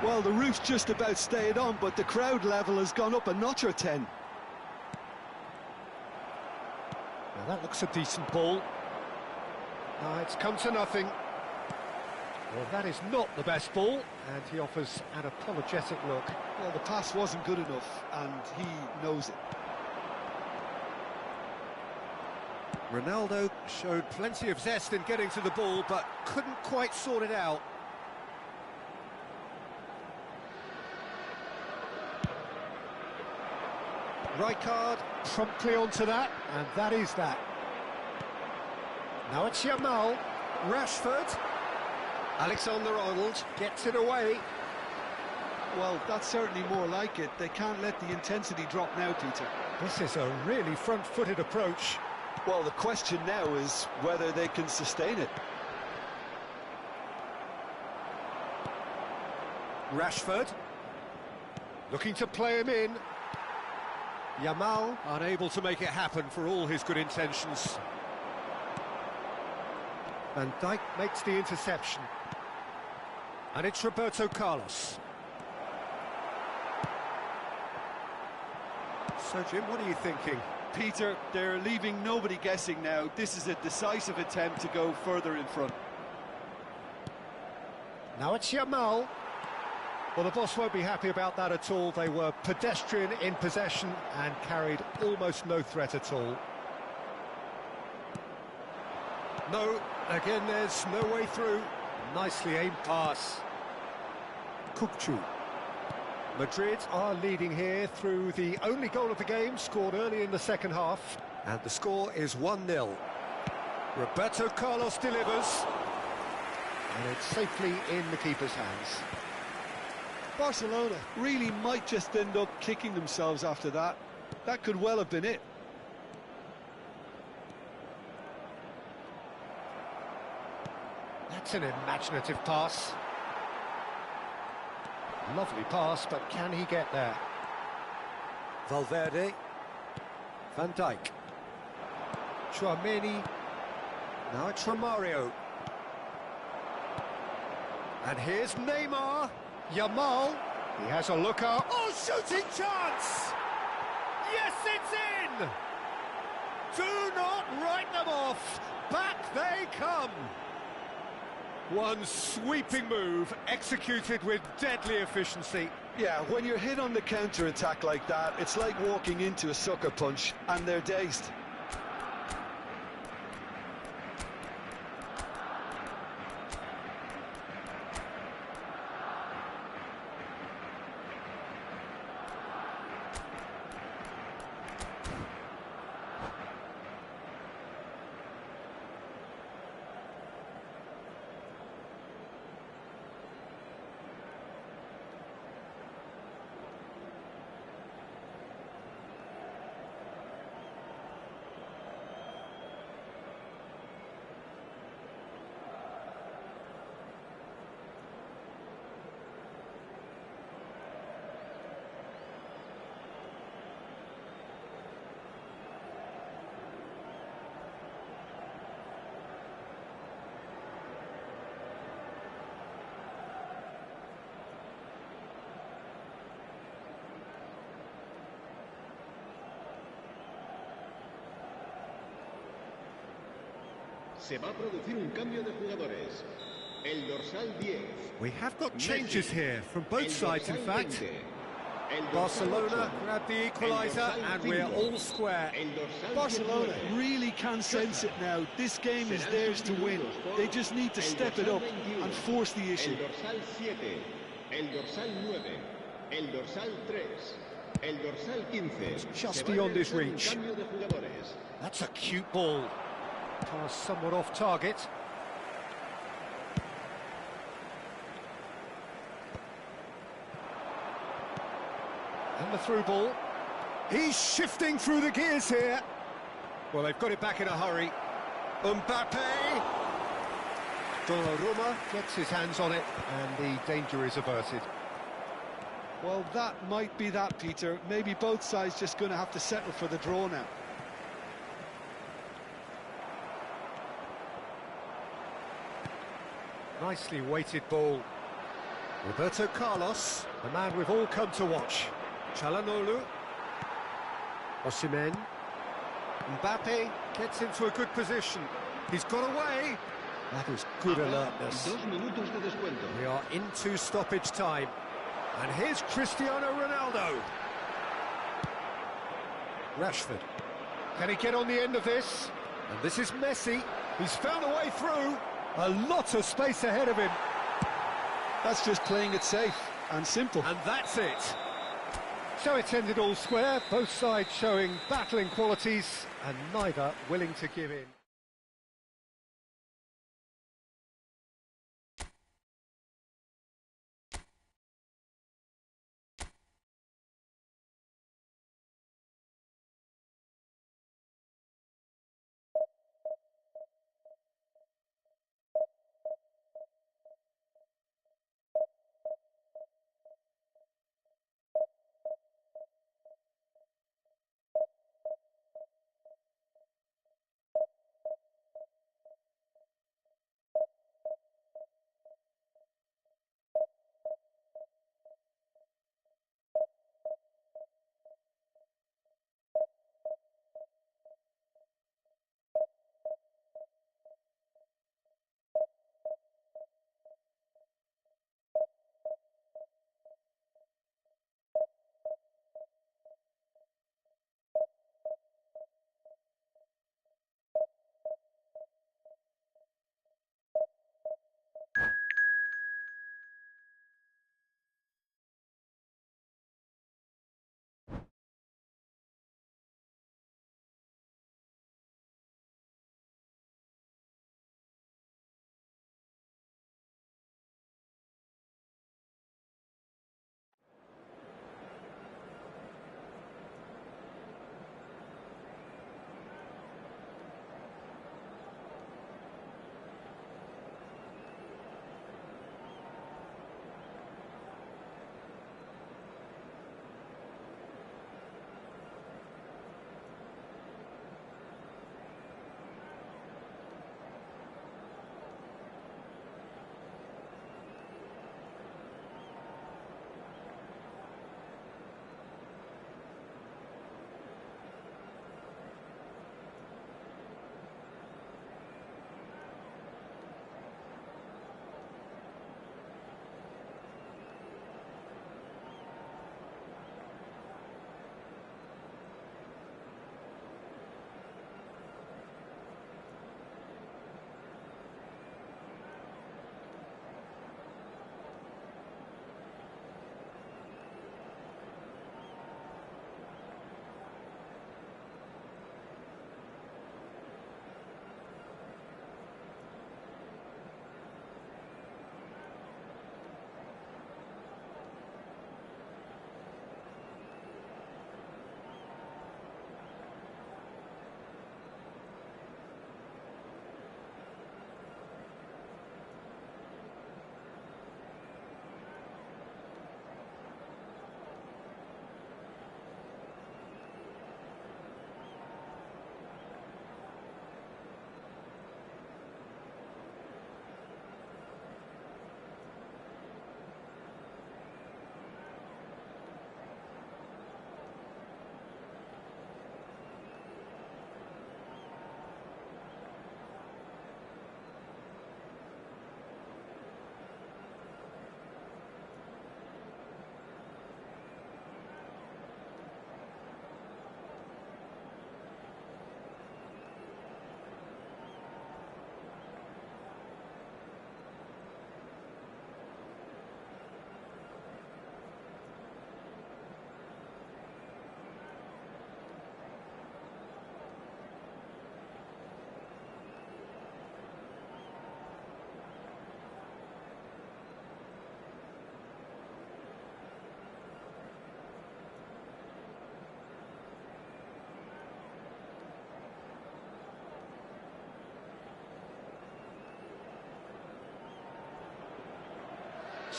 Well, the roof's just about stayed on, but the crowd level has gone up a notch or 10. Now that looks a decent ball. It's come to nothing. Well, that is not the best ball, and he offers an apologetic look. Well, the pass wasn't good enough, and he knows it. Ronaldo showed plenty of zest in getting to the ball, but couldn't quite sort it out. Rijkaard promptly onto that, and that is that. Now it's Yamal, Rashford, Alexander-Arnold gets it away. Well, that's certainly more like it. They can't let the intensity drop now, Peter. This is a really front-footed approach. Well, the question now is whether they can sustain it. Rashford, looking to play him in. Yamal, unable to make it happen for all his good intentions. Van Dijk makes the interception. And it's Roberto Carlos. So, Jim, what are you thinking? Peter, they're leaving nobody guessing now. This is a decisive attempt to go further in front. Now it's Yamal. Well, the boss won't be happy about that at all. They were pedestrian in possession and carried almost no threat at all. No, again, there's no way through. Nicely aimed pass. Kukçu. Madrid are leading here through the only goal of the game, scored early in the second half. And the score is 1-0. Roberto Carlos delivers. And it's safely in the keeper's hands. Barcelona really might just end up kicking themselves after that. That could well have been it. That's an imaginative pass. Lovely pass, but can he get there? Valverde. Van Dijk. Tchouaméni. Now it's Romario. And here's Neymar. Yamal. He has a look out. Oh, shooting chance! Yes, it's in! Do not write them off. Back they come. One sweeping move, executed with deadly efficiency. Yeah, when you're hit on the counter-attack like that, it's like walking into a sucker punch, and they're dazed. Se va a producir un cambio de jugadores. El dorsal 10. We have got changes here from both El sides, in dorsal fact. 20. El dorsal Barcelona 8. grabbed the equaliser and we're all square. El dorsal Barcelona 19. really can sense it now. This game is theirs to win. They just need to step it up and force the issue. El dorsal 7. El dorsal 9. El dorsal 3. El dorsal 15. Just Se va a beyond his realizar un reach. cambio de jugadores. That's a cute ball. Pass somewhat off target. And the through ball. He's shifting through the gears here. Well, they've got it back in a hurry. Mbappe. Donnarumma gets his hands on it and the danger is averted. Well, that might be that, Peter. Maybe both sides just going to have to settle for the draw now. Nicely weighted ball. Roberto Carlos, the man we've all come to watch. Çalhanoğlu. Osimhen. Mbappe gets into a good position. He's got away. That is good alertness. 2 minutos de descuento. We are into stoppage time. And here's Cristiano Ronaldo. Rashford. Can he get on the end of this? And this is Messi. He's found a way through. A lot of space ahead of him. That's just playing it safe and simple. And that's it. So it's ended all square, both sides showing battling qualities and neither willing to give in.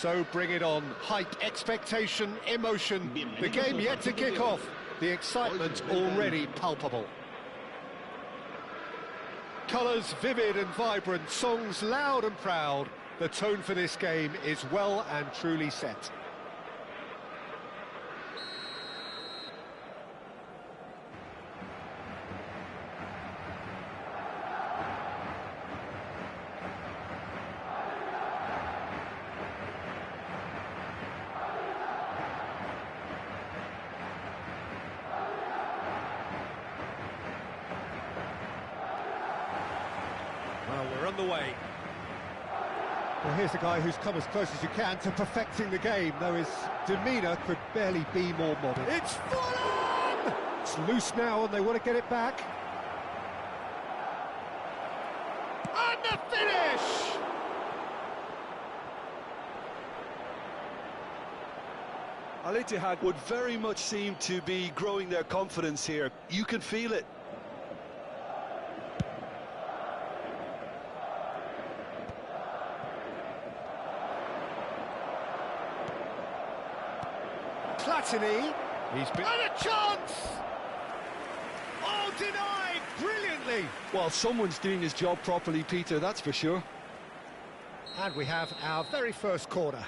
So bring it on. Hype, expectation, emotion. The game yet to kick off. The excitement already palpable. Colours vivid and vibrant, songs loud and proud. The tone for this game is well and truly set. Well, we're on the way. Well, here's a guy who's come as close as you can to perfecting the game, though his demeanour could barely be more modern. It's Fulham! It's loose now and they want to get it back. And the finish! Al-Ittihad would very much seem to be growing their confidence here. You can feel it. Platini, he's been... And a chance! Oh, denied brilliantly! Well, someone's doing his job properly, Peter, that's for sure. And we have our very first corner.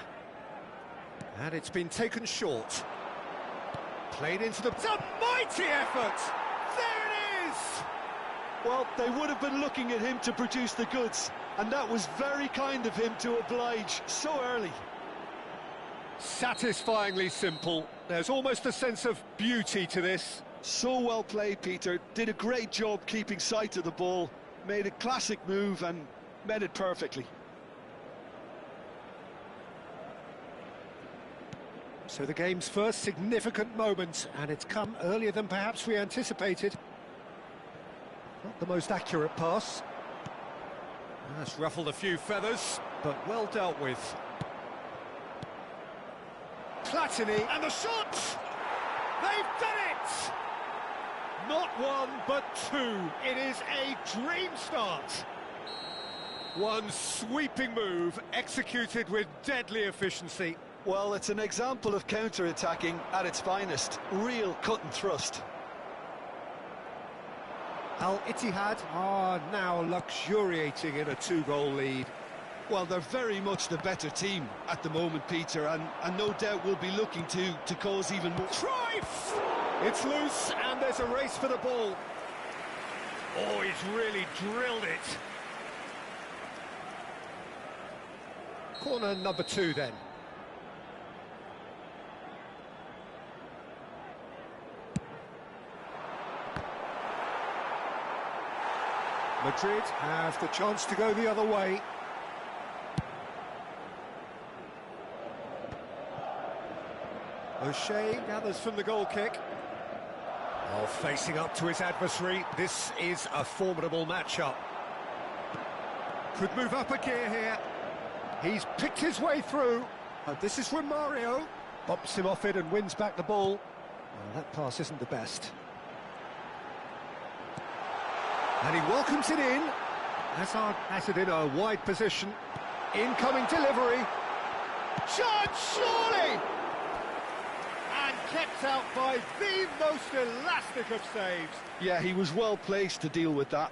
And it's been taken short. Played into the... It's a mighty effort! There it is! Well, they would have been looking at him to produce the goods, and that was very kind of him to oblige so early. Satisfyingly simple. There's almost a sense of beauty to this. So well played, Peter. Did a great job keeping sight of the ball. Made a classic move and met it perfectly. So the game's first significant moment, and it's come earlier than perhaps we anticipated. Not the most accurate pass. That's ruffled a few feathers, but well dealt with. Platini, and the shot! They've done it! Not one, but two. It is a dream start. One sweeping move, executed with deadly efficiency. Well, it's an example of counter-attacking at its finest. Real cut and thrust. Al-Ittihad are now luxuriating in a two-goal lead. Well, they're very much the better team at the moment, Peter, and no doubt will be looking to cause even more... Cruyff! It's loose, and there's a race for the ball. Oh, he's really drilled it. Corner number 2, then. Madrid have the chance to go the other way. O'Shea gathers from the goal kick. Oh, facing up to his adversary. This is a formidable matchup. Could move up a gear here. He's picked his way through. This is Romario. Bumps him off it and wins back the ball. Well, that pass isn't the best. And he welcomes it in. Hazard has it in a wide position. Incoming delivery. Chance, surely! And kept out by the most elastic of saves. Yeah, he was well placed to deal with that.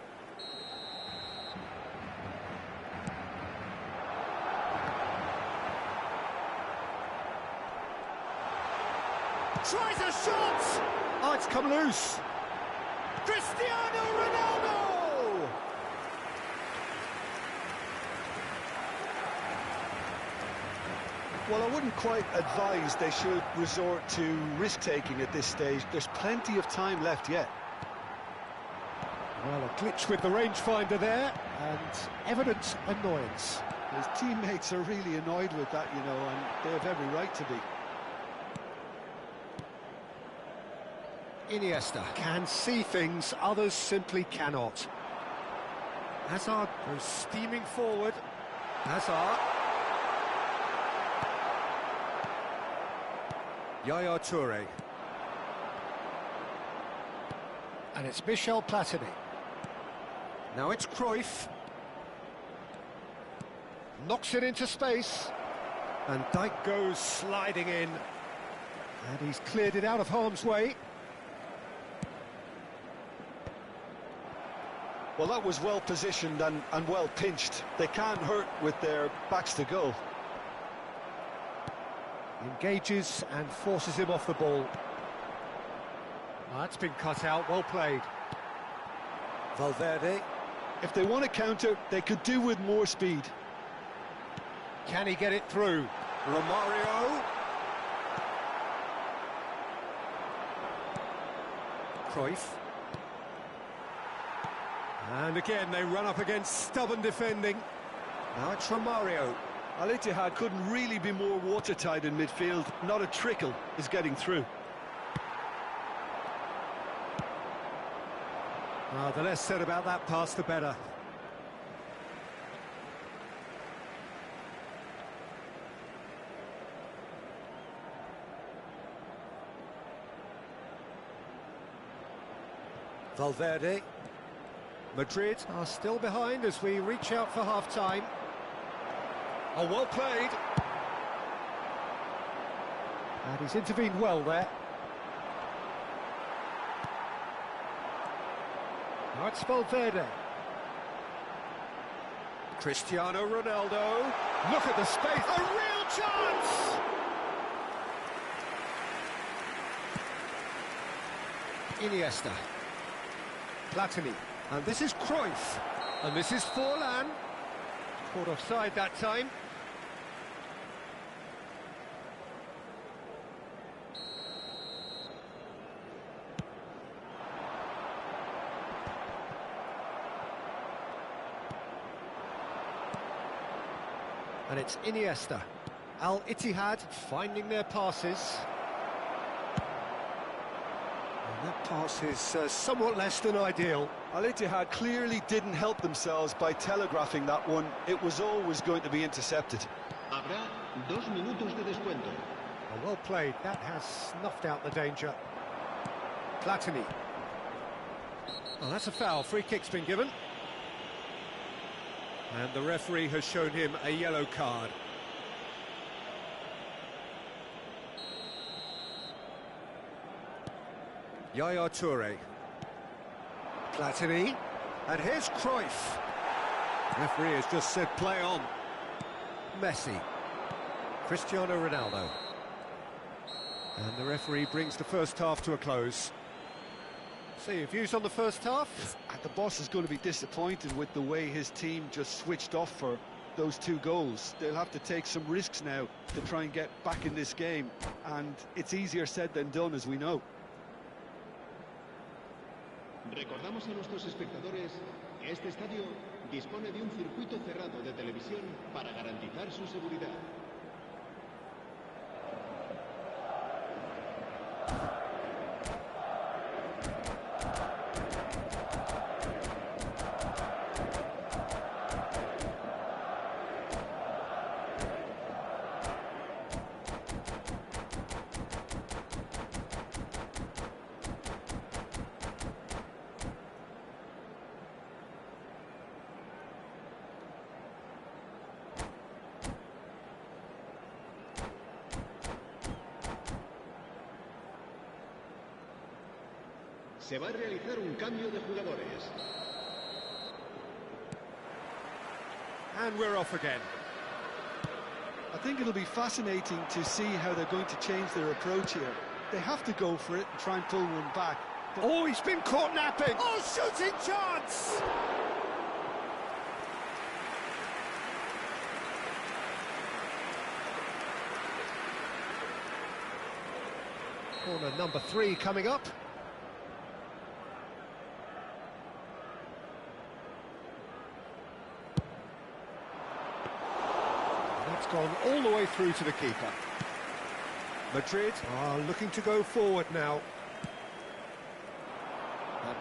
Tries a shot! Oh, it's come loose. Cristiano Ronaldo! Well, I wouldn't quite advise they should resort to risk-taking at this stage. There's plenty of time left yet. Well, a glitch with the rangefinder there, and evident annoyance. His teammates are really annoyed with that, you know, and they have every right to be. Iniesta can see things others simply cannot. Hazard goes steaming forward. Hazard. Yaya Toure. And it's Michel Platini. Now it's Cruyff. Knocks it into space. And Dijk goes sliding in. And he's cleared it out of harm's way. Well, that was well positioned and well pinched. They can't hurt with their backs to goal. Engages and forces him off the ball. That's been cut out, well played. Valverde. If they want to counter, they could do with more speed. Can he get it through? Romario. Cruyff. And again, they run up against stubborn defending. Now it's Romario. Al-Ittihad couldn't really be more watertight in midfield. Not a trickle is getting through. The less said about that pass, the better. Valverde. Madrid are still behind as we reach out for half-time. Oh, well played. And he's intervened well there. Now it's Valverde. Cristiano Ronaldo. Look at the space. A real chance! Iniesta. Platini. And this is Cruyff. And this is Forlan. Caught offside that time. And it's Iniesta. Al-Ittihad finding their passes. And that pass is somewhat less than ideal. Al-Ittihad clearly didn't help themselves by telegraphing that one. It was always going to be intercepted. Habrá 2 minutos de descuento. Oh, well played. That has snuffed out the danger. Platini. Oh, that's a foul. Free kick's been given. And the referee has shown him a yellow card. Yaya Toure. Platini. And here's Cruyff. Referee has just said play on. Messi. Cristiano Ronaldo. And the referee brings the first half to a close. So your views on the first half? The boss is going to be disappointed with the way his team just switched off for those 2 goals. They'll have to take some risks now to try and get back in this game. And it's easier said than done, as we know. Recordamos a nuestros espectadores que este estadio dispone de un circuito cerrado de televisión para garantizar su seguridad. Se va a realizar un cambio de jugadores. And we're off again. I think it'll be fascinating to see how they're going to change their approach here. They have to go for it and try and pull one back. But oh, he's been caught napping! Oh, shooting chance! Corner number 3 coming up. That's gone all the way through to the keeper. Madrid are looking to go forward now.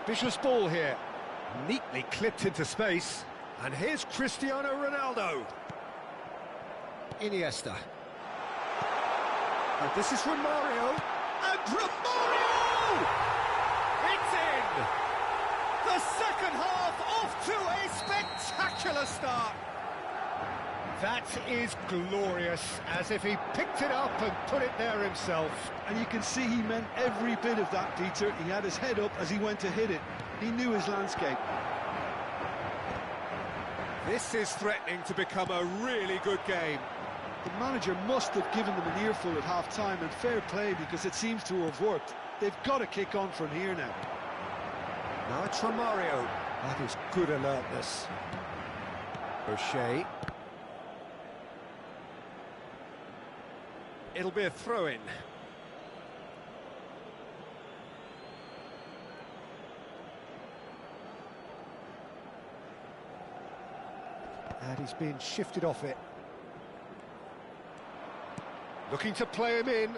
Ambitious ball here. Neatly clipped into space. And here's Cristiano Ronaldo. Iniesta. And this is Romario. And Romario! It's in! The second half off to a spectacular start. That is glorious, as if he picked it up and put it there himself. And you can see he meant every bit of that, Peter. He had his head up as he went to hit it. He knew his landscape. This is threatening to become a really good game. The manager must have given them an earful at half-time, and fair play, because it seems to have worked. They've got to kick on from here now. Now it's Romario. That is good alertness. O'Shea. It'll be a throw-in. And he's been shifted off it. Looking to play him in.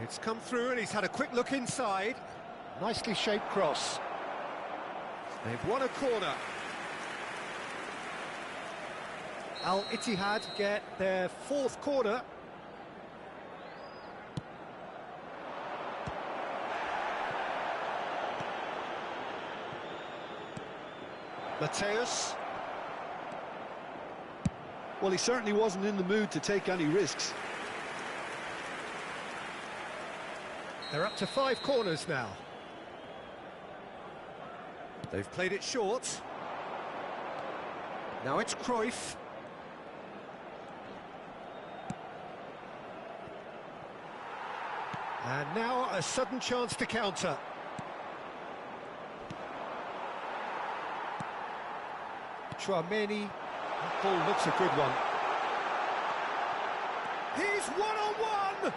It's come through and he's had a quick look inside. Nicely shaped cross. They've won a corner. Al Ittihad get their fourth corner. Mateus. Well, he certainly wasn't in the mood to take any risks. They're up to 5 corners now. They've played it short. Now it's Cruyff. And now a sudden chance to counter. Chouameni. That ball looks a good one. He's one-on-one!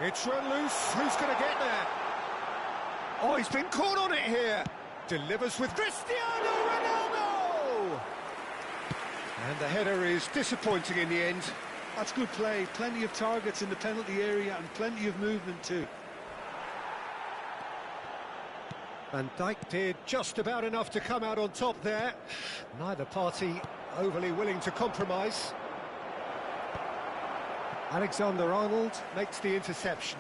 It's run loose. Who's going to get there? Oh, he's been caught on it here. Delivers with Cristiano Ronaldo! And the header is disappointing in the end. That's good play. Plenty of targets in the penalty area and plenty of movement too. Van Dijk did just about enough to come out on top there. Neither party overly willing to compromise. Alexander-Arnold makes the interception.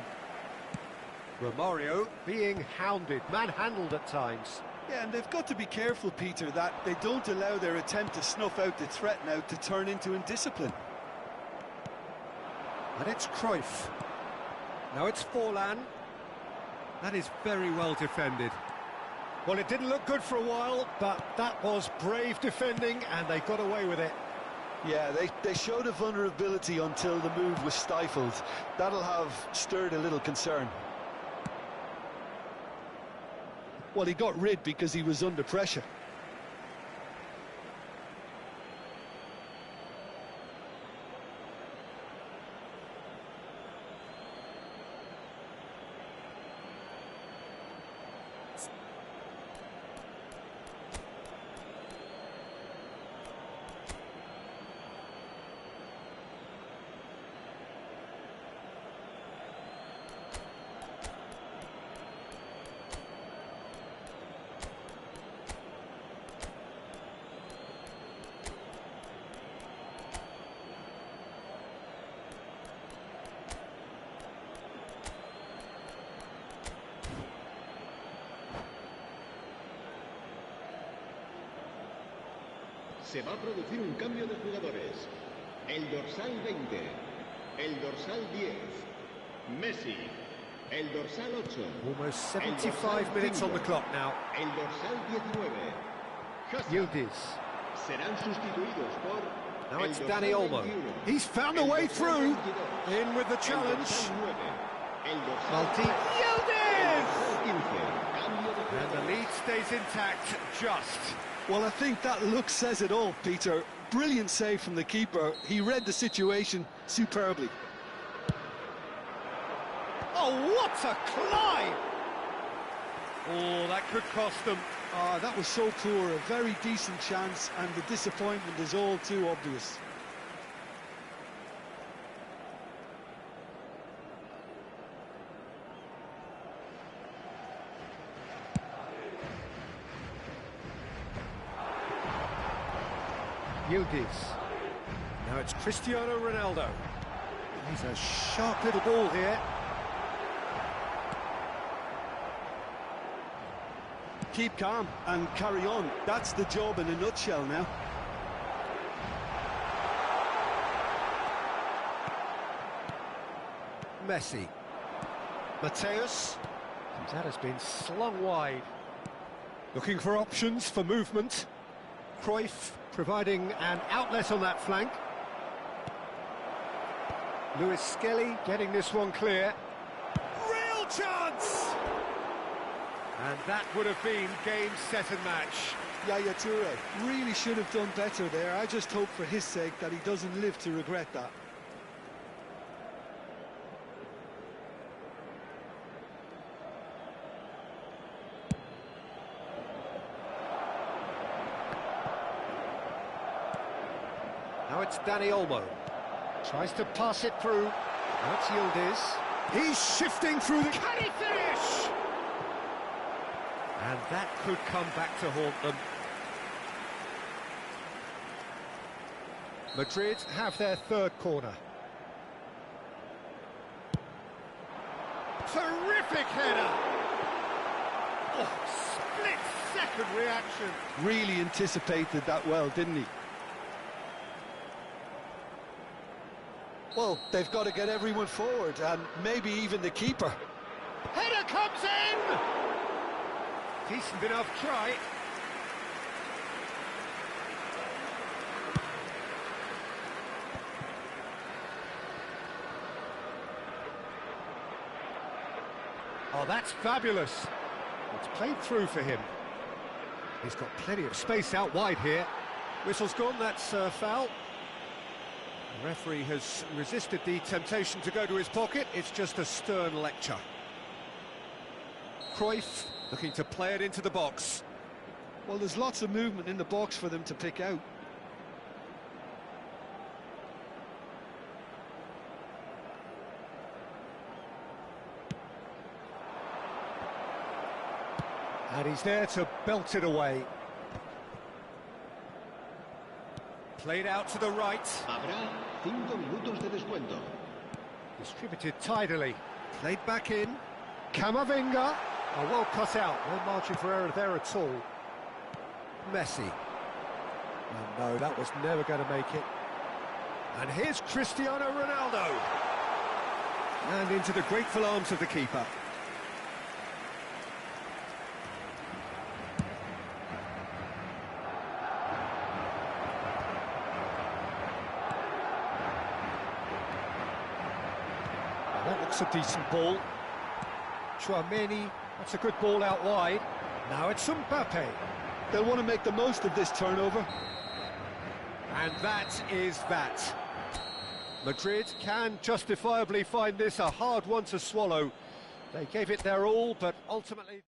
Romario being hounded, manhandled at times. Yeah, and they've got to be careful, Peter, that they don't allow their attempt to snuff out the threat now to turn into indiscipline. And it's Cruyff. Now it's Forlan. That is very well defended. Well, it didn't look good for a while, but that was brave defending, and they got away with it. Yeah, they showed a vulnerability until the move was stifled. That'll have stirred a little concern. Well, he got rid because he was under pressure. Se va a producir un cambio de jugadores. El dorsal 20, el dorsal 10, Messi, el dorsal 8. Almost 75 minutes on the clock now. El dorsal 19, Hazard. Yildiz. Serán sustituidos por Now el it's dorsal Danny Olmo. 21, He's found a el way dorsal through. 22, In with the el challenge. dorsal 9, el dorsal Malti. 13, el Yildiz! dorsal 15. Cambio de And the jugadores. lead stays intact, just. Well, I think that look says it all, Peter. Brilliant save from the keeper. He read the situation superbly. Oh, what a climb! Oh, that could cost them. That was so poor. A very decent chance, and the disappointment is all too obvious. Yildiz. Now it's Cristiano Ronaldo. He's a sharp little ball here. Keep calm and carry on. That's the job in a nutshell now. Messi. Mateus. That has been slung wide. Looking for options for movement. Cruyff providing an outlet on that flank. Lewis Skelly getting this one clear. Real chance! And that would have been game, set and match. Yaya Toure really should have done better there. I just hope for his sake that he doesn't live to regret that. Now it's Dani Olmo. Tries to pass it through. That's Yildiz. He's shifting through the... Can he finish? And that could come back to haunt them. Madrid have their third corner. Terrific header! Oh, split-second reaction. Really anticipated that well, didn't he? Well, they've got to get everyone forward, and maybe even the keeper. Header comes in! Decent enough try. Oh, that's fabulous. It's played through for him. He's got plenty of space out wide here. Whistle's gone, that's foul. The referee has resisted the temptation to go to his pocket. It's just a stern lecture. Cruyff looking to play it into the box. Well, there's lots of movement in the box for them to pick out. And he's there to belt it away. Played out to the right. Habrá 5 minutos de descuento. Distributed tidily. Played back in. Camavinga. Oh, well cut out. No margin for error there at all. Messi. Oh, no, that was never going to make it. And here's Cristiano Ronaldo. And into the grateful arms of the keeper. That looks a decent ball. Chouameni, that's a good ball out wide. Now it's Mbappe. They'll want to make the most of this turnover. And that is that. Madrid can justifiably find this a hard one to swallow. They gave it their all, but ultimately...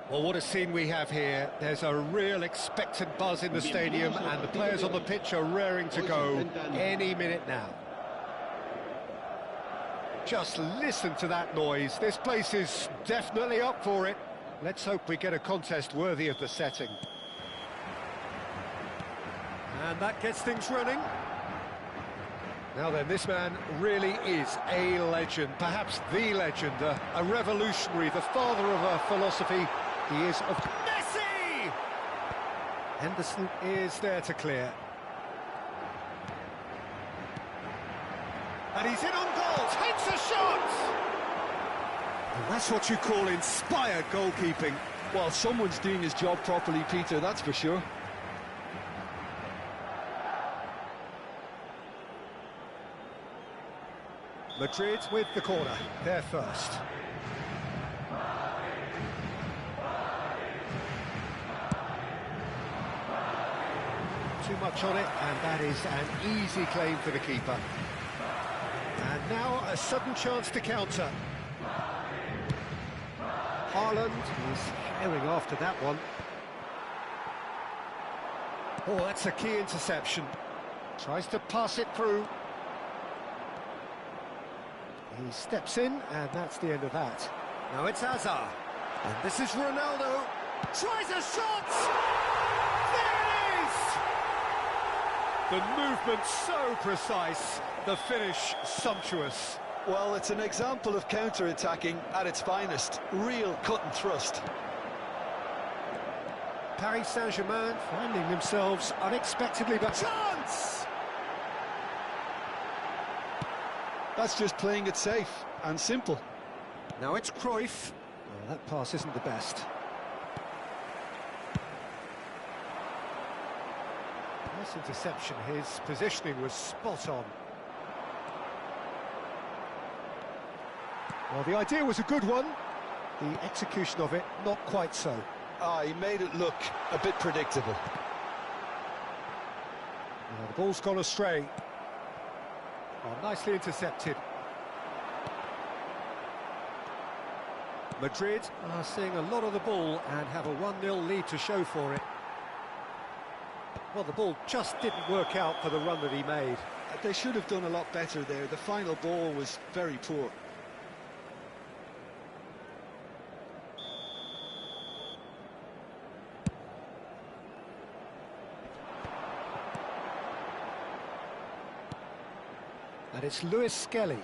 Well, what a scene we have here. There's a real expectant buzz in the stadium, and the players on the pitch are raring to go any minute now. Just listen to that noise. This place is definitely up for it. Let's hope we get a contest worthy of the setting. And that gets things running. Now then, this man really is a legend, perhaps the legend, a revolutionary, the father of a philosophy. He is of Messi! Henderson is there to clear. And he's in on goal, takes a shot! And that's what you call inspired goalkeeping. Well, someone's doing his job properly, Peter, that's for sure. Madrid with the corner, they're first. Too much on it, and that is an easy claim for the keeper. And now a sudden chance to counter. Haaland is herring after that one. Oh, that's a key interception. Tries to pass it through. He steps in, and that's the end of that. Now it's Hazard. And this is Ronaldo. Tries a shot! There it is! The movement so precise, the finish sumptuous. Well, it's an example of counter-attacking at its finest. Real cut and thrust. Paris Saint-Germain finding themselves unexpectedly back. Chance! That's just playing it safe and simple. Now it's Cruyff. Well, that pass isn't the best. Nice interception. His positioning was spot on. Well, the idea was a good one. The execution of it, not quite so. He made it look a bit predictable. Well, the ball's gone astray. Oh, nicely intercepted. Madrid are seeing a lot of the ball and have a 1-0 lead to show for it. Well, the ball just didn't work out for the run that he made. They should have done a lot better there. The final ball was very poor. And it's Lewis Skelly.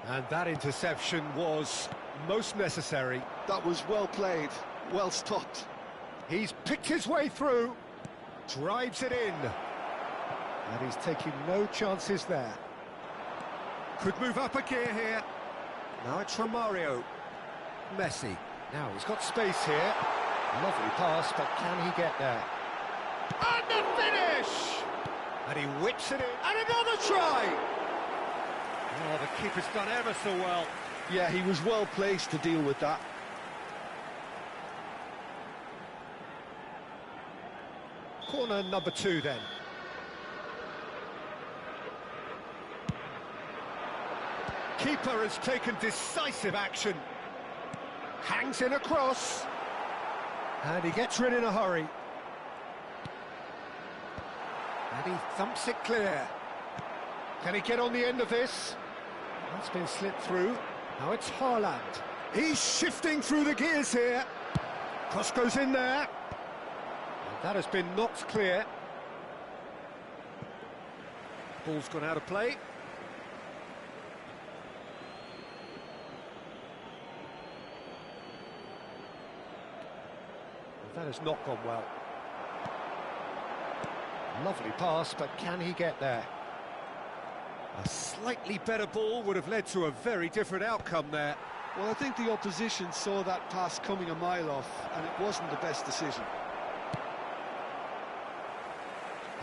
And that interception was most necessary. That was well played, well stopped. He's picked his way through, drives it in. And he's taking no chances there. Could move up a gear here. Now it's Romario. Messi. Now he's got space here. Lovely pass, but can he get there? And the finish! And he whips it in. And another try! Oh, the keeper's done ever so well. Yeah, he was well placed to deal with that. Corner number 2 then. Keeper has taken decisive action. Hangs in a cross. And he gets rid in a hurry. And he thumps it clear. Can he get on the end of this? That's been slipped through. Now it's Haaland. He's shifting through the gears here. Cross goes in there. And that has been knocked clear. Ball's gone out of play. That has not gone well. Lovely pass, but can he get there? A slightly better ball would have led to a very different outcome there. Well, I think the opposition saw that pass coming a mile off, and it wasn't the best decision.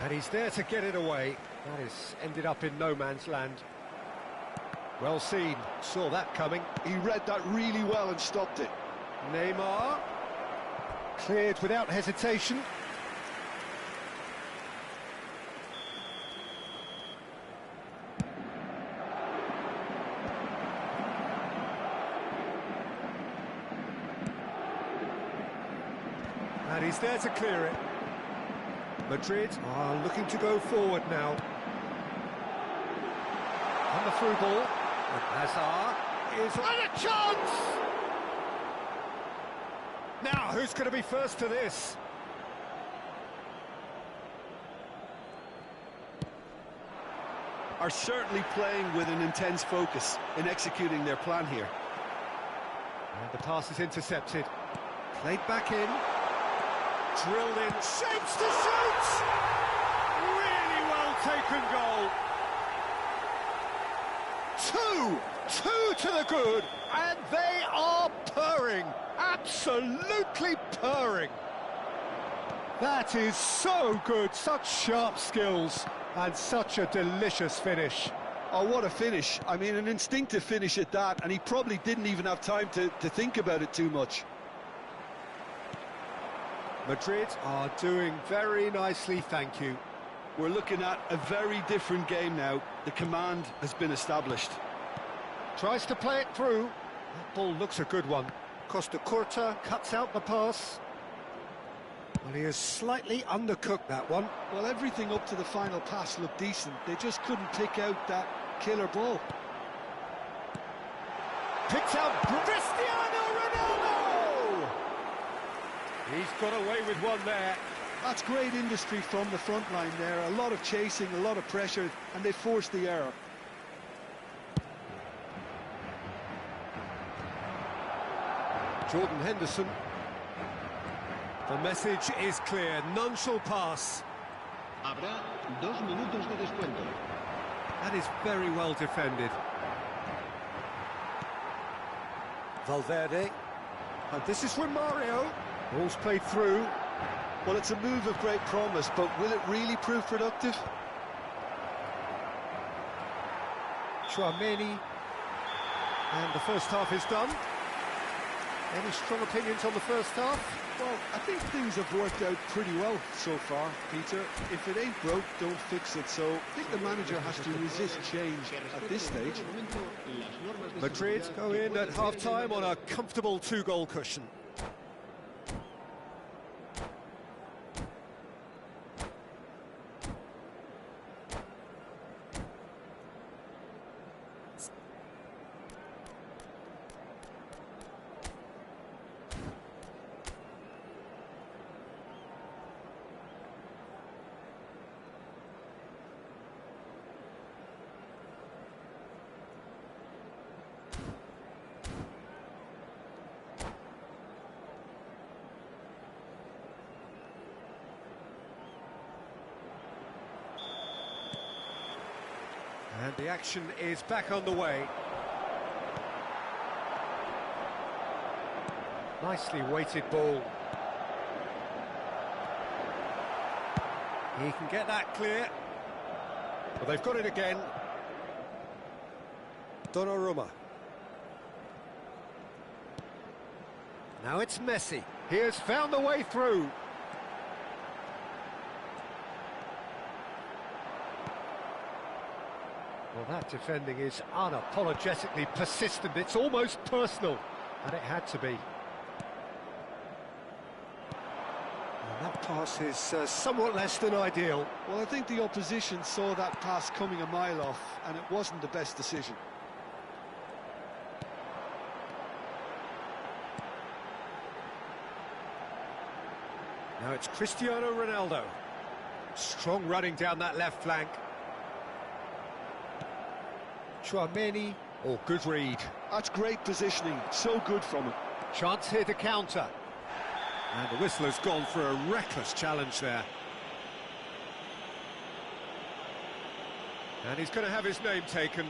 And he's there to get it away. That has ended up in no man's land. Well seen, saw that coming. He read that really well and stopped it. Neymar. Cleared without hesitation. And he's there to clear it. Madrid are looking to go forward now. On the through ball. And Hazard is on a chance! Now, who's going to be first to this? Are certainly playing with an intense focus in executing their plan here. And the pass is intercepted. Played back in. Drilled in. Shapes to shoot! Really well taken goal. Two to the good, and they are purring. Absolutely purring. That is so good. Such sharp skills. And such a delicious finish. Oh, what a finish. I mean, an instinctive finish at that, and he probably didn't even have time to think about it too much. Madrid are doing very nicely, thank you. We're looking at a very different game now. The command has been established. Tries to play it through. That ball looks a good one. Costa Curta cuts out the pass. Well, he has slightly undercooked that one. Well, everything up to the final pass looked decent. They just couldn't pick out that killer ball. Picked out Cristiano Ronaldo! He's got away with one there. That's great industry from the front line there. A lot of chasing, a lot of pressure, and they forced the error. Jordan Henderson. The message is clear, none shall pass. Habrá 2 minutos de descuento. That is very well defended. Valverde. And this is from Mario. Ball's played through. Well, it's a move of great promise, but will it really prove productive? Chouameni. And the first half is done. Any strong opinions on the first half? Well, I think things have worked out pretty well so far, Peter. If it ain't broke, don't fix it. So I think the manager has to resist change at this stage. Madrid go in at half-time on a comfortable 2-goal cushion. And the action is back on the way. Nicely weighted ball. He can get that clear. But they've got it again. Donnarumma. Now it's Messi. He has found the way through. Well, that defending is unapologetically persistent. It's almost personal, and it had to be. And that pass is somewhat less than ideal. Well, I think the opposition saw that pass coming a mile off, and it wasn't the best decision. Now it's Cristiano Ronaldo. Strong running down that left flank. Chouameni, oh, good read. That's great positioning, so good from him. Chance here to counter. And the whistle has gone for a reckless challenge there. And he's going to have his name taken.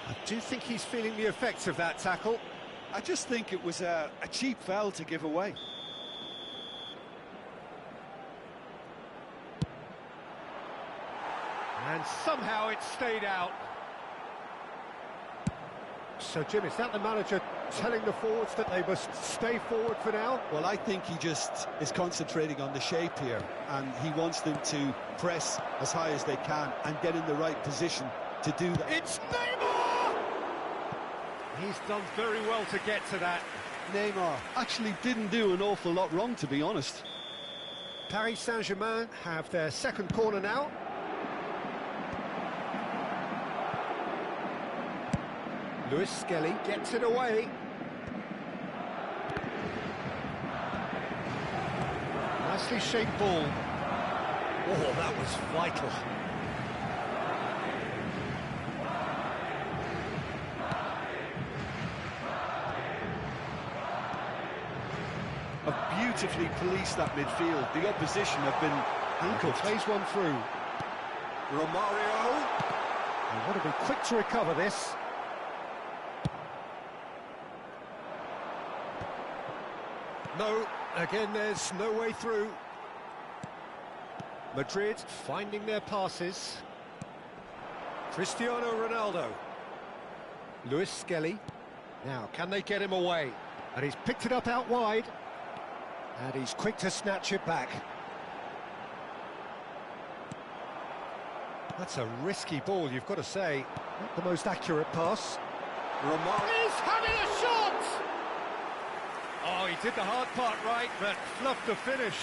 I do think he's feeling the effects of that tackle. I just think it was a cheap foul to give away. And somehow it stayed out. So, Jim, is that the manager telling the forwards that they must stay forward for now? Well, I think he just is concentrating on the shape here, and he wants them to press as high as they can and get in the right position to do that. It's Neymar! He's done very well to get to that. Neymar actually didn't do an awful lot wrong, to be honest. Paris Saint-Germain have their second corner now. Lewis Skelly gets it away. Nicely shaped ball. Oh, that was vital. Have beautifully policed that midfield. The opposition have been handcuffed. Plays one through. Romario. They want to be quick to recover this. No, again there's no way through. Madrid finding their passes. Cristiano Ronaldo. Lewis Skelly. Now, can they get him away? And he's picked it up out wide. And he's quick to snatch it back. That's a risky ball, you've got to say. Not the most accurate pass. Romario is having a shot! Oh, he did the hard part right, but fluffed the finish.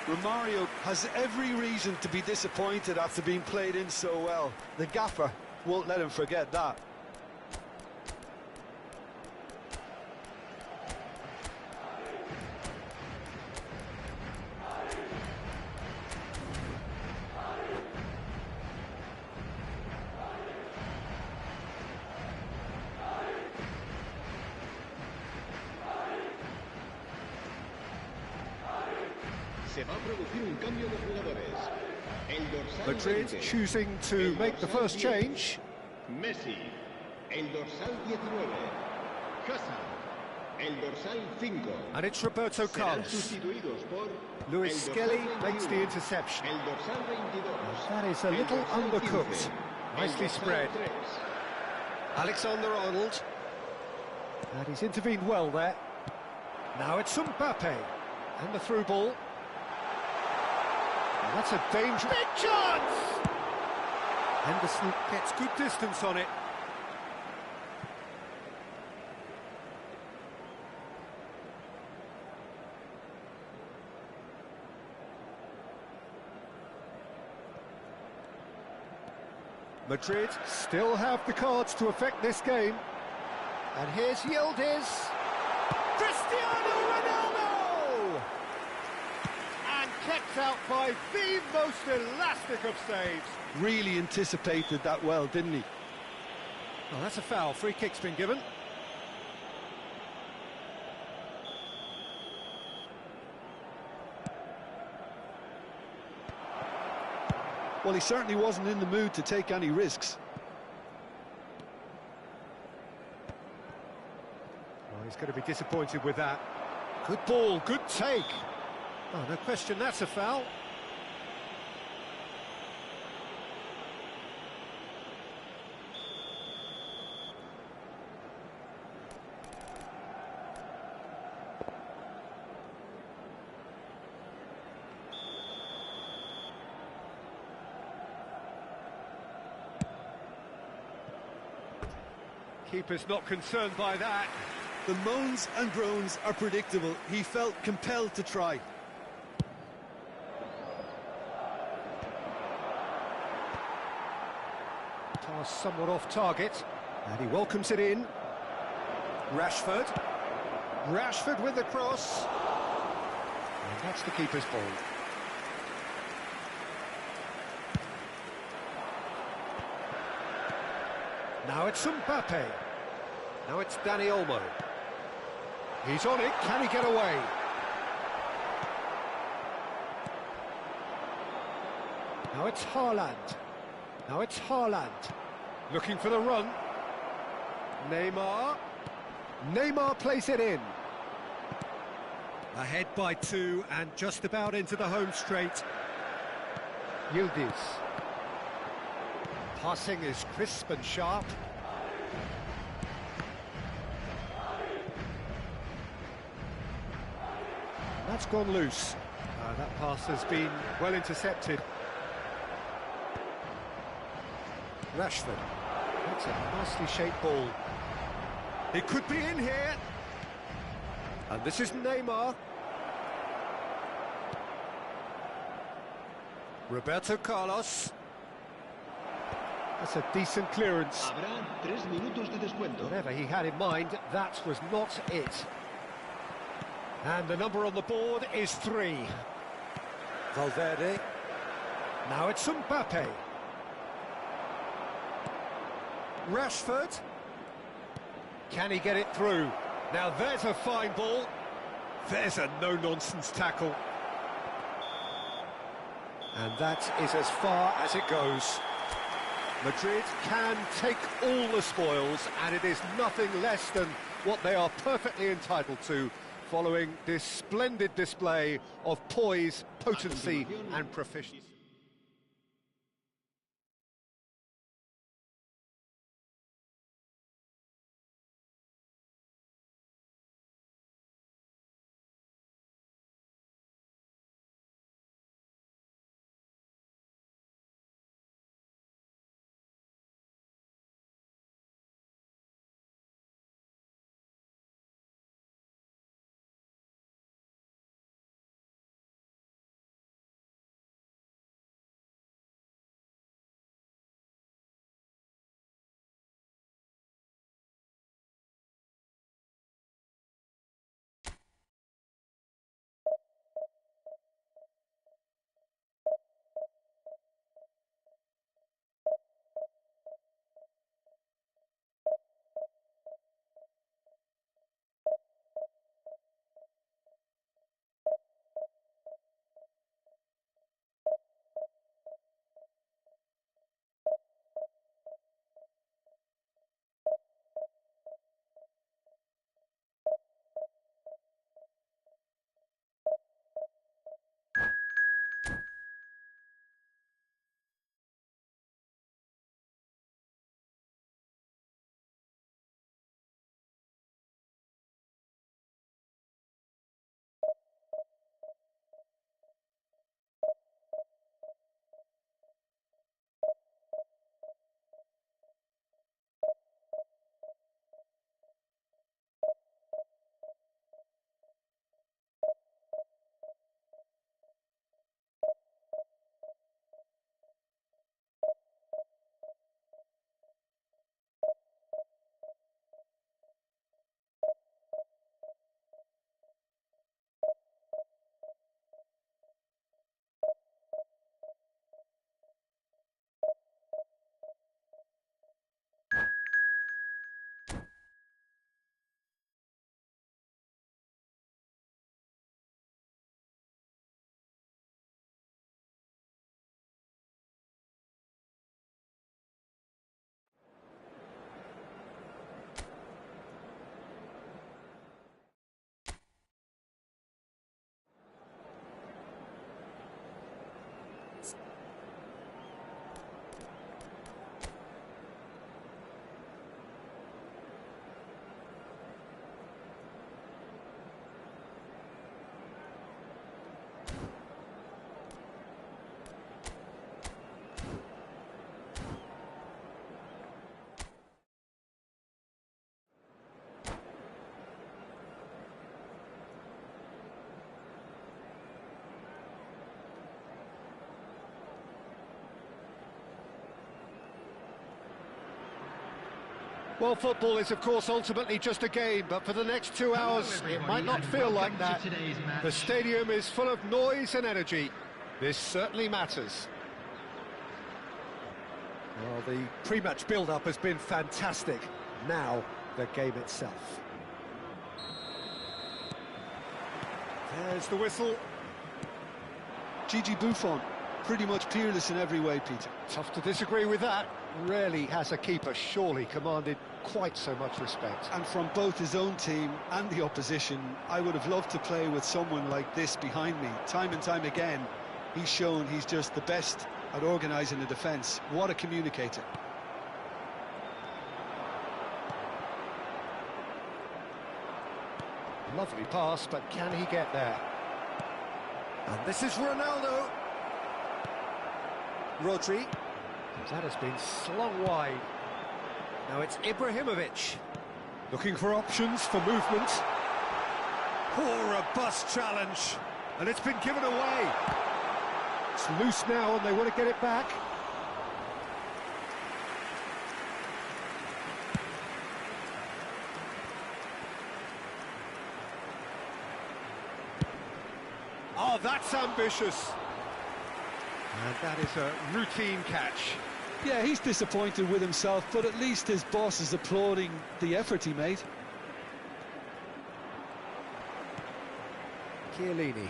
Romario has every reason to be disappointed after being played in so well. The gaffer won't let him forget that. Se va a producir un cambio de jugadores. El dorsal Madrid 20. choosing to El make the dorsal first 10. change. Messi. El dorsal 19. Hazard. El dorsal 5. And it's Roberto Serán Carlos. sustituidos por Lewis el Skelly dorsal makes the 21, interception. El dorsal 22. That is a el little dorsal undercooked. 15, Nicely el dorsal spread. 3. Alexander-Arnold. And he's intervened well there. Now it's Mbappe. And the through ball. And that's a dangerous... Big chance! Henderson gets good distance on it. Madrid still have the cards to affect this game. And here's Yildiz. Cristiano Ronaldo! And kept out by the most elastic of saves. Really anticipated that well, didn't he? Well, that's a foul. Free kick's been given. Well, he certainly wasn't in the mood to take any risks. Well, he's going to be disappointed with that. Good ball, good take. Oh, no question, that's a foul. Keeper's not concerned by that. The moans and groans are predictable. He felt compelled to try. Pass somewhat off target. And he welcomes it in. Rashford. Rashford with the cross. And that's the keeper's ball. Now it's Mbappe. Now it's Dani Olmo. He's on it. Can he get away? Now it's Haaland. Now it's Haaland. Looking for the run. Neymar. Neymar plays it in. Ahead by 2 and just about into the home straight. Yildiz. Passing is crisp and sharp. That's gone loose. That pass has been well intercepted. Rashford. That's a nicely shaped ball. It could be in here. And this is Neymar. Roberto Carlos. That's a decent clearance. Habrá 3 minutos de descuento. Whatever he had in mind, that was not it. And the number on the board is 3. Valverde. Now it's Mbappe. Rashford. Can he get it through? Now there's a fine ball. There's a no-nonsense tackle. And that is as far as it goes. Madrid can take all the spoils, and it is nothing less than what they are perfectly entitled to, following this splendid display of poise, potency and proficiency. Well, football is, of course, ultimately just a game, but for the next 2 hours, it might not feel like that. The stadium is full of noise and energy. This certainly matters. Well, the pre-match build-up has been fantastic. Now, the game itself. There's the whistle. Gigi Buffon, pretty much peerless in every way, Peter. Tough to disagree with that. Rarely has a keeper surely commanded quite so much respect. And from both his own team and the opposition, I would have loved to play with someone like this behind me. Time and time again, he's shown he's just the best at organising a defence. What a communicator. Lovely pass, but can he get there? And this is Ronaldo. Rodri. That has been slung wide. Now it's Ibrahimovic. Looking for options for movement. Poor, robust challenge, and it's been given away. It's loose now, and they want to get it back. Oh, that's ambitious. And that is a routine catch. Yeah, he's disappointed with himself, but at least his boss is applauding the effort he made. Chiellini.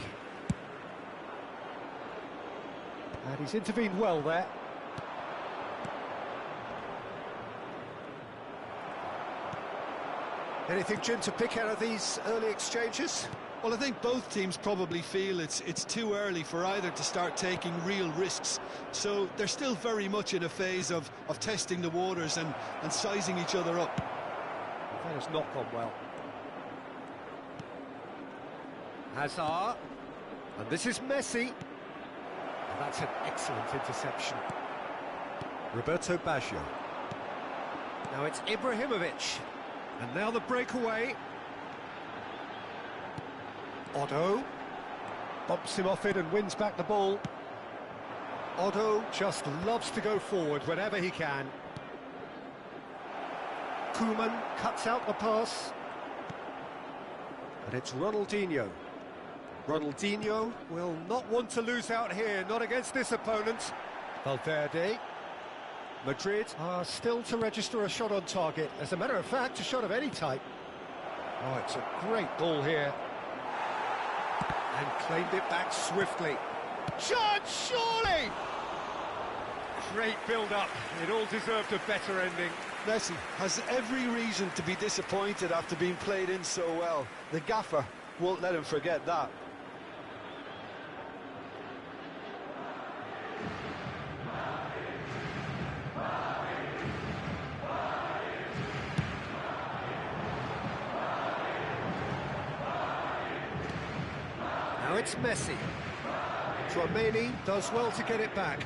And he's intervened well there. Anything, Jim, to pick out of these early exchanges? Well, I think both teams probably feel it's too early for either to start taking real risks. So they're still very much in a phase of testing the waters and sizing each other up. That has not gone well. Hazard. And this is Messi. And that's an excellent interception. Roberto Baggio. Now it's Ibrahimovic. And now the breakaway. Otto bumps him off it and wins back the ball. Otto just loves to go forward whenever he can. Koeman cuts out the pass. And it's Ronaldinho. Ronaldinho will not want to lose out here, not against this opponent. Valverde. Madrid are still to register a shot on target. As a matter of fact, a shot of any type. Oh, it's a great ball here. And claimed it back swiftly. Chance, surely! Great build-up. It all deserved a better ending. Messi has every reason to be disappointed after being played in so well. The gaffer won't let him forget that. Now it's Messi. Tchouaméni does well to get it back.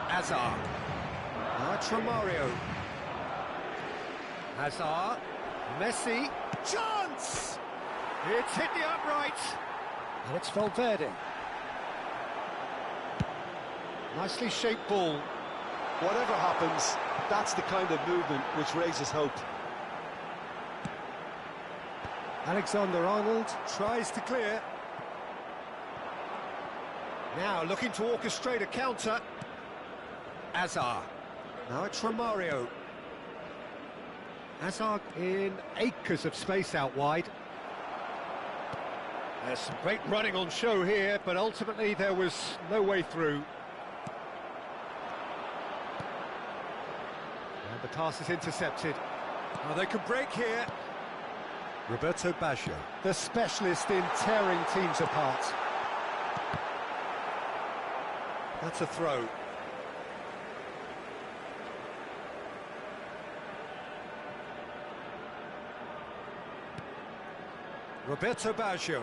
Hazard. Now it's Romario. Hazard. Messi. Chance! It's hit the upright. And it's Valverde. Nicely shaped ball. Whatever happens, that's the kind of movement which raises hope. Alexander-Arnold tries to clear. Now looking to orchestrate a counter. Hazard. Now it's Romario. Hazard in acres of space out wide. There's some great running on show here, but ultimately there was no way through. And the pass is intercepted. Now they can break here. Roberto Baggio, the specialist in tearing teams apart. That's a throw. Roberto Baggio.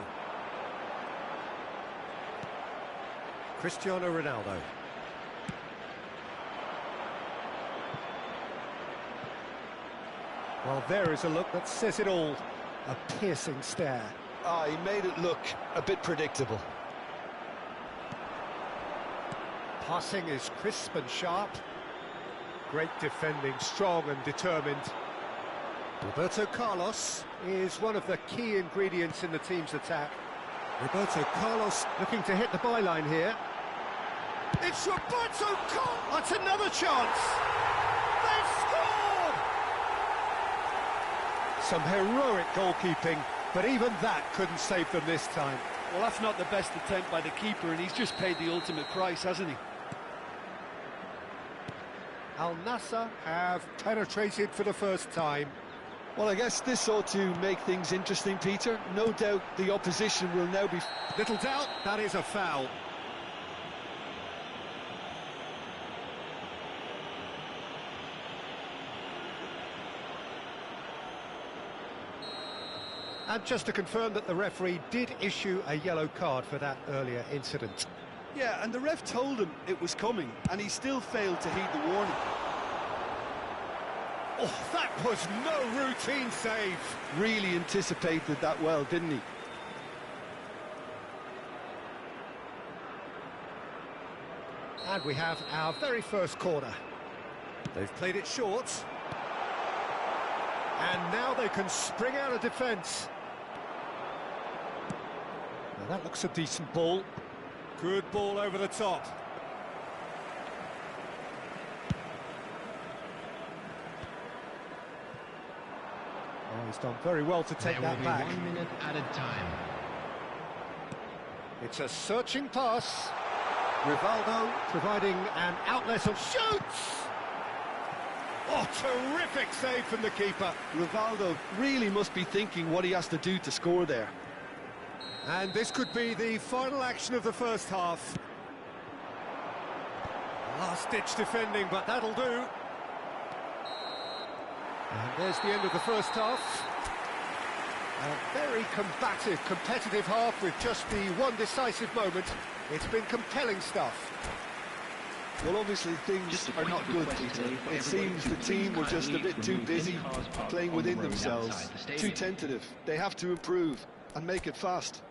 Cristiano Ronaldo. Well, there is a look that says it all. A piercing stare. Ah, he made it look a bit predictable. Passing is crisp and sharp. Great defending, strong and determined. Roberto Carlos is one of the key ingredients in the team's attack. Roberto Carlos looking to hit the byline here. It's Roberto Carlos! That's another chance! They've scored! Some heroic goalkeeping, but even that couldn't save them this time. Well, that's not the best attempt by the keeper, and he's just paid the ultimate price, hasn't he? Al Nassr have penetrated for the first time. Well, I guess this ought to make things interesting, Peter. No doubt the opposition will now be... Little doubt, that is a foul. And just to confirm that the referee did issue a yellow card for that earlier incident. Yeah, and the ref told him it was coming, and he still failed to heed the warning. Oh, that was no routine save. Really anticipated that well, didn't he? And we have our very first corner. They've played it short. And now they can spring out of defence. Now that looks a decent ball. Good ball over the top. Oh, he's done very well to take that back. 1 minute added time. It's a searching pass. Rivaldo providing an outlet of shoots. Oh, terrific save from the keeper. Rivaldo really must be thinking what he has to do to score there. And this could be the final action of the first half. Last-ditch defending, but that'll do. And there's the end of the first half. A very combative, competitive half with just the one decisive moment. It's been compelling stuff. Well, obviously things are not good, Peter. It seems the team were just a bit too busy playing within themselves, too tentative. They have to improve and make it fast.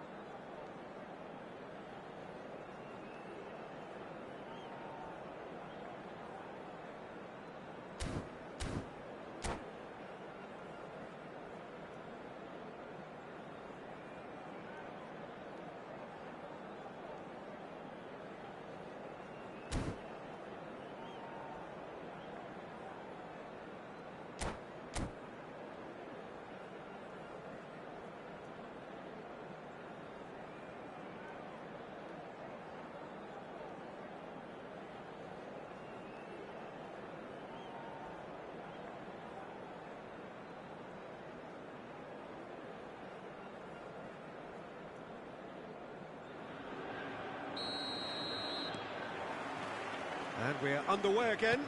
And we're underway again.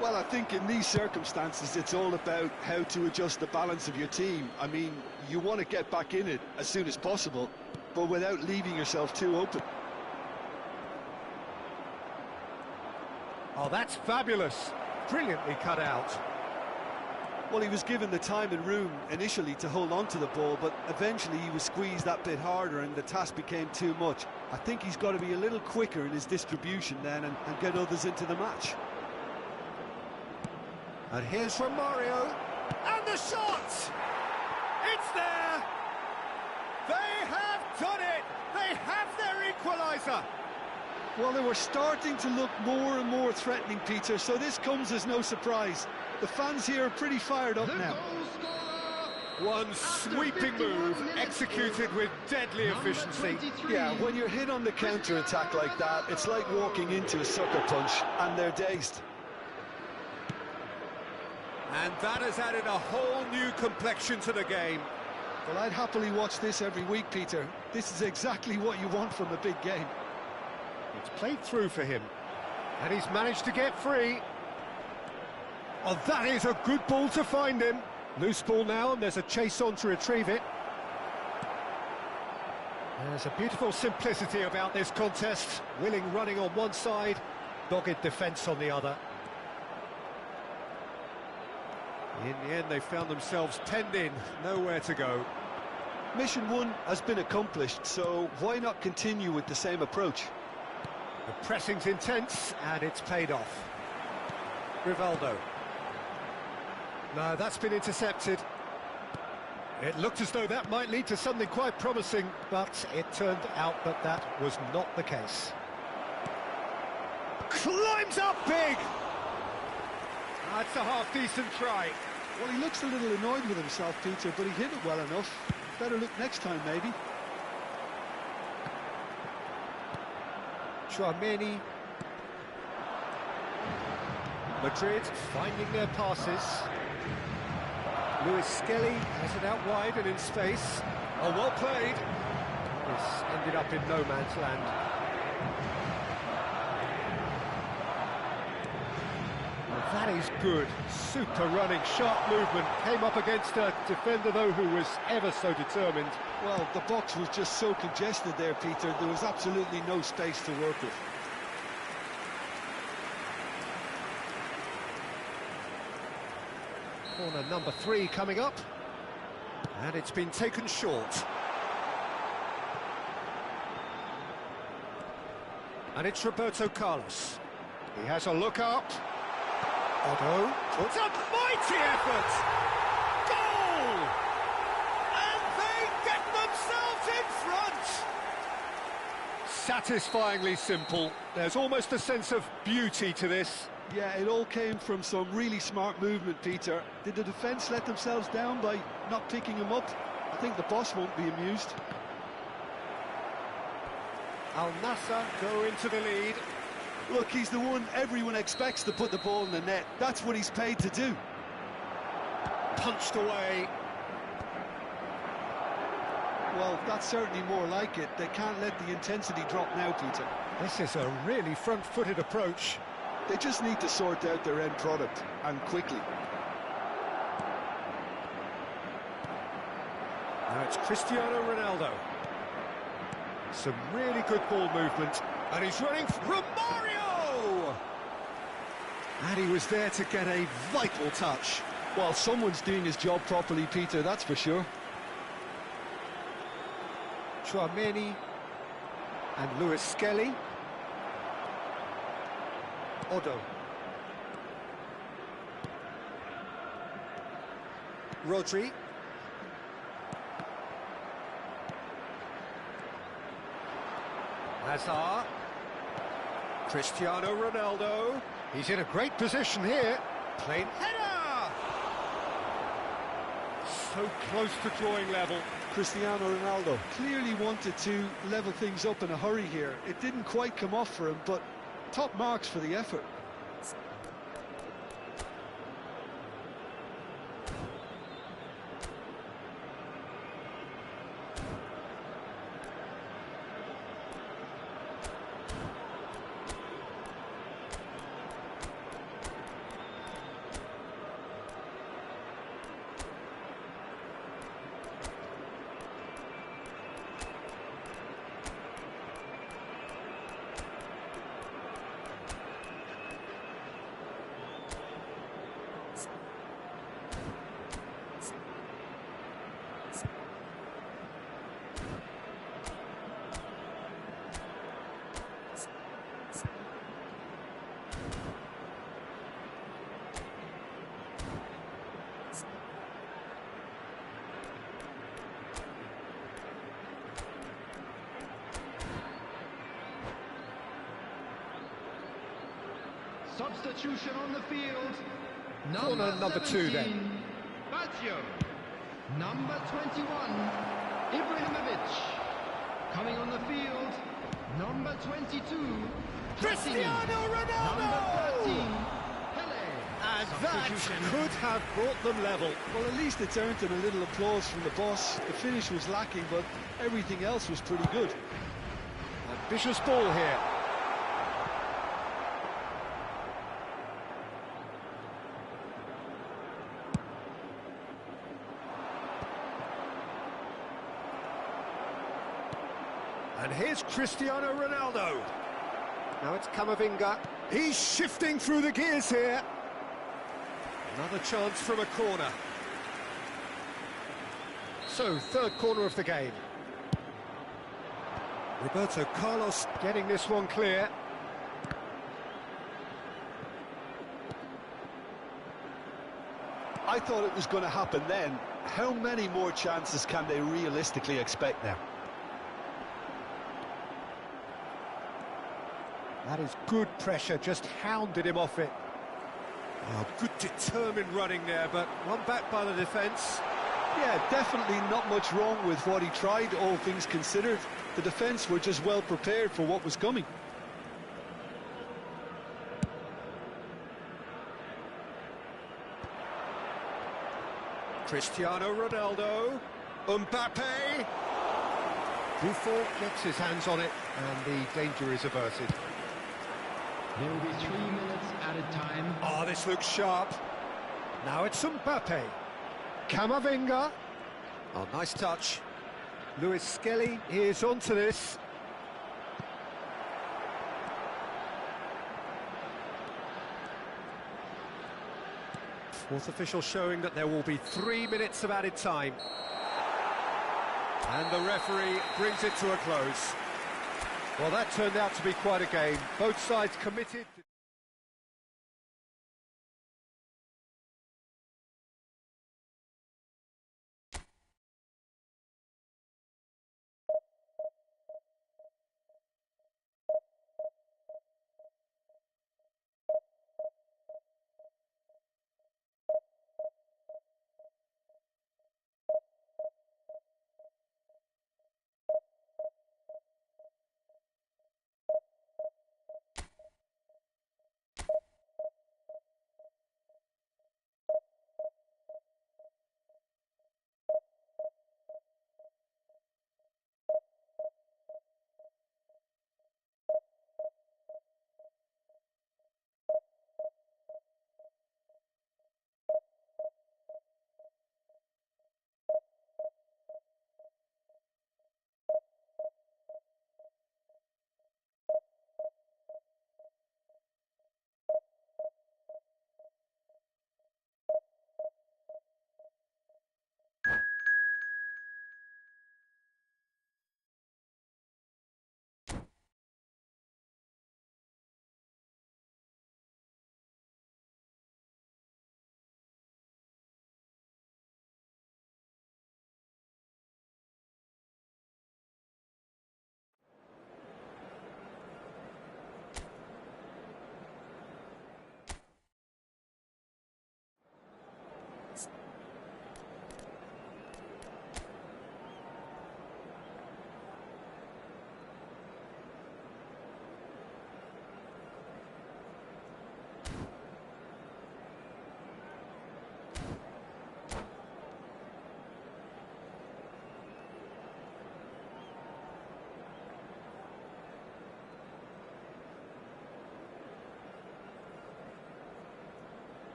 Well, I think in these circumstances, it's all about how to adjust the balance of your team. I mean, you want to get back in it as soon as possible, but without leaving yourself too open. Oh, that's fabulous. Brilliantly cut out. Well, he was given the time and room initially to hold on to the ball, but eventually he was squeezed that bit harder and the task became too much. I think he's got to be a little quicker in his distribution then and get others into the match. And here's from Mario. And the shot! It's there! They have done it! They have their equaliser! Well, they were starting to look more and more threatening, Peter, so this comes as no surprise. The fans here are pretty fired up now. One sweeping move, executed with deadly efficiency. Yeah, when you're hit on the counter-attack like that, it's like walking into a sucker punch, and they're dazed. And that has added a whole new complexion to the game. Well, I'd happily watch this every week, Peter. This is exactly what you want from a big game. It's played through for him. And he's managed to get free. Oh, that is a good ball to find him. Loose ball now, and there's a chase on to retrieve it. There's a beautiful simplicity about this contest. Willing running on one side, dogged defence on the other. In the end, they found themselves penned in, nowhere to go. Mission 1 has been accomplished, so why not continue with the same approach? The pressing's intense, and it's paid off. Rivaldo. No, that's been intercepted. It looked as though that might lead to something quite promising, but it turned out that that was not the case. Climbs up big! That's a half-decent try. Well, he looks a little annoyed with himself, Peter, but he hit it well enough. Better look next time, maybe. Chouameni. Madrid finding their passes. Lewis Skelly has it out wide and in space. Oh, well played. This ended up in no man's land. Well, that is good. Super running, sharp movement. Came up against a defender, though, who was ever so determined. Well, the box was just so congested there, Peter. There was absolutely no space to work with. Corner number 3 coming up, and it's been taken short. And it's Roberto Carlos. He has a look up. Otto puts a mighty effort. Goal! And they get themselves in front. Satisfyingly simple. There's almost a sense of beauty to this. Yeah, it all came from some really smart movement, Peter. Did the defence let themselves down by not picking him up? I think the boss won't be amused. Al Nassr go into the lead. Look, he's the one everyone expects to put the ball in the net. That's what he's paid to do. Punched away. Well, that's certainly more like it. They can't let the intensity drop now, Peter. This is a really front-footed approach. They just need to sort out their end product, and quickly. Now it's Cristiano Ronaldo. Some really good ball movement. And he's running Romario! And he was there to get a vital touch. Well, someone's doing his job properly, Peter, that's for sure. Chouameni and Lewis Skelly. Odo. Rodri. Hazard. Cristiano Ronaldo. He's in a great position here. Plain header! So close to drawing level. Cristiano Ronaldo clearly wanted to level things up in a hurry here. It didn't quite come off for him, but top marks for the effort. Substitution on the field. Corner number 2 then. Baggio. Number 21, Ibrahimovic. Coming on the field, number 22, Cristiano Ronaldo! Number 13, Pele. And that could have brought them level. Well, at least it's earned him a little applause from the boss. The finish was lacking, but everything else was pretty good. Ambitious ball here. And here's Cristiano Ronaldo. Now it's Camavinga. He's shifting through the gears here. Another chance from a corner. So, third corner of the game. Roberto Carlos getting this one clear. I thought it was going to happen then. How many more chances can they realistically expect now? That is good pressure, just hounded him off it. Oh, good determined running there, but one back by the defence. Yeah, definitely not much wrong with what he tried, all things considered. The defence were just well prepared for what was coming. Cristiano Ronaldo. Mbappe. Buffon gets his hands on it, and the danger is averted. There will be 3 minutes added time. Oh, this looks sharp. Now it's Mbappe. Camavinga. Oh, nice touch. Lewis Skelly is onto this. Fourth official showing that there will be 3 minutes of added time. And the referee brings it to a close. Well, that turned out to be quite a game. Both sides committed.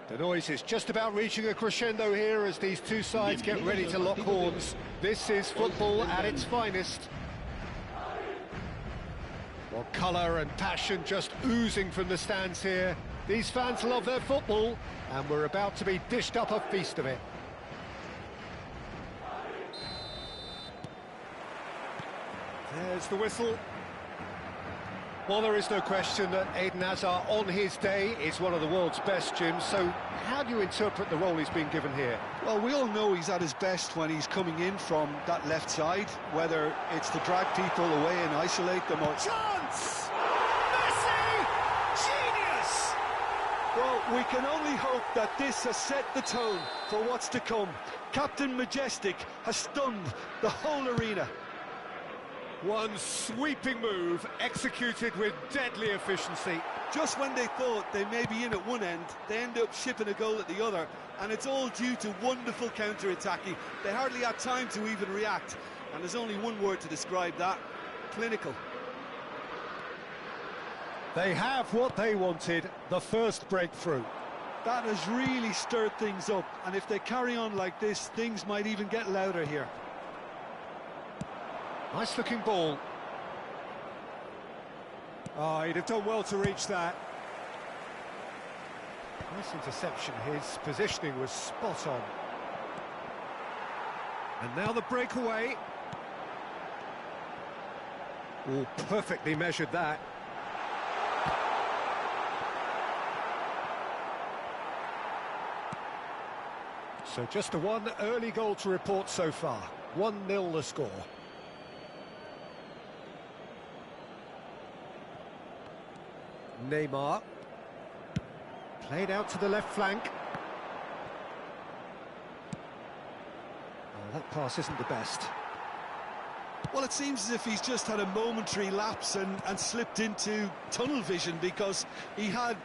The noise is just about reaching a crescendo here as these two sides get ready to lock horns. This is football at its finest. Well, colour and passion just oozing from the stands here. These fans love their football, and we're about to be dished up a feast of it. There's the whistle. Well, there is no question that Eden Hazard, on his day, is one of the world's best, Jim. So how do you interpret the role he's been given here? Well, we all know he's at his best when he's coming in from that left side, whether it's to drag people away and isolate them or... Chance! Messi! Genius! Well, we can only hope that this has set the tone for what's to come. Captain Majestic has stunned the whole arena. One sweeping move, executed with deadly efficiency. Just when they thought they may be in at one end, they end up shipping a goal at the other, and it's all due to wonderful counter-attacking. They hardly had time to even react, and there's only one word to describe that: clinical. They have what they wanted, the first breakthrough. That has really stirred things up, and if they carry on like this, things might even get louder here. Nice looking ball. Oh, he'd have done well to reach that. Nice interception. His positioning was spot on. And now the breakaway. Oh, perfectly measured that. So just the one early goal to report so far. 1-0 the score. Neymar, played out to the left flank. Oh, that pass isn't the best. Well, it seems as if he's just had a momentary lapse and slipped into tunnel vision, because he had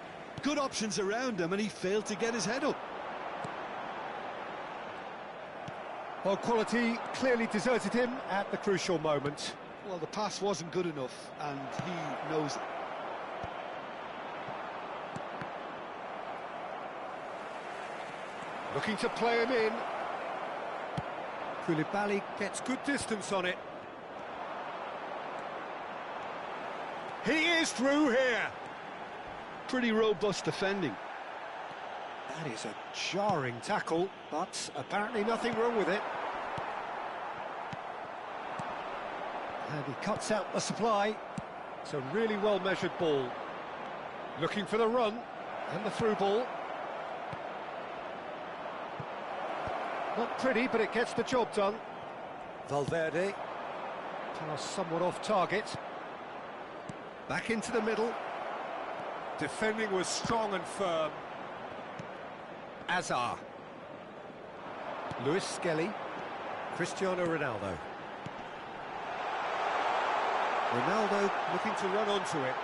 good options around him and he failed to get his head up. Well, quality clearly deserted him at the crucial moment. Well, the pass wasn't good enough, and he knows it. Looking to play him in. Koulibaly gets good distance on it. He is through here. Pretty robust defending. That is a jarring tackle, but apparently nothing wrong with it. And he cuts out the supply. It's a really well-measured ball. Looking for the run, and the through ball. Not pretty, but it gets the job done. Valverde. Pass somewhat off target. Back into the middle. Defending was strong and firm. Azar. Luis Skelly. Cristiano Ronaldo. Ronaldo looking to run onto it.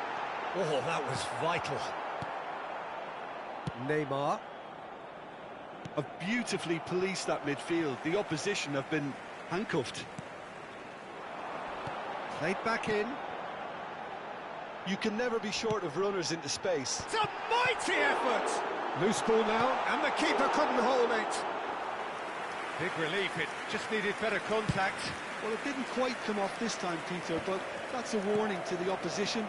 Oh, that was vital. Neymar. Have beautifully policed that midfield. The opposition have been handcuffed. Played back in. You can never be short of runners into space. It's a mighty effort! Loose ball now, and the keeper couldn't hold it. Big relief, it just needed better contact. Well, it didn't quite come off this time, Peter, but that's a warning to the opposition.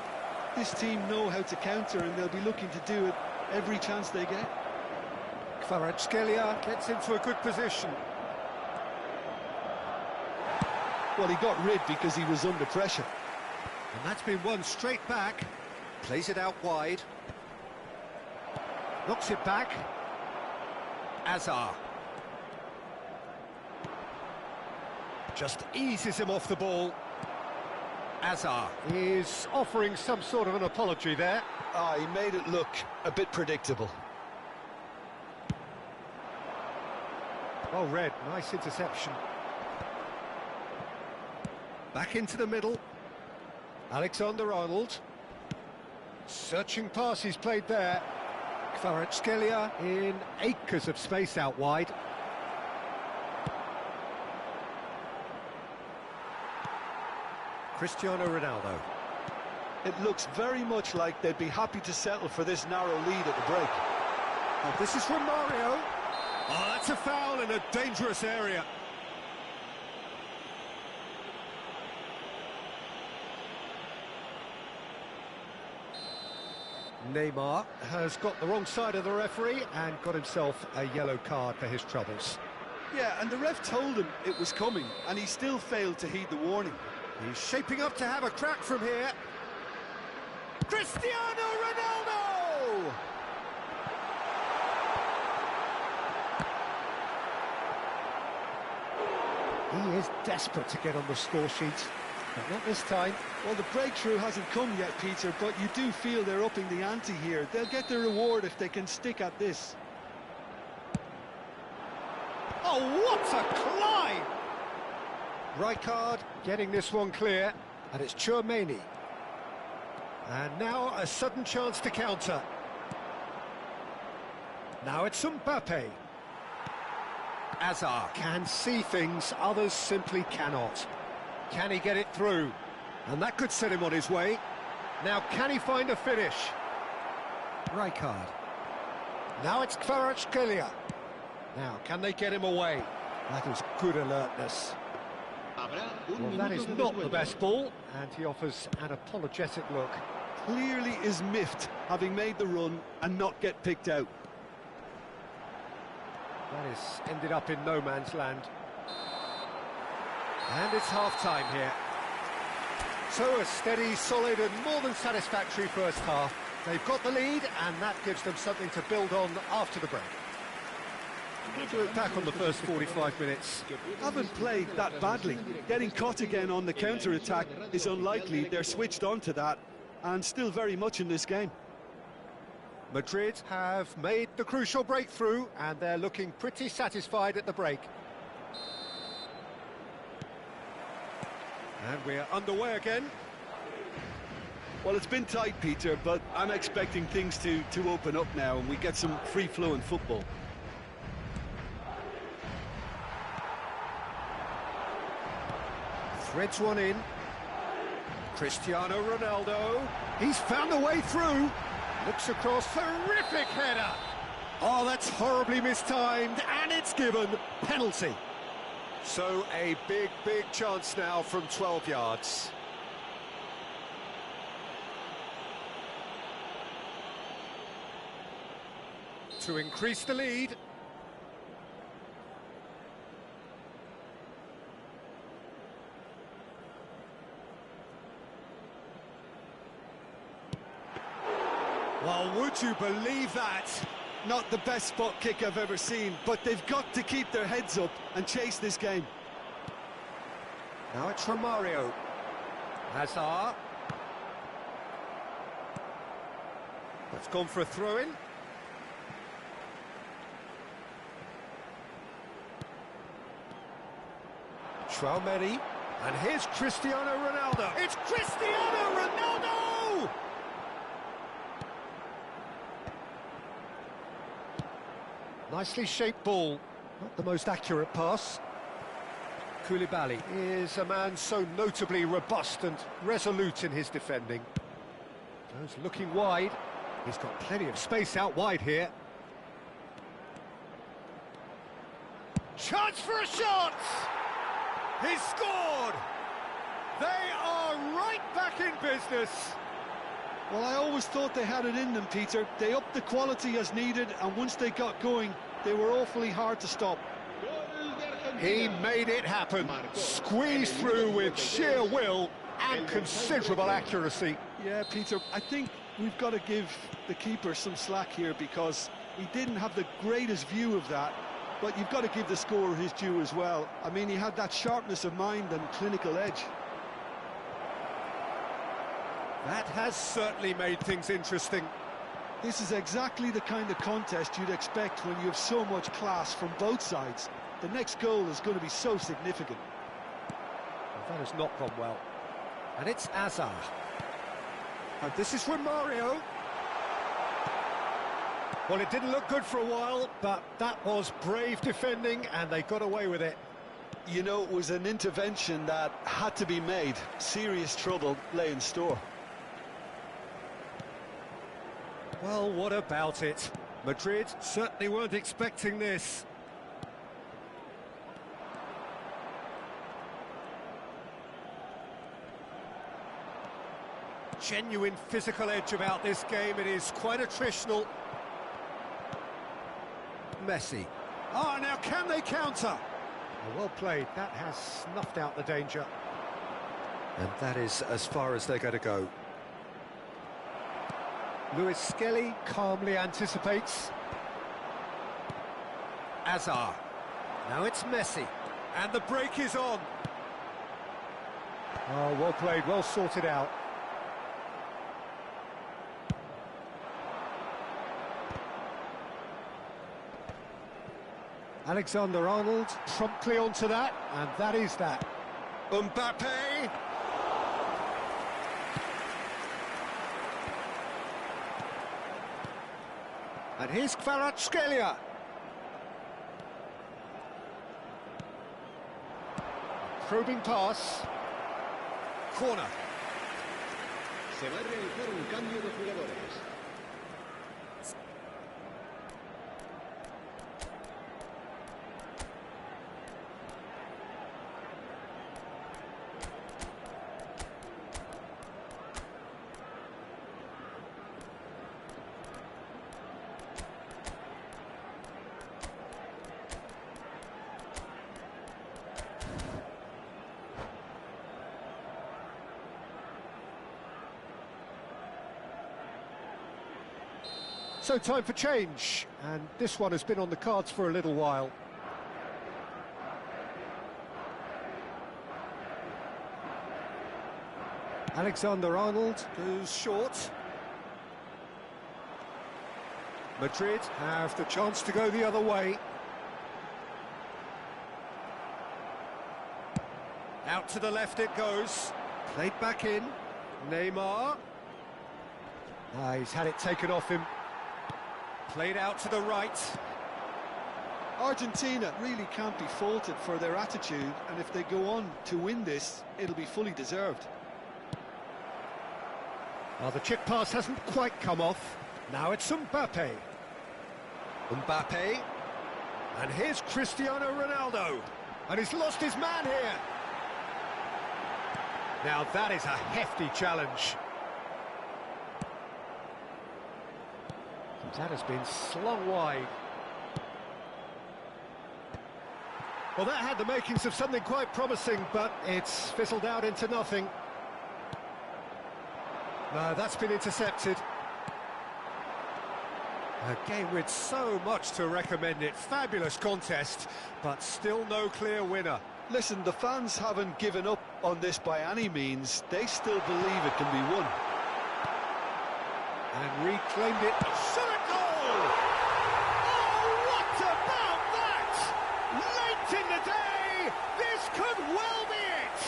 This team know how to counter, and they'll be looking to do it every chance they get. Kvaratskhelia gets into a good position. Well, he got rid because he was under pressure. And that's been won straight back. Plays it out wide. Knocks it back. Azar. Just eases him off the ball. Azar is offering some sort of an apology there. He made it look a bit predictable. Well read, nice interception. Back into the middle. Alexander-Arnold. Searching pass he's played there. Kvaratskhelia in acres of space out wide. Cristiano Ronaldo. It looks very much like they'd be happy to settle for this narrow lead at the break. Oh, this is from Mario. Oh, that's a foul in a dangerous area. Neymar has got the wrong side of the referee and got himself a yellow card for his troubles. Yeah, and the ref told him it was coming, and he still failed to heed the warning. He's shaping up to have a crack from here. Cristiano Ronaldo! He is desperate to get on the score sheet, but not this time. Well, the breakthrough hasn't come yet, Peter, but you do feel they're upping the ante here. They'll get their reward if they can stick at this. Oh, what a climb! Rijkaard getting this one clear, and it's Tchouaméni. And now a sudden chance to counter. Now it's Mbappe. Azar can see things others simply cannot. Can he get it through? And that could set him on his way. Now can he find a finish? Rijkaard. Now it's Kvaratskhelia. Now can they get him away? That is good alertness. Well, that is not the best ball, and he offers an apologetic look. Clearly is miffed, having made the run and not get picked out. That has ended up in no man's land. And it's half-time here. So a steady, solid and more than satisfactory first half. They've got the lead, and that gives them something to build on after the break. We'll look back on the first 45 minutes. Haven't played that badly. Getting caught again on the counter-attack is unlikely. They're switched on to that, and still very much in this game. Madrid have made the crucial breakthrough, and they're looking pretty satisfied at the break. And we're underway again. Well, it's been tight, Peter, but I'm expecting things to open up now, and we get some free-flowing football. Threads one in. Cristiano Ronaldo. He's found a way through. Looks across, terrific header. Oh, that's horribly mistimed, and it's given. Penalty. So a big, big chance now from 12 yards. to increase the lead. Well, would you believe that? Not the best spot kick I've ever seen, but they've got to keep their heads up and chase this game. Now it's Romario. Hazard. That's gone for a throw-in. Traumeri. And here's Cristiano Ronaldo. It's Cristiano Ronaldo! Nicely shaped ball. Not the most accurate pass. Koulibaly is a man so notably robust and resolute in his defending. Goes looking wide. He's got plenty of space out wide here. Chance for a shot! He's scored! They are right back in business. Well, I always thought they had it in them, Peter. They upped the quality as needed, and once they got going, they were awfully hard to stop. He made it happen. Squeezed through with sheer will and considerable accuracy. Yeah, Peter, I think we've got to give the keeper some slack here because he didn't have the greatest view of that, but you've got to give the scorer his due as well. I mean, he had that sharpness of mind and clinical edge. That has certainly made things interesting. This is exactly the kind of contest you'd expect when you have so much class from both sides. The next goal is going to be so significant. Well, that has not gone well. And it's Hazard. And this is Romario. Well, it didn't look good for a while, but that was brave defending, and they got away with it. You know, it was an intervention that had to be made. Serious trouble lay in store. Well, what about it? Madrid certainly weren't expecting this. Genuine physical edge about this game. It is quite attritional. Messi. Oh, now can they counter? Well played. That has snuffed out the danger. And that is as far as they're going to go. Luis Skelly calmly anticipates. Hazard. Now it's Messi. And the break is on. Oh, well played, well sorted out. Alexander-Arnold promptly onto that, and that is that. Mbappe! And here's Kvaratskhelia. Probing pass. Corner. Se va a realizar un cambio de jugadores. So time for change, and this one has been on the cards for a little while. Alexander-Arnold goes short. Madrid have the chance to go the other way. Out to the left it goes. Played back in. Neymar. He's had it taken off him. Played out to the right. Argentina really can't be faulted for their attitude, and if they go on to win this, it'll be fully deserved. Well, the chip pass hasn't quite come off. Now it's Mbappe. Mbappe. And here's Cristiano Ronaldo. And he's lost his man here. Now that is a hefty challenge. That has been slung wide. Well, that had the makings of something quite promising, but it's fizzled out into nothing. No, that's been intercepted. A game with so much to recommend it. Fabulous contest, but still no clear winner. Listen, the fans haven't given up on this by any means. They still believe it can be won. And reclaimed it. Shot a goal! Oh, what about that? Late in the day, this could well be it.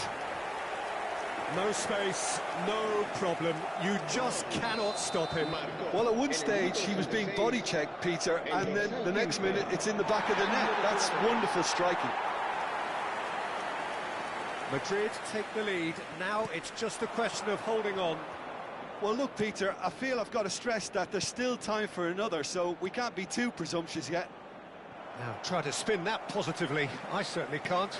No space, no problem. You just cannot stop him. Well, at one stage, he was being body-checked, Peter, and then the next minute, it's in the back of the net. That's wonderful striking. Madrid take the lead. Now it's just a question of holding on. Well, look, Peter, I feel I've got to stress that there's still time for another, so we can't be too presumptuous yet. Now, try to spin that positively. I certainly can't.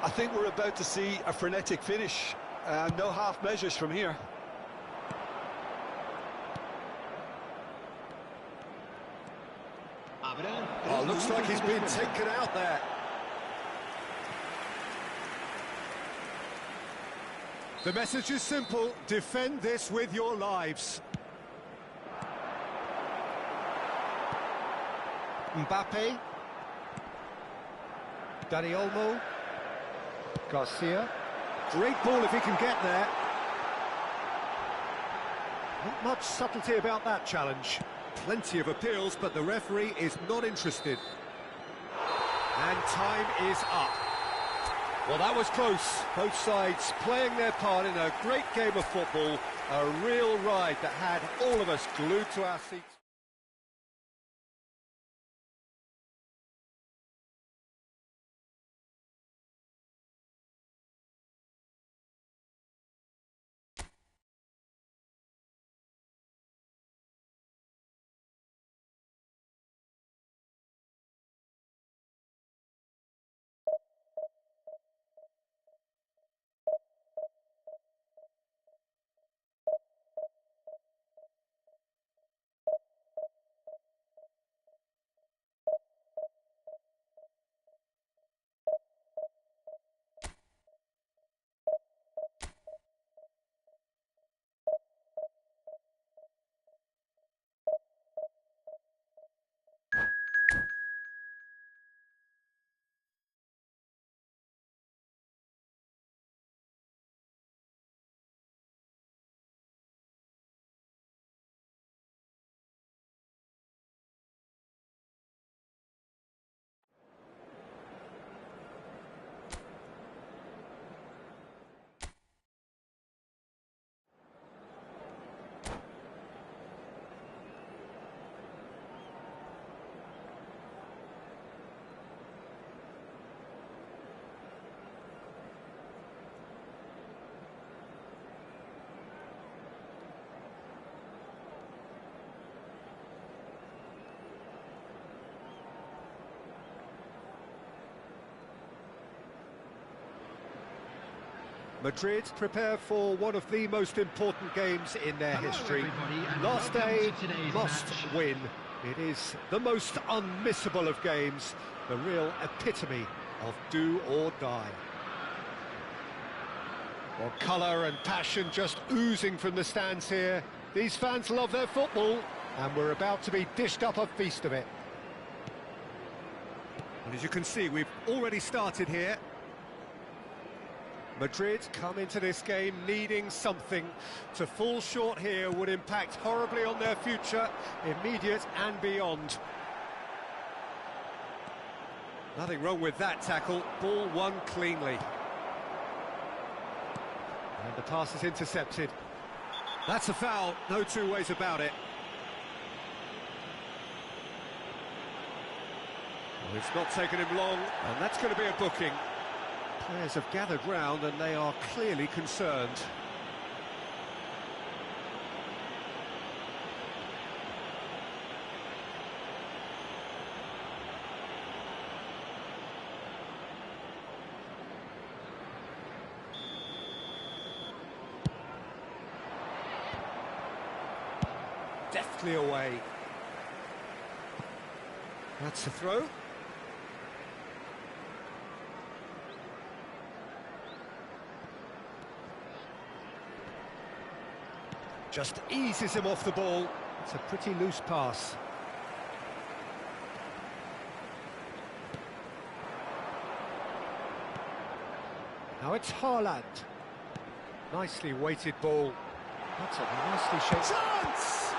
I think we're about to see a frenetic finish. No half measures from here. Oh, looks like he's been taken out there. The message is simple: defend this with your lives. Mbappe. Dani Olmo. Garcia. Great ball if he can get there. Not much subtlety about that challenge. Plenty of appeals, but the referee is not interested. And time is up. Well, that was close. Both sides playing their part in a great game of football. A real ride that had all of us glued to our seats. Madrid prepare for one of the most important games in their history. Last day, must win. It is the most unmissable of games, the real epitome of do or die. Well, colour and passion just oozing from the stands here. These fans love their football, and we're about to be dished up a feast of it. And as you can see, we've already started here. Madrid come into this game needing something. To fall short here would impact horribly on their future, immediate and beyond. Nothing wrong with that tackle, ball won cleanly. And the pass is intercepted. That's a foul, no two ways about it. Well, it's not taken him long, and that's going to be a booking. Players have gathered round and they are clearly concerned. deftly away. That's the throw. Just eases him off the ball. It's a pretty loose pass. Now it's Haaland. Nicely weighted ball. That's a nicely shaped chance!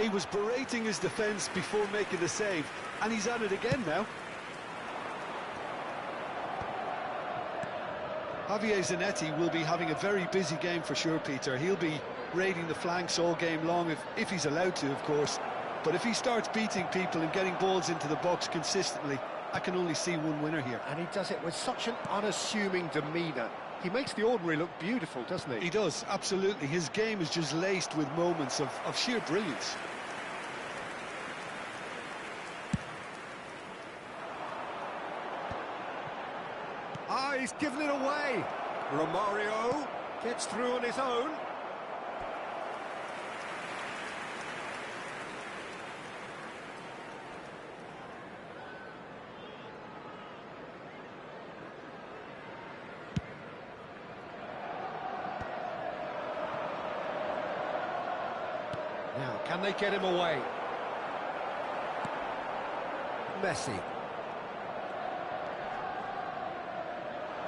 He was berating his defence before making the save, and he's at it again now. Javier Zanetti will be having a very busy game for sure, Peter. He'll be raiding the flanks all game long, if he's allowed to, of course. But if he starts beating people and getting balls into the box consistently, I can only see one winner here. And he does it with such an unassuming demeanour. He makes the ordinary look beautiful, doesn't he? He does, absolutely. His game is just laced with moments of sheer brilliance. Ah, he's given it away. Romario gets through on his own. Now, can they get him away? Messi.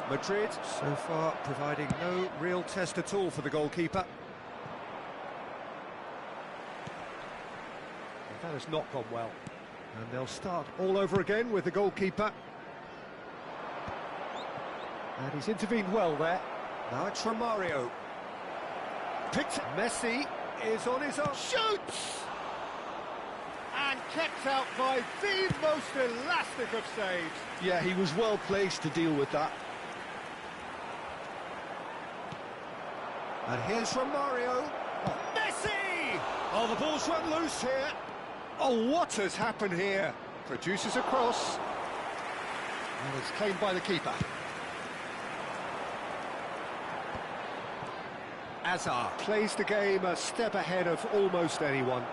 Madrid, so far, providing no real test at all for the goalkeeper. And that has not gone well. And they'll start all over again with the goalkeeper. And he's intervened well there. Now it's Romario. Picked. Messi is on his own. Shoots! And kept out by the most elastic of saves. Yeah, he was well placed to deal with that. And here's Romario. Oh, Messi! Oh, the ball's run loose here. Oh, what has happened here? Produces a cross. And it's claimed by the keeper. Azar plays the game a step ahead of almost anyone.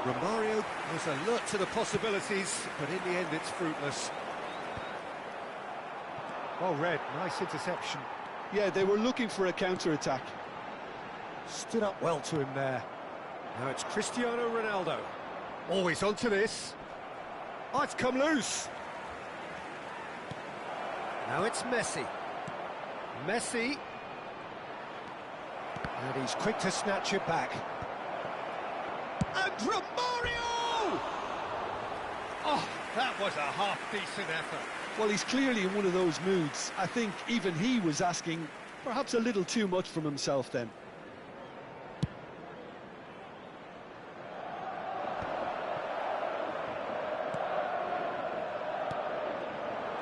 Romario was alert to the possibilities, but in the end it's fruitless. Well read, nice interception. Yeah, they were looking for a counter-attack. Stood up well to him there. Now it's Cristiano Ronaldo. Always onto this. Oh, it's come loose. Now it's Messi. Messi. And he's quick to snatch it back. And Romario! Oh, that was a half-decent effort. Well, he's clearly in one of those moods. I think even he was asking perhaps a little too much from himself then.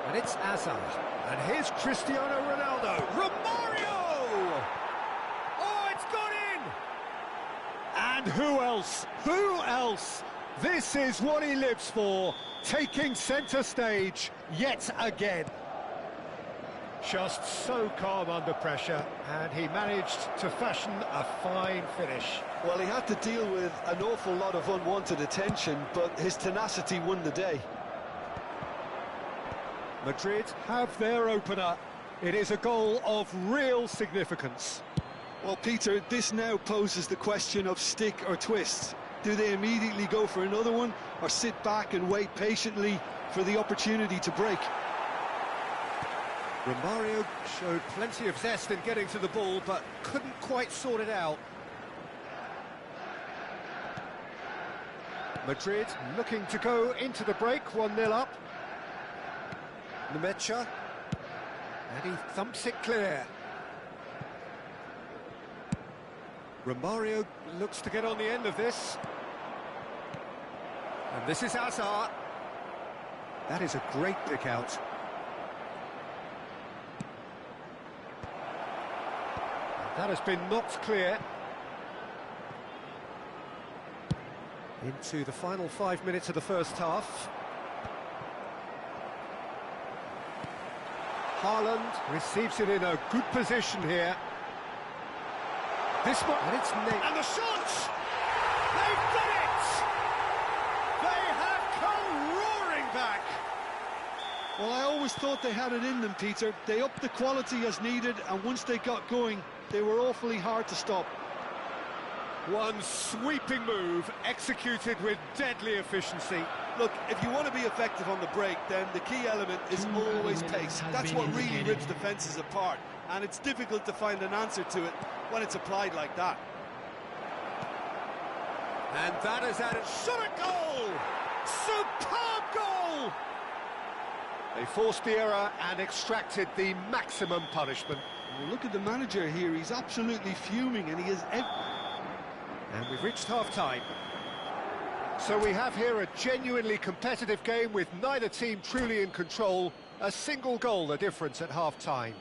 And it's Azar. And here's Cristiano Ronaldo. Romario! Oh, it's gone in! And who else? Who else? This is what he lives for, taking centre stage yet again. Just so calm under pressure, and he managed to fashion a fine finish. Well, he had to deal with an awful lot of unwanted attention, but his tenacity won the day. Madrid have their opener. It is a goal of real significance. Well, Peter, this now poses the question of stick or twist. Do they immediately go for another one, or sit back and wait patiently for the opportunity to break? Romario showed plenty of zest in getting to the ball, but couldn't quite sort it out. Madrid looking to go into the break, 1-0 up. Nemecha, and he thumps it clear. Romario looks to get on the end of this. And this is Azar. That is a great pick out. That has been knocked clear. Into the final 5 minutes of the first half. Haaland receives it in a good position here. And it's Nate. And the shot! They've done it! They have come roaring back! Well, I always thought they had it in them, Peter. They upped the quality as needed, and once they got going, they were awfully hard to stop. One sweeping move, executed with deadly efficiency. Look, if you want to be effective on the break, then the key element is always pace. That's what really rips defences apart, and it's difficult to find an answer to it when it's applied like that. And that is added. Shot a goal! Superb goal! They forced the error and extracted the maximum punishment. Well, look at the manager here, he's absolutely fuming, and he is... And we've reached half-time. So we have here a genuinely competitive game with neither team truly in control. A single goal the difference at half-time.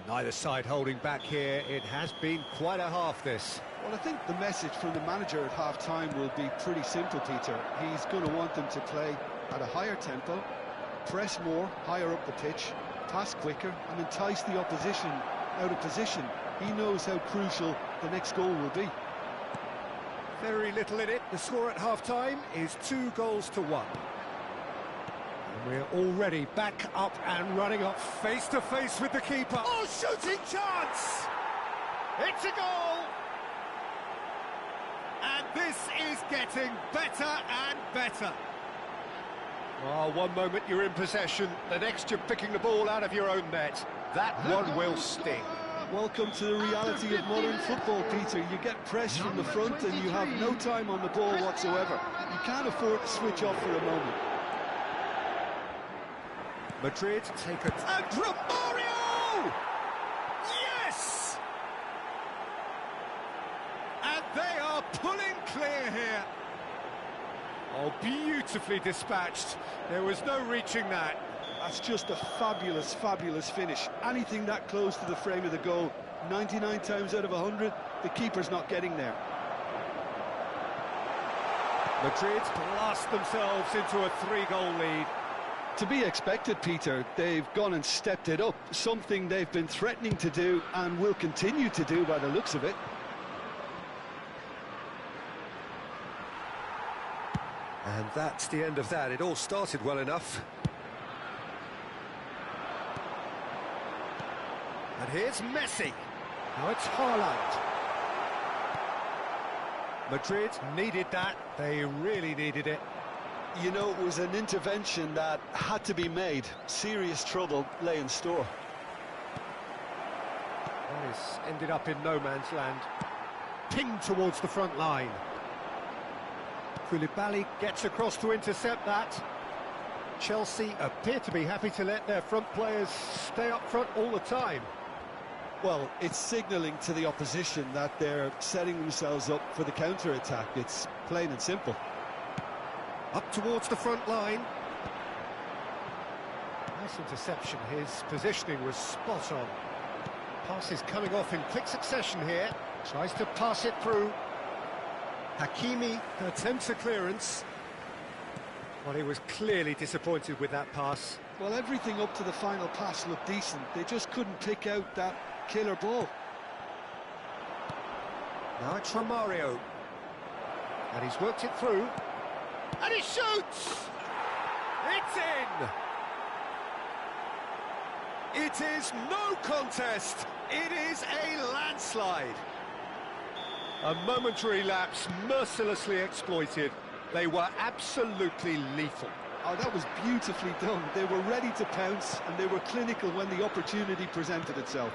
Neither side holding back here. It has been quite a half, this. Well, I think the message from the manager at half-time will be pretty simple, Peter. He's going to want them to play at a higher tempo, press more, higher up the pitch, pass quicker, and entice the opposition out of position. He knows how crucial the next goal will be. Very little in it. The score at half-time is 2-1. And we're already back up and running up face-to-face with the keeper. Oh, shooting chance! It's a goal! And this is getting better and better. Oh, one moment you're in possession, the next you're picking the ball out of your own net. That one will sting. Welcome to the reality of modern football, Peter. You get pressed from the front and you have no time on the ball whatsoever. You can't afford to switch off for a moment. Madrid take it. And Romario! Yes! And they are pulling clear here. Oh, beautifully dispatched. There was no reaching that. That's just a fabulous, fabulous finish. Anything that close to the frame of the goal, 99 times out of 100, the keeper's not getting there. Madrid blast themselves into a 3-goal lead. To be expected, Peter. They've gone and stepped it up, something they've been threatening to do and will continue to do by the looks of it. And that's the end of that. It all started well enough. And here's Messi. Now it's Haaland. Madrid needed that. They really needed it. You know, it was an intervention that had to be made. Serious trouble lay in store. That is ended up in no man's land. Pinged towards the front line. Koulibaly gets across to intercept that. Chelsea appear to be happy to let their front players stay up front all the time. Well, it's signalling to the opposition that they're setting themselves up for the counter-attack. It's plain and simple. Up towards the front line. Nice interception. His positioning was spot on. Pass is coming off in quick succession here. Tries to pass it through. Hakimi attempts a clearance. Well, he was clearly disappointed with that pass. Well, everything up to the final pass looked decent. They just couldn't pick out that killer ball. Now it's Romario. And he's worked it through. And he shoots! It's in! It is no contest. It is a landslide. A momentary lapse mercilessly exploited. They were absolutely lethal. Oh, that was beautifully done. They were ready to pounce and they were clinical when the opportunity presented itself.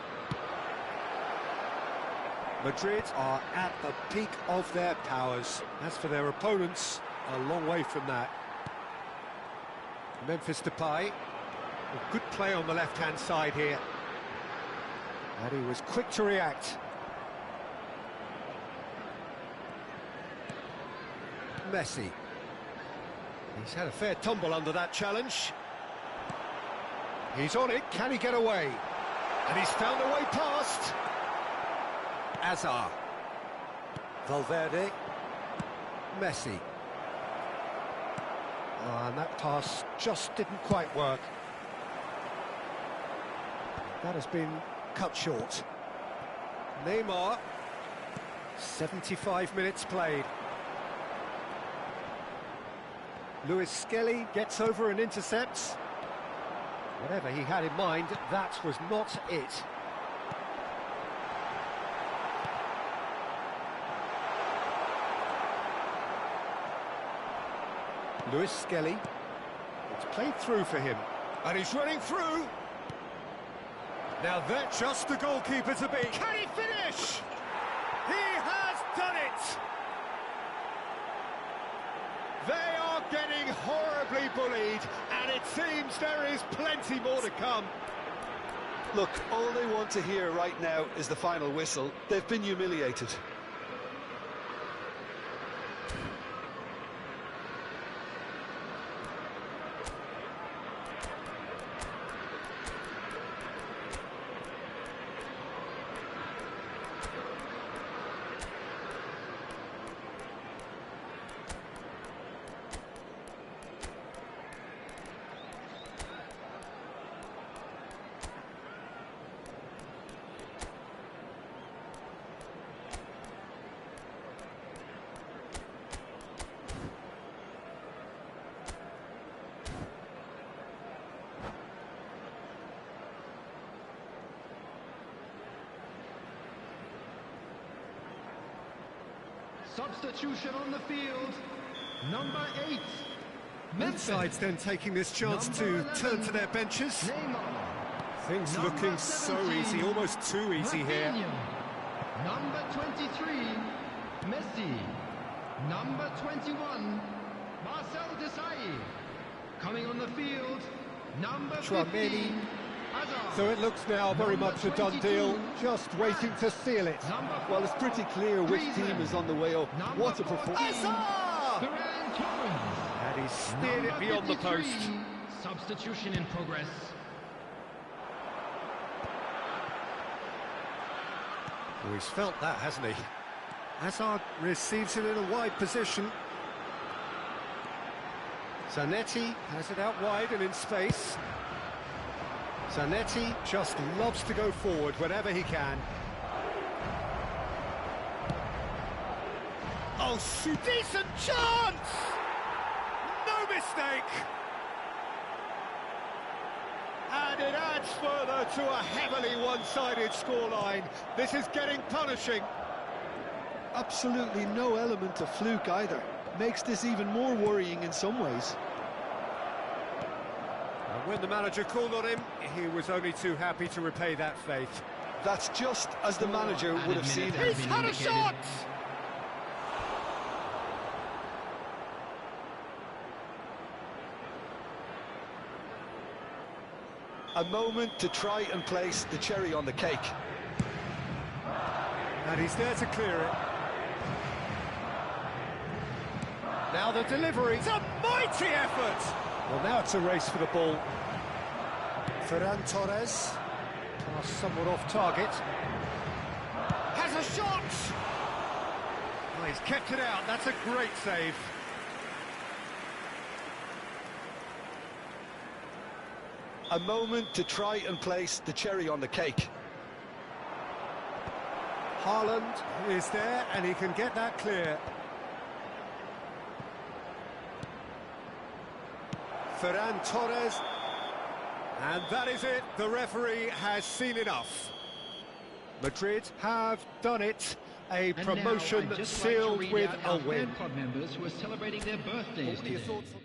Madrid are at the peak of their powers. As for their opponents, a long way from that. Memphis Depay, a good play on the left-hand side here. And he was quick to react. Messi. He's had a fair tumble under that challenge. He's on it, can he get away? And he's found a way past. Azar. Valverde. Messi. Oh, and that pass just didn't quite work. That has been cut short. Neymar. 75 minutes played. Lewis Skelly gets over and intercepts. Whatever he had in mind, that was not it. Lewis Skelly. It's played through for him. And he's running through. Now that's just the goalkeeper to beat. Can he finish? He has done it! They are getting horribly bullied, and it seems there is plenty more to come. Look, all they want to hear right now is the final whistle. They've been humiliated. Substitution on the field. Number 8. Both sides then taking this chance to turn to their benches. Neymar. Things Number looking so 17, easy, almost too easy here. Rafinha. Number 23, Messi. Number 21, Marcel Desailly. Coming on the field, number 15, Chouameni. Hazard. So it looks now very Number much a done 22, deal, just waiting to seal it. Number Well, it's pretty clear which Griezmann. team is on the way up. Number What a performance. 14, Hazard! Ferran Torres. And he steered it Number beyond the 53, post. Substitution in progress. Oh, he's felt that, hasn't he? Hazard receives it in a wide position. Zanetti has it out wide and in space. Zanetti just loves to go forward whenever he can. Oh, decent chance! No mistake! And it adds further to a heavily one-sided scoreline. This is getting punishing. Absolutely no element of fluke either. Makes this even more worrying in some ways. And when the manager called on him, he was only too happy to repay that faith. That's just as the manager would have seen it. He's had a shot! A moment to try and place the cherry on the cake. And he's there to clear it. Now the delivery. It's a mighty effort! Well, now it's a race for the ball. Ferran Torres. Pass somewhat off target. Has a shot! Oh, he's kept it out. That's a great save. A moment to try and place the cherry on the cake. Haaland is there, and he can get that clear. Ferran Torres. And that is it. The referee has seen enough. Madrid have done it. A And promotion now I'd just sealed like to with read a out our win. fan club members who are celebrating their birthdays What are your today. thoughts on